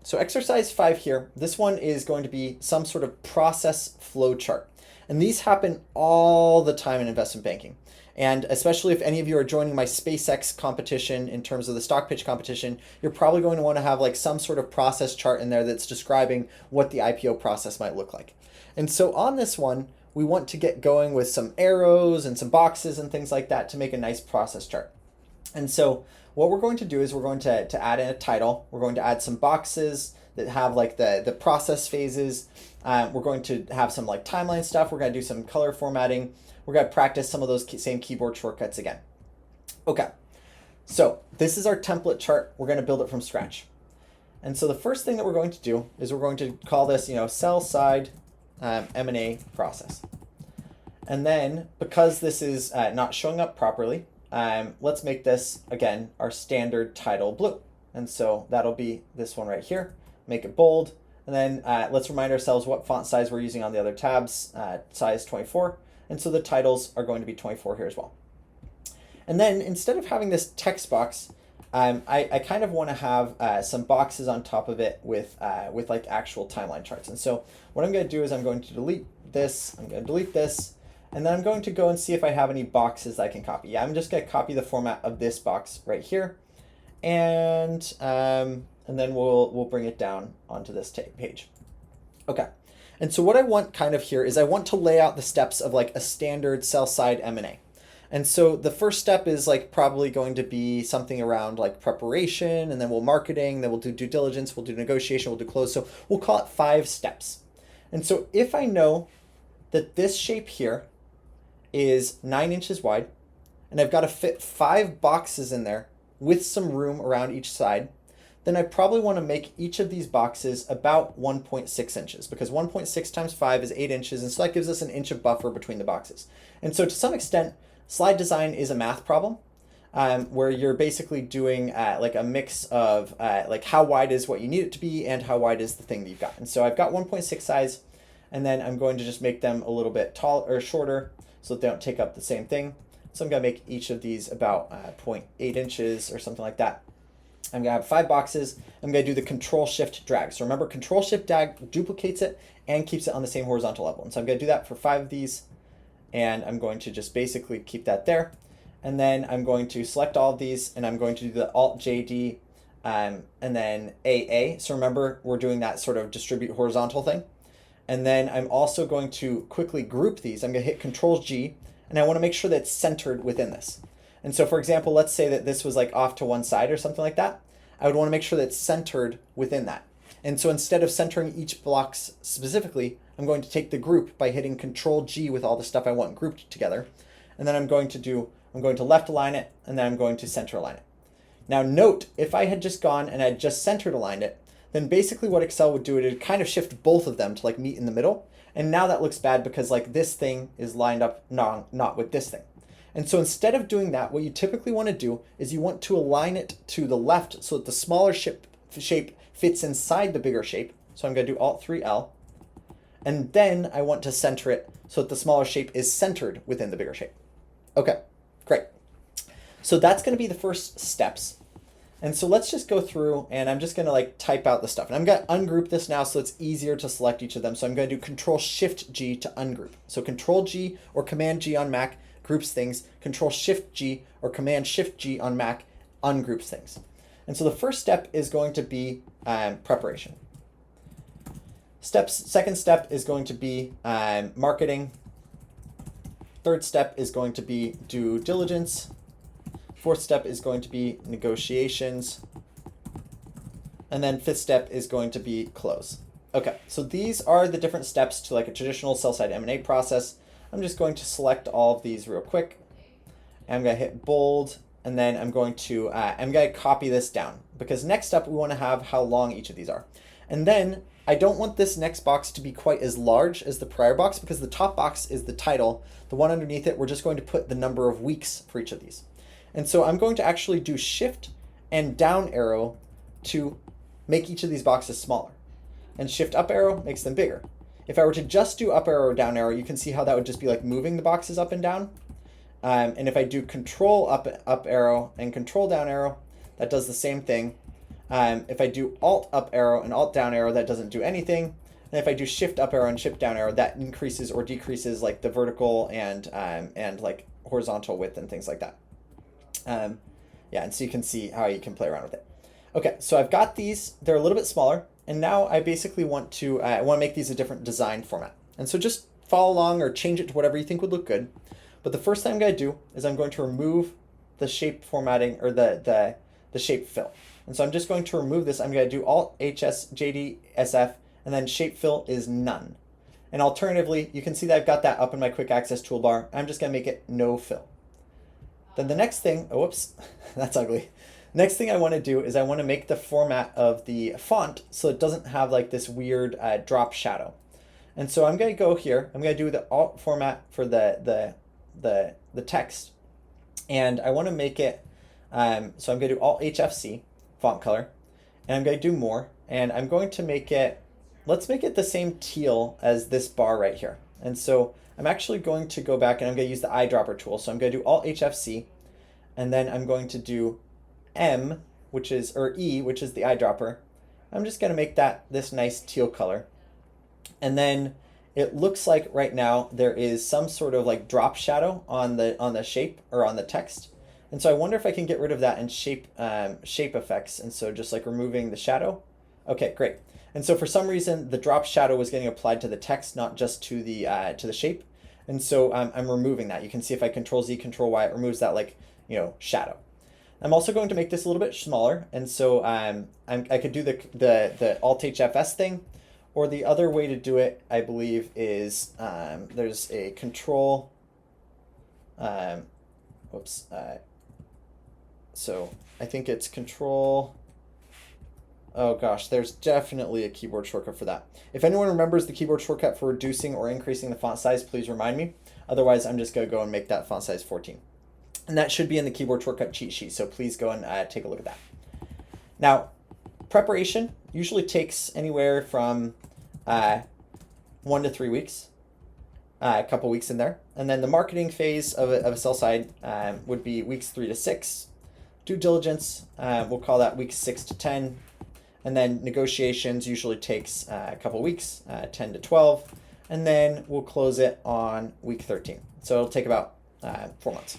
Speaker 1: So exercise 5 here, this one is going to be some sort of process flow chart. And these happen all the time in investment banking. And especially if any of you are joining my SpaceX competition in terms of the stock pitch competition, you're probably going to want to have like some sort of process chart in there that's describing what the IPO process might look like. And so on this one, we want to get going with some arrows and some boxes and things like that to make a nice process chart. And so what we're going to do is we're going to add in a title. We're going to add some boxes that have like the process phases. We're going to have some like timeline stuff. We're going to do some color formatting. We're going to practice some of those same keyboard shortcuts again. Okay, so this is our template chart. We're going to build it from scratch. And so the first thing that we're going to do is we're going to call this, sell side M&A process. And then because this is not showing up properly, let's make this, again, our standard title blue. And so that'll be this one right here. Make it bold. And then let's remind ourselves what font size we're using on the other tabs, size 24. And so the titles are going to be 24 here as well. And then instead of having this text box, I kind of want to have some boxes on top of it with like actual timeline charts. And so what I'm going to do is I'm going to delete this, I'm going to delete this, and then I'm going to go and see if I have any boxes I can copy. Yeah, I'm just going to copy the format of this box right here, and then we'll bring it down onto this page. Okay. And so what I want kind of here is I want to lay out the steps of like a standard sell side M&A. And so the first step is like probably going to be something around like preparation, and then we'll marketing, then we'll do due diligence, we'll do negotiation, we'll do close. So we'll call it 5 steps. And so if I know that this shape here is 9 inches wide, and I've got to fit 5 boxes in there with some room around each side, then I probably want to make each of these boxes about 1.6 inches, because 1.6 times 5 is 8 inches, and so that gives us an inch of buffer between the boxes. And so to some extent, slide design is a math problem where you're basically doing like a mix of like how wide is what you need it to be and how wide is the thing that you've got. And so I've got 1.6 size, and then I'm going to just make them a little bit taller or shorter so that they don't take up the same thing. So I'm going to make each of these about 0.8 inches or something like that. I'm going to have 5 boxes. I'm going to do the Control-Shift-Drag. So remember, Control-Shift-Drag duplicates it and keeps it on the same horizontal level. And so I'm going to do that for 5 of these, and I'm going to just basically keep that there. And then I'm going to select all of these, and I'm going to do the Alt-JD and then AA. So remember, we're doing that sort of distribute horizontal thing. And then I'm also going to quickly group these. I'm going to hit Control-G, and I want to make sure that it's centered within this. And so, for example, let's say that this was like off to one side or something like that. I would want to make sure that it's centered within that. And so instead of centering each block specifically, I'm going to take the group by hitting Control-G with all the stuff I want grouped together. And then I'm going to left align it, and then I'm going to center align it. Now note, if I had just gone and I'd just centered aligned it, then basically what Excel would do, it would kind of shift both of them to like meet in the middle. And now that looks bad because like this thing is lined up not with this thing. And so instead of doing that, what you typically want to do is you want to align it to the left so that the smaller shape fits inside the bigger shape. So I'm going to do Alt-3L. And then I want to center it so that the smaller shape is centered within the bigger shape. Okay, great. So that's going to be the first steps. And so let's just go through, and I'm just going to like type out the stuff. And I'm going to ungroup this now so it's easier to select each of them. So I'm going to do Control-Shift-G to ungroup. So Control-G or Command-G on Mac groups things. Control-Shift-G or Command-Shift-G on Mac ungroups things. And so the first step is going to be preparation. Second step is going to be marketing. Third step is going to be due diligence. Fourth step is going to be negotiations. And then fifth step is going to be close. Okay, so these are the different steps to like a traditional sell-side M&A process. I'm just going to select all of these real quick. I'm going to hit bold, and then I'm going to copy this down, because next up we want to have how long each of these are. And then I don't want this next box to be quite as large as the prior box, because the top box is the title. The one underneath it, we're just going to put the number of weeks for each of these. And so I'm going to actually do Shift and down arrow to make each of these boxes smaller. And Shift up arrow makes them bigger. If I were to just do up arrow or down arrow, you can see how that would just be like moving the boxes up and down. And if I do Control up arrow and Control down arrow, that does the same thing. If I do Alt up arrow and Alt down arrow, that doesn't do anything. And if I do shift up arrow and shift down arrow, that increases or decreases like the vertical and like horizontal width and things like that. Yeah, and so you can see how you can play around with it. Okay, so I've got these. They're a little bit smaller, and now I basically want to make these a different design format. And so just follow along or change it to whatever you think would look good. But the first thing I'm going to do is I'm going to remove the shape formatting or the shape fill. And so I'm just going to remove this. I'm going to do Alt HS JD SF, and then shape fill is none. And alternatively, you can see that I've got that up in my quick access toolbar. I'm just going to make it no fill. Then the next thing, oh, whoops, that's ugly. Next thing I want to do is I want to make the format of the font so it doesn't have like this weird drop shadow. And so I'm going to go here. I'm going to do the alt format for the text, and I want to make it. So I'm going to do Alt HFC font color, and I'm going to do more, and I'm going to make it. Let's make it the same teal as this bar right here. And so I'm actually going to go back and I'm going to use the eyedropper tool. So I'm going to do Alt HFC, and then I'm going to do M, which is, or E, which is the eyedropper. I'm just going to make that this nice teal color. And then it looks like right now there is some sort of like drop shadow on the shape or on the text. And so I wonder if I can get rid of that in shape effects. And so just like removing the shadow. Okay, great. And so for some reason the drop shadow was getting applied to the text, not just to the shape. And so I'm removing that. You can see if I Control Z, Control Y, it removes that like, shadow. I'm also going to make this a little bit smaller. And so I could do the Alt HFS thing, or the other way to do it, I believe, is there's a Control. So I think it's Control. Oh gosh, there's definitely a keyboard shortcut for that. If anyone remembers the keyboard shortcut for reducing or increasing the font size, please remind me. Otherwise, I'm just going to go and make that font size 14. And that should be in the keyboard shortcut cheat sheet, so please go and take a look at that. Now, preparation usually takes anywhere from 1 to 3 weeks, a couple weeks in there. And then the marketing phase of a sell side would be weeks 3 to 6. Due diligence, we'll call that weeks 6 to 10. And then negotiations usually takes a couple weeks, 10 to 12. And then we'll close it on week 13. So it'll take about 4 months.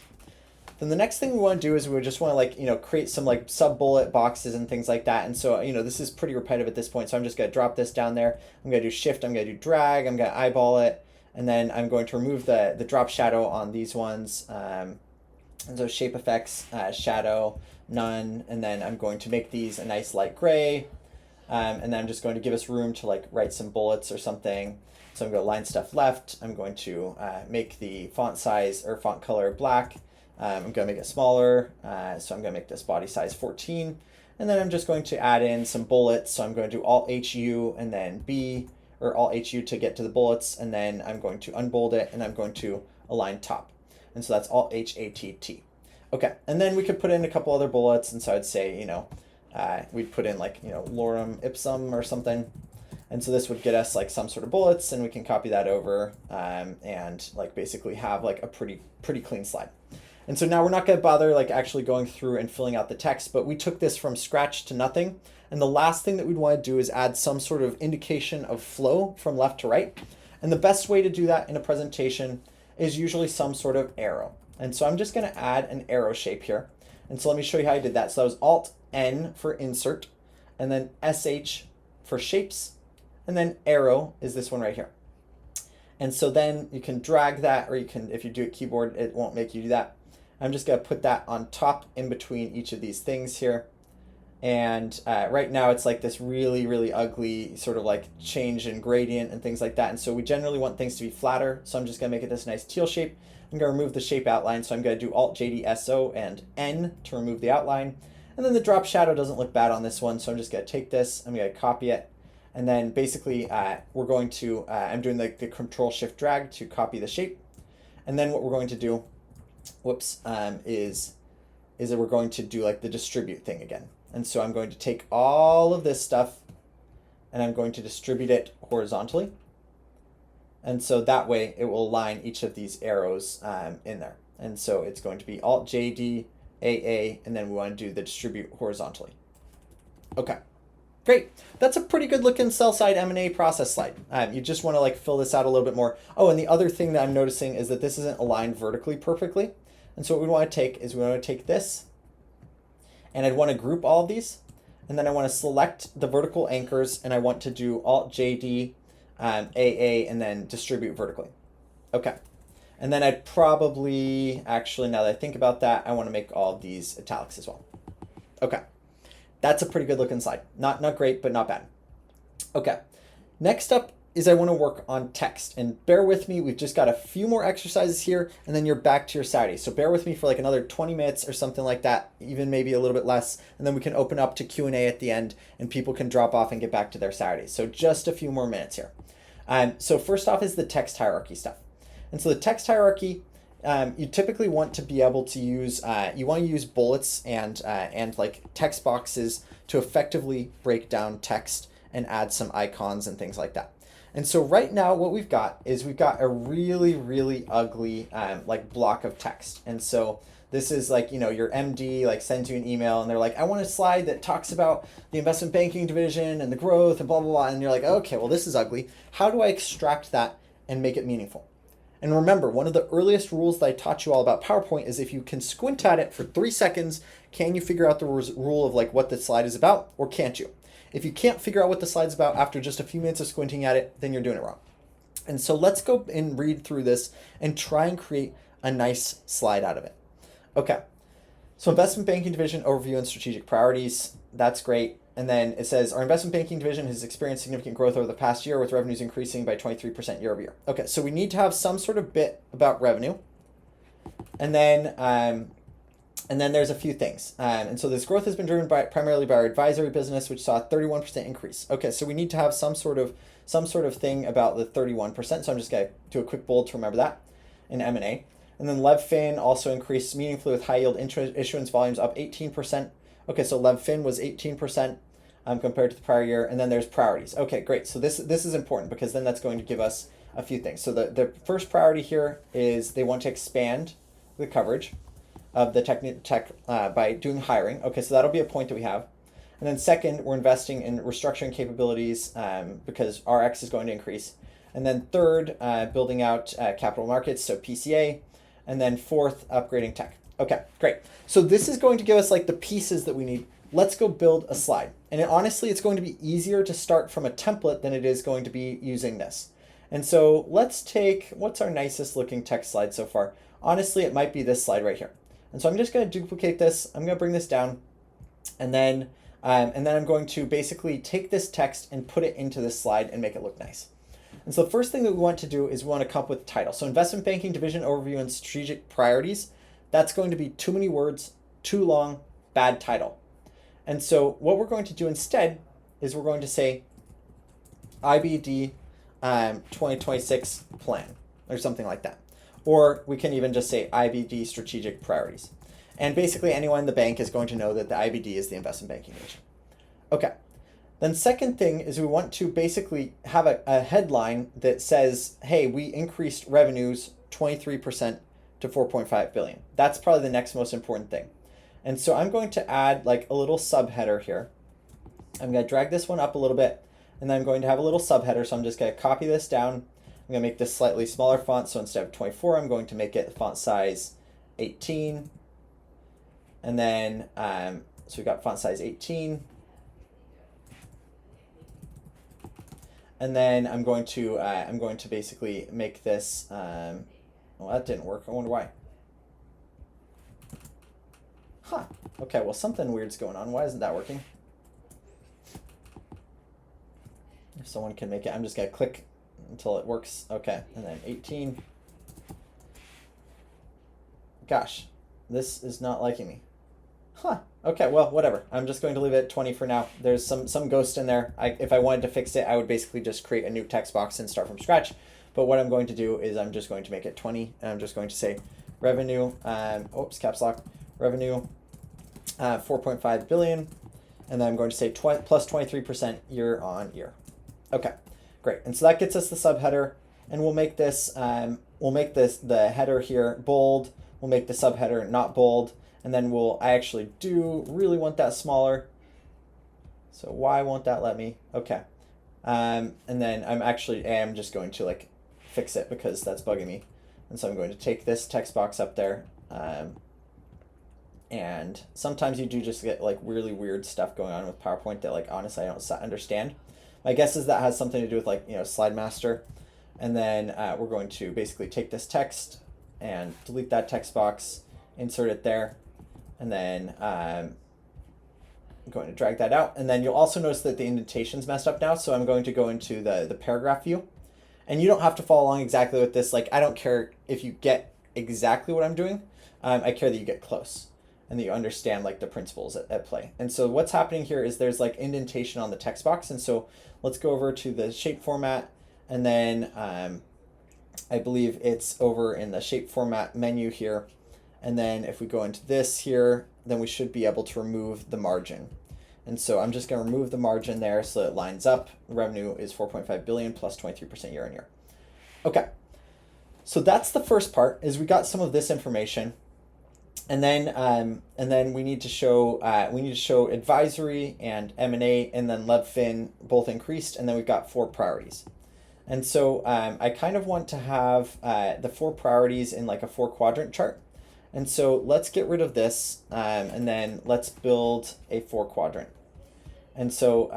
Speaker 1: Then the next thing we want to do is we just want to create some like sub bullet boxes and things like that. And so, this is pretty repetitive at this point. So I'm just going to drop this down there. I'm going to do shift. I'm going to do drag. I'm going to eyeball it. And then I'm going to remove the drop shadow on these ones. And so shape effects, shadow, none. And then I'm going to make these a nice light gray. And then I'm just going to give us room to like write some bullets or something. So I'm going to line stuff left. I'm going to make the font size or font color black. I'm going to make it smaller, so I'm going to make this body size 14. And then I'm just going to add in some bullets. So I'm going to do Alt HU and then B, or Alt HU to get to the bullets. And then I'm going to unbold it, and I'm going to align top. And so that's Alt HATT. Okay, and then we could put in a couple other bullets. And so I'd say, we'd put in like, lorem ipsum or something. And so this would get us like some sort of bullets, and we can copy that over and like basically have like a pretty clean slide. And so now we're not going to bother like actually going through and filling out the text, but we took this from scratch to nothing. And the last thing that we'd want to do is add some sort of indication of flow from left to right. And the best way to do that in a presentation is usually some sort of arrow. And so I'm just going to add an arrow shape here. And so let me show you how I did that. So that was Alt N for insert, and then SH for shapes, and then arrow is this one right here. And so then you can drag that, or you can, if you do it keyboard, it won't make you do that. I'm just going to put that on top in between each of these things here. And right now it's like this really, really ugly sort of like change in gradient and things like that. And so we generally want things to be flatter. So I'm just going to make it this nice teal shape. I'm going to remove the shape outline. So I'm going to do Alt JD SO and N to remove the outline. And then the drop shadow doesn't look bad on this one. So I'm just going to take this, I'm going to copy it. And then basically we're going to, I'm doing the Control Shift drag to copy the shape. And then what we're going to do, is that we're going to do like the distribute thing again. And so I'm going to take all of this stuff and I'm going to distribute it horizontally. And so that way it will align each of these arrows in there. And so it's going to be Alt JD AA, and then we want to do the distribute horizontally. Okay. Great. That's a pretty good looking sell side M&A process slide. You just want to like fill this out a little bit more. Oh, and the other thing that I'm noticing is that this isn't aligned vertically perfectly. And so what we want to take is we want to take this and I'd want to group all of these. And then I want to select the vertical anchors and I want to do Alt JD, AA, and then distribute vertically. Okay. And then I'd probably, actually, now that I think about that, I want to make all of these italics as well. Okay. That's a pretty good looking slide. Not great, but not bad. Okay. Next up is I want to work on text. And bear with me, we've just got a few more exercises here, and then you're back to your Saturday. So bear with me for like another 20 minutes or something like that, even maybe a little bit less, and then we can open up to Q&A at the end, and people can drop off and get back to their Saturday. So just a few more minutes here. So first off is the text hierarchy stuff. And so the text hierarchy, you typically want to be able to use, you want to use bullets and like text boxes to effectively break down text and add some icons and things like that. And so right now what we've got is we've got a really, really ugly like block of text. And so this is like, you know, your MD like sends you an email and they're like, I want a slide that talks about the investment banking division and the growth and blah, blah, blah. And you're like, okay, well, this is ugly. How do I extract that and make it meaningful? And remember, one of the earliest rules that I taught you all about PowerPoint is if you can squint at it for 3 seconds, can you figure out the rule of like what the slide is about, or can't you? If you can't figure out what the slide's about after just a few minutes of squinting at it, then you're doing it wrong. And so let's go and read through this and try and create a nice slide out of it. Okay, so investment banking division overview and strategic priorities, that's great. And then it says, our investment banking division has experienced significant growth over the past year with revenues increasing by 23% year over year. Okay, so we need to have some sort of bit about revenue. And then there's a few things. And so this growth has been driven primarily by our advisory business, which saw a 31% increase. Okay, so we need to have some sort of thing about the 31%. So I'm just going to do a quick bold to remember that in M&A. And then LevFin also increased meaningfully with high yield issuance volumes up 18%. Okay, so LevFin was 18% compared to the prior year. And then there's priorities. Okay, great. So this is important because then that's going to give us a few things. So the first priority here is they want to expand the coverage of the tech by doing hiring. Okay, so that'll be a point that we have. And then second, we're investing in restructuring capabilities because RX is going to increase. And then third, building out capital markets, so PCA. And then fourth, upgrading tech. Okay, great. So this is going to give us like the pieces that we need. Let's go build a slide. And honestly, it's going to be easier to start from a template than it is going to be using this. And so let's take, what's our nicest looking text slide so far? Honestly, it might be this slide right here. And so I'm just going to duplicate this. I'm going to bring this down. And then I'm going to basically take this text and put it into this slide and make it look nice. And so the first thing that we want to do is we want to come up with a title. So investment banking division overview and strategic priorities. That's going to be too many words, too long, bad title. And so what we're going to do instead is we're going to say IBD 2026 plan or something like that. Or we can even just say IBD strategic priorities. And basically anyone in the bank is going to know that the IBD is the investment banking division. Okay. Then second thing is we want to basically have a headline that says, hey, we increased revenues 23% to 4.5 billion. That's probably the next most important thing. And so I'm going to add like a little subheader here. I'm going to drag this one up a little bit, and then I'm going to have a little subheader. So I'm just going to copy this down. I'm going to make this slightly smaller font. So instead of 24, I'm going to make it font size 18. And then, so we got font size 18. And then I'm going to basically make this, well, that didn't work. I wonder why. Huh. Okay, well, something weird's going on. Why isn't that working? If someone can make it, I'm just going to click until it works. Okay, and then 18. Gosh, this is not liking me. Huh. Okay, well, whatever. I'm just going to leave it at 20 for now. There's some ghost in there. If I wanted to fix it, I would basically just create a new text box and start from scratch. But what I'm going to do is I'm just going to make it 20. And I'm just going to say revenue, oops, caps lock, revenue, 4.5 billion. And then I'm going to say plus 23% year on year. Okay, great. And so that gets us the subheader. And we'll make this, the header here bold. We'll make the subheader not bold. And then I actually do really want that smaller. So why won't that let me? Okay. And then I'm just going to like fix it because that's bugging me. And so I'm going to take this text box up there. And sometimes you do just get like really weird stuff going on with PowerPoint that like honestly I don't understand. My guess is that has something to do with like, Slide Master. And then we're going to basically take this text and delete that text box, insert it there, and then I'm going to drag that out. And then you'll also notice that the indentation's messed up now, so I'm going to go into the paragraph view. And you don't have to follow along exactly with this. Like, I don't care if you get exactly what I'm doing. I care that you get close and that you understand like the principles at play. And so what's happening here is there's like indentation on the text box. And so let's go over to the shape format, and then I believe it's over in the shape format menu here. And then if we go into this here, then we should be able to remove the margin. And so I'm just going to remove the margin there so it lines up. Revenue is 4.5 billion plus 23% year on year. Okay. So that's the first part, is we got some of this information. And then we need to show advisory and M&A, and then LevFin both increased, and then we've got 4 priorities. And so I kind of want to have the 4 priorities in like a 4-quadrant chart. And so let's get rid of this, and then let's build a 4-quadrant. And so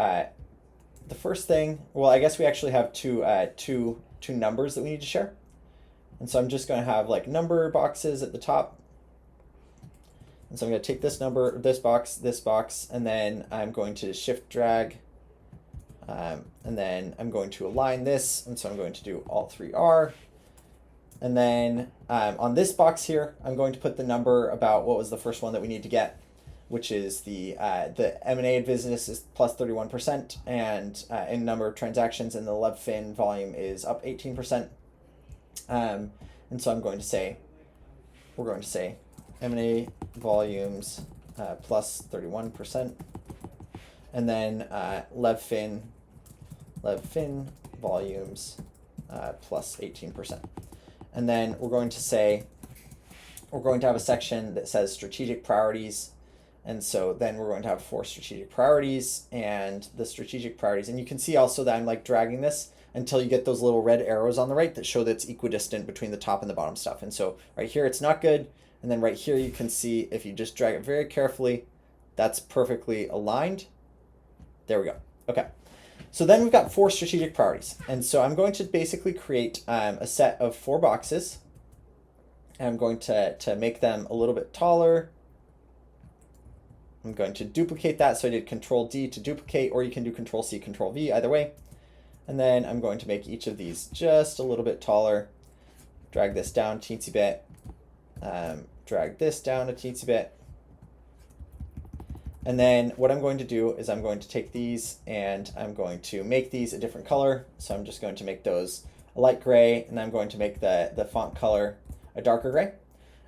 Speaker 1: the first thing, well, I guess we actually have two numbers that we need to share. And so I'm just going to have like number boxes at the top. And so I'm going to take this number, this box, and then I'm going to shift drag, and then I'm going to align this. And so I'm going to do Alt 3R. And then on this box here, I'm going to put the number about what was the first one that we need to get, which is the M&A business is plus 31%, and in number of transactions, and the LevFin volume is up 18%. And so we're going to say M&A volumes plus 31%, and then LevFin volumes plus 18%. And then we're going to have a section that says strategic priorities. And so then we're going to have 4 strategic priorities, and the strategic priorities. And you can see also that I'm like dragging this until you get those little red arrows on the right that show that it's equidistant between the top and the bottom stuff. And so right here, it's not good. And then right here, you can see if you just drag it very carefully, that's perfectly aligned. There we go. Okay. So then we've got 4 strategic priorities. And so I'm going to basically create a set of 4 boxes. And I'm going to make them a little bit taller. I'm going to duplicate that. So I did Control D to duplicate, or you can do Control C, Control V, either way. And then I'm going to make each of these just a little bit taller. Drag this down a teensy bit. Drag this down a teensy bit. And then what I'm going to do is I'm going to take these and I'm going to make these a different color. So I'm just going to make those a light gray, and I'm going to make the font color a darker gray.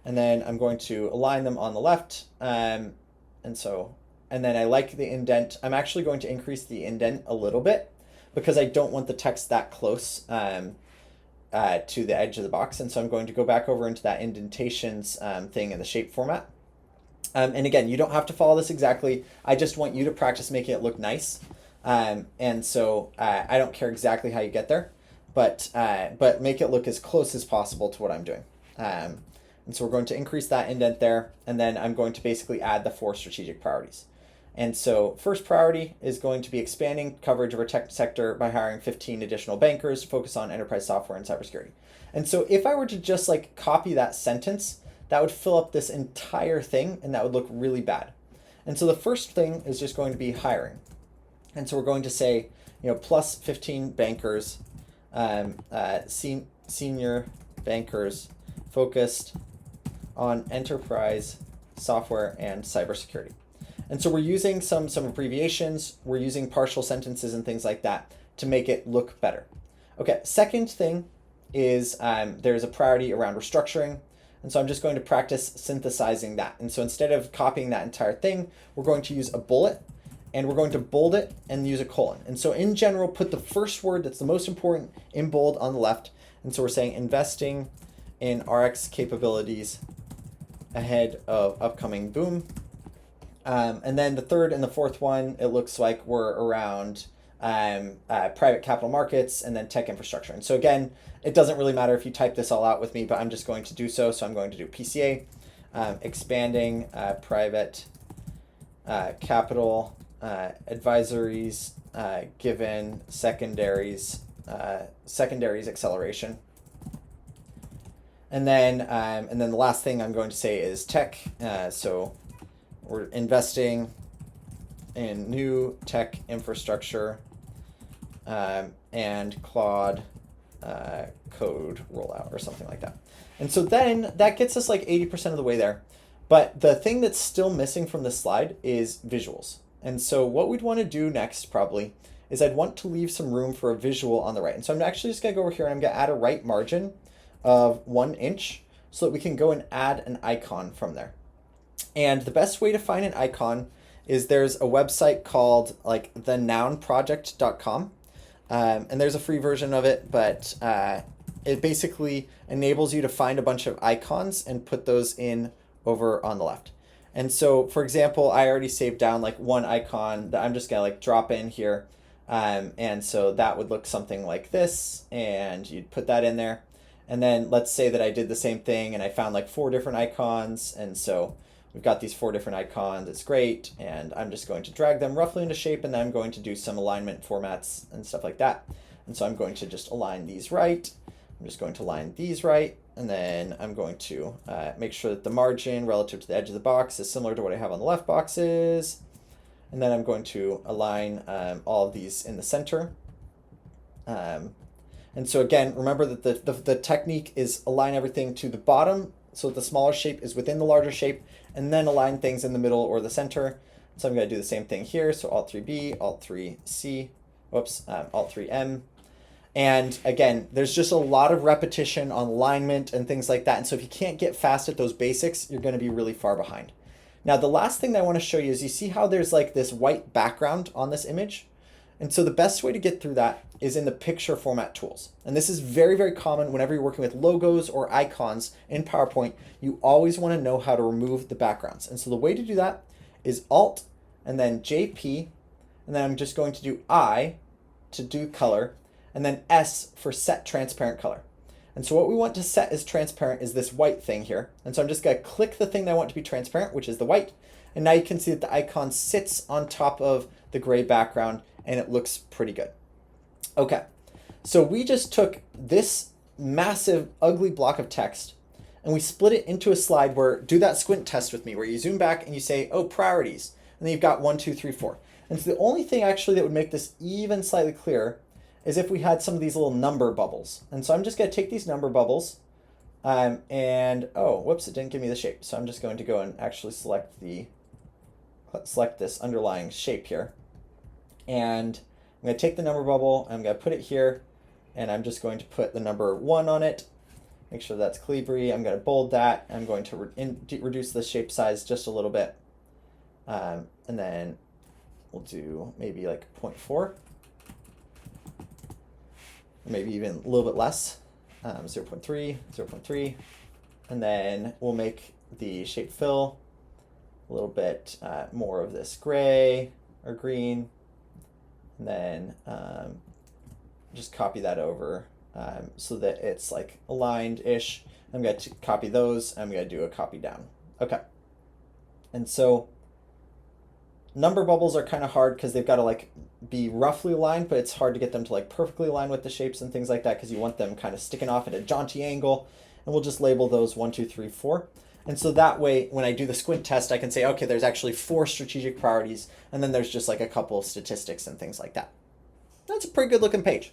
Speaker 1: And then I'm going to align them on the left. And then I like the indent. I'm actually going to increase the indent a little bit because I don't want the text that close to the edge of the box. And so I'm going to go back over into that indentations thing in the shape format. And again, you don't have to follow this exactly. I just want you to practice making it look nice. And so I don't care exactly how you get there, but make it look as close as possible to what I'm doing. And so we're going to increase that indent there, and then I'm going to basically add the 4 strategic priorities. And so first priority is going to be expanding coverage of our tech sector by hiring 15 additional bankers to focus on enterprise software and cybersecurity. And so if I were to just like copy that sentence, that would fill up this entire thing, and that would look really bad. And so the first thing is just going to be hiring. And so we're going to say, plus 15 bankers, senior bankers focused on enterprise software and cybersecurity. And so we're using some abbreviations, we're using partial sentences and things like that to make it look better. Okay, second thing is there's a priority around restructuring. And so I'm just going to practice synthesizing that. And so instead of copying that entire thing, we're going to use a bullet, and we're going to bold it and use a colon. And so in general, put the first word that's the most important in bold on the left. And so we're saying investing in RX capabilities ahead of upcoming boom. And then the third and the fourth one, it looks like we're around private capital markets and then tech infrastructure. And so again, it doesn't really matter if you type this all out with me, but I'm just going to do so. So I'm going to do PCA, expanding private capital advisories given secondaries acceleration. And then the last thing I'm going to say is tech. So we're investing in new tech infrastructure and Claude code rollout or something like that. And so then that gets us like 80% of the way there. But the thing that's still missing from this slide is visuals. And so what we'd want to do next probably is I'd want to leave some room for a visual on the right. And so I'm actually just going to go over here and I'm going to add a right margin of 1 inch so that we can go and add an icon from there. And the best way to find an icon is there's a website called like thenounproject.com. And there's a free version of it, but it basically enables you to find a bunch of icons and put those in over on the left. And so, for example, I already saved down like one icon that I'm just gonna like drop in here. And so that would look something like this, and you'd put that in there. And then let's say that I did the same thing and I found like 4 different icons. And so we've got these 4 different icons. It's great. And I'm just going to drag them roughly into shape, and then I'm going to do some alignment formats and stuff like that. And so I'm going to just align these right. I'm just going to align these right. And then I'm going to make sure that the margin relative to the edge of the box is similar to what I have on the left boxes. And then I'm going to align all of these in the center. And so again, remember that the technique is align everything to the bottom so that the smaller shape is within the larger shape, and then align things in the middle or the center. So I'm going to do the same thing here. So Alt-3B, Alt-3C, Alt-3M. And again, there's just a lot of repetition on alignment and things like that. And so if you can't get fast at those basics, you're going to be really far behind. Now, the last thing that I want to show you is you see how there's like this white background on this image? And so the best way to get through that is in the picture format tools. And this is very, very common whenever you're working with logos or icons in PowerPoint. You always want to know how to remove the backgrounds. And so the way to do that is Alt and then JP, and then I'm just going to do I to do color, and then S for set transparent color. And so what we want to set as transparent is this white thing here. And so I'm just going to click the thing that I want to be transparent, which is the white. And now you can see that the icon sits on top of the gray background, and it looks pretty good. Okay, so we just took this massive, ugly block of text and we split it into a slide where, do that squint test with me, where you zoom back and you say, oh, priorities. And then you've got 1, 2, 3, 4. And so the only thing actually that would make this even slightly clearer is if we had some of these little number bubbles. And so I'm just going to take these number bubbles and, oh, whoops, it didn't give me the shape. So I'm just going to go and actually select this underlying shape here. And I'm going to take the number bubble, I'm going to put it here, and I'm just going to put the number 1 on it. Make sure that's Calibri. I'm going to bold that. I'm going to reduce the shape size just a little bit. And then we'll do maybe like 0.4. Maybe even a little bit less, 0.3, 0.3. And then we'll make the shape fill a little bit more of this gray or green. And then just copy that over so that it's like aligned-ish. I'm going to copy those. I'm going to do a copy down. Okay. And so number bubbles are kind of hard because they've got to like be roughly aligned, but it's hard to get them to like perfectly align with the shapes and things like that because you want them kind of sticking off at a jaunty angle. And we'll just label those 1, 2, 3, 4. And so that way, when I do the squint test, I can say, okay, there's actually 4 strategic priorities, and then there's just like a couple of statistics and things like that. That's a pretty good looking page.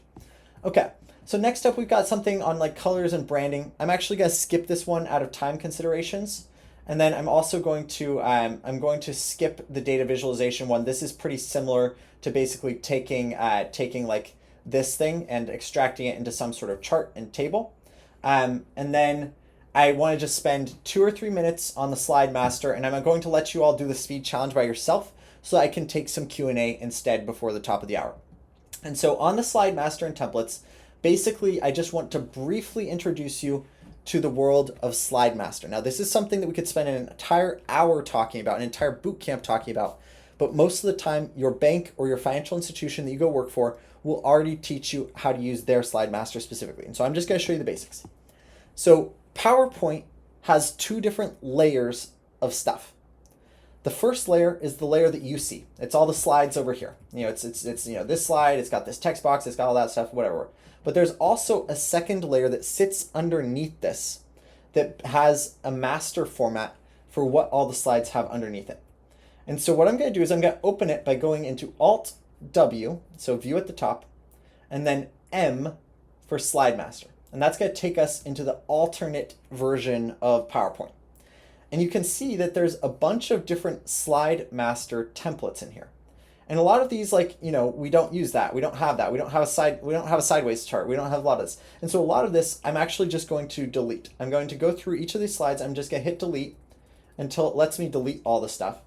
Speaker 1: Okay, so next up we've got something on like colors and branding. I'm actually going to skip this one out of time considerations. And then I'm also going to, I'm going to skip the data visualization one. This is pretty similar to basically taking like this thing and extracting it into some sort of chart and table. And then I want to just spend 2 or 3 minutes on the slide master, and I'm going to let you all do the speed challenge by yourself so I can take some Q&A instead before the top of the hour. And so on the slide master and templates, basically I just want to briefly introduce you to the world of Slide Master. Now, this is something that we could spend an entire hour talking about, an entire boot camp talking about, but most of the time, your bank or your financial institution that you go work for will already teach you how to use their Slide Master specifically. And so I'm just going to show you the basics. So PowerPoint has two different layers of stuff. The first layer is the layer that you see. It's all the slides over here. It's this slide, it's got this text box, it's got all that stuff, whatever. But there's also a second layer that sits underneath this that has a master format for what all the slides have underneath it. And so what I'm going to do is I'm going to open it by going into Alt W, so view at the top, and then M for Slide Master. And that's going to take us into the alternate version of PowerPoint. And you can see that there's a bunch of different Slide Master templates in here. And a lot of these, we don't use that. We don't have that. We don't have a sideways chart. We don't have a lot of this. And so a lot of this, I'm actually just going to delete. I'm going to go through each of these slides. I'm just going to hit delete until it lets me delete all the stuff.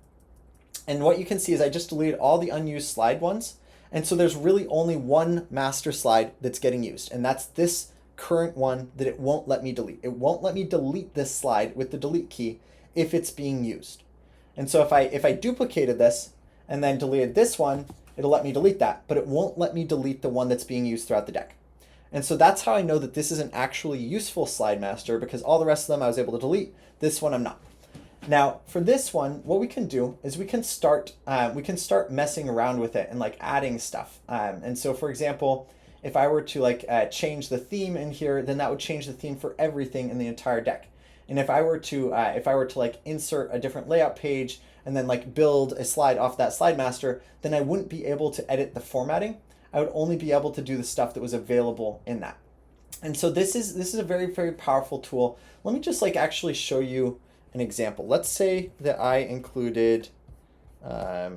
Speaker 1: And what you can see is I just deleted all the unused slide ones. And so there's really only one master slide that's getting used. And that's this current one that it won't let me delete. It won't let me delete this slide with the delete key if it's being used. And so if I duplicated this and then deleted this one, it'll let me delete that, but it won't let me delete the one that's being used throughout the deck. And so that's how I know that this is an actually useful Slide Master, because all the rest of them I was able to delete. This one I'm not. Now for this one, what we can do is we can start messing around with it and adding stuff. And so for example, if I were to change the theme in here, then that would change the theme for everything in the entire deck. And if I were to insert a different layout page and then build a slide off that Slide Master, then I wouldn't be able to edit the formatting. I would only be able to do the stuff that was available in that. And so this is a very, very powerful tool. Let me just actually show you an example. Let's say that I included, a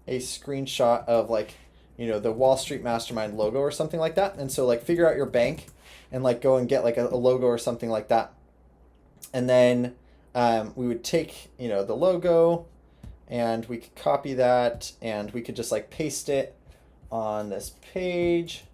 Speaker 1: screenshot of the Wall Street Mastermind logo or something like that. And so figure out your bank and go and get a logo or something like that. And then we would take, the logo, and we could copy that, and we could just paste it on this page,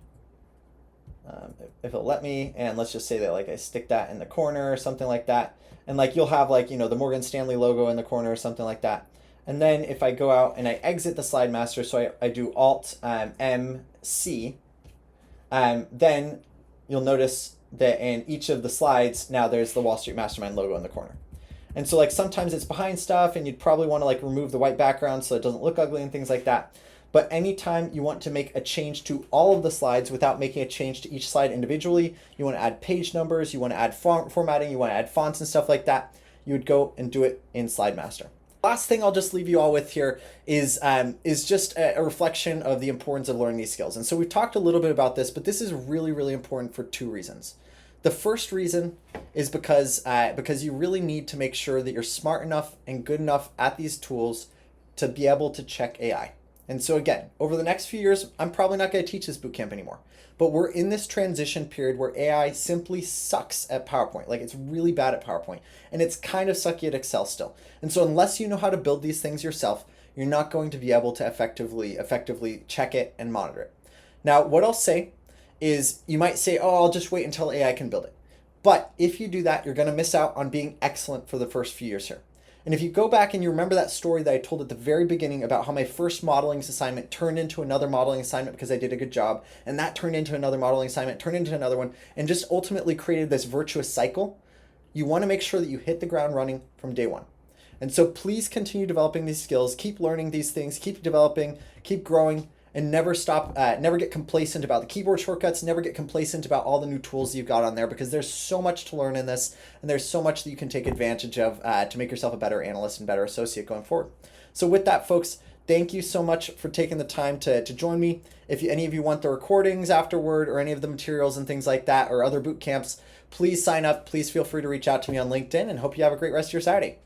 Speaker 1: if it'll let me. And let's just say that I stick that in the corner or something like that. And you'll have the Morgan Stanley logo in the corner or something like that. And then if I go out and I exit the Slide Master, so I do Alt M C, then you'll notice that in each of the slides, now there's the Wall Street Mastermind logo in the corner. And so sometimes it's behind stuff, and you'd probably want to remove the white background so it doesn't look ugly and things like that. But anytime you want to make a change to all of the slides without making a change to each slide individually, you want to add page numbers, you want to add formatting, you want to add fonts and stuff like that, you would go and do it in Slide Master. Last thing I'll just leave you all with here is just a reflection of the importance of learning these skills. And so we've talked a little bit about this, but this is really, really important for two reasons. The first reason is because you really need to make sure that you're smart enough and good enough at these tools to be able to check AI. And so again, over the next few years, I'm probably not going to teach this bootcamp anymore. But we're in this transition period where AI simply sucks at PowerPoint. It's really bad at PowerPoint. And it's kind of sucky at Excel still. And so unless you know how to build these things yourself, you're not going to be able to effectively check it and monitor it. Now, what I'll say is you might say, oh, I'll just wait until AI can build it. But if you do that, you're going to miss out on being excellent for the first few years here. And if you go back and you remember that story that I told at the very beginning about how my first modeling assignment turned into another modeling assignment because I did a good job, and that turned into another modeling assignment, turned into another one, and just ultimately created this virtuous cycle, you want to make sure that you hit the ground running from day one. And so please continue developing these skills, keep learning these things, keep developing, keep growing, and never stop, never get complacent about the keyboard shortcuts, never get complacent about all the new tools you've got on there, because there's so much to learn in this, and there's so much that you can take advantage of to make yourself a better analyst and better associate going forward. So with that, folks, thank you so much for taking the time to join me. If any of you want the recordings afterward or any of the materials and things like that or other boot camps, please sign up. Please feel free to reach out to me on LinkedIn, and hope you have a great rest of your Saturday.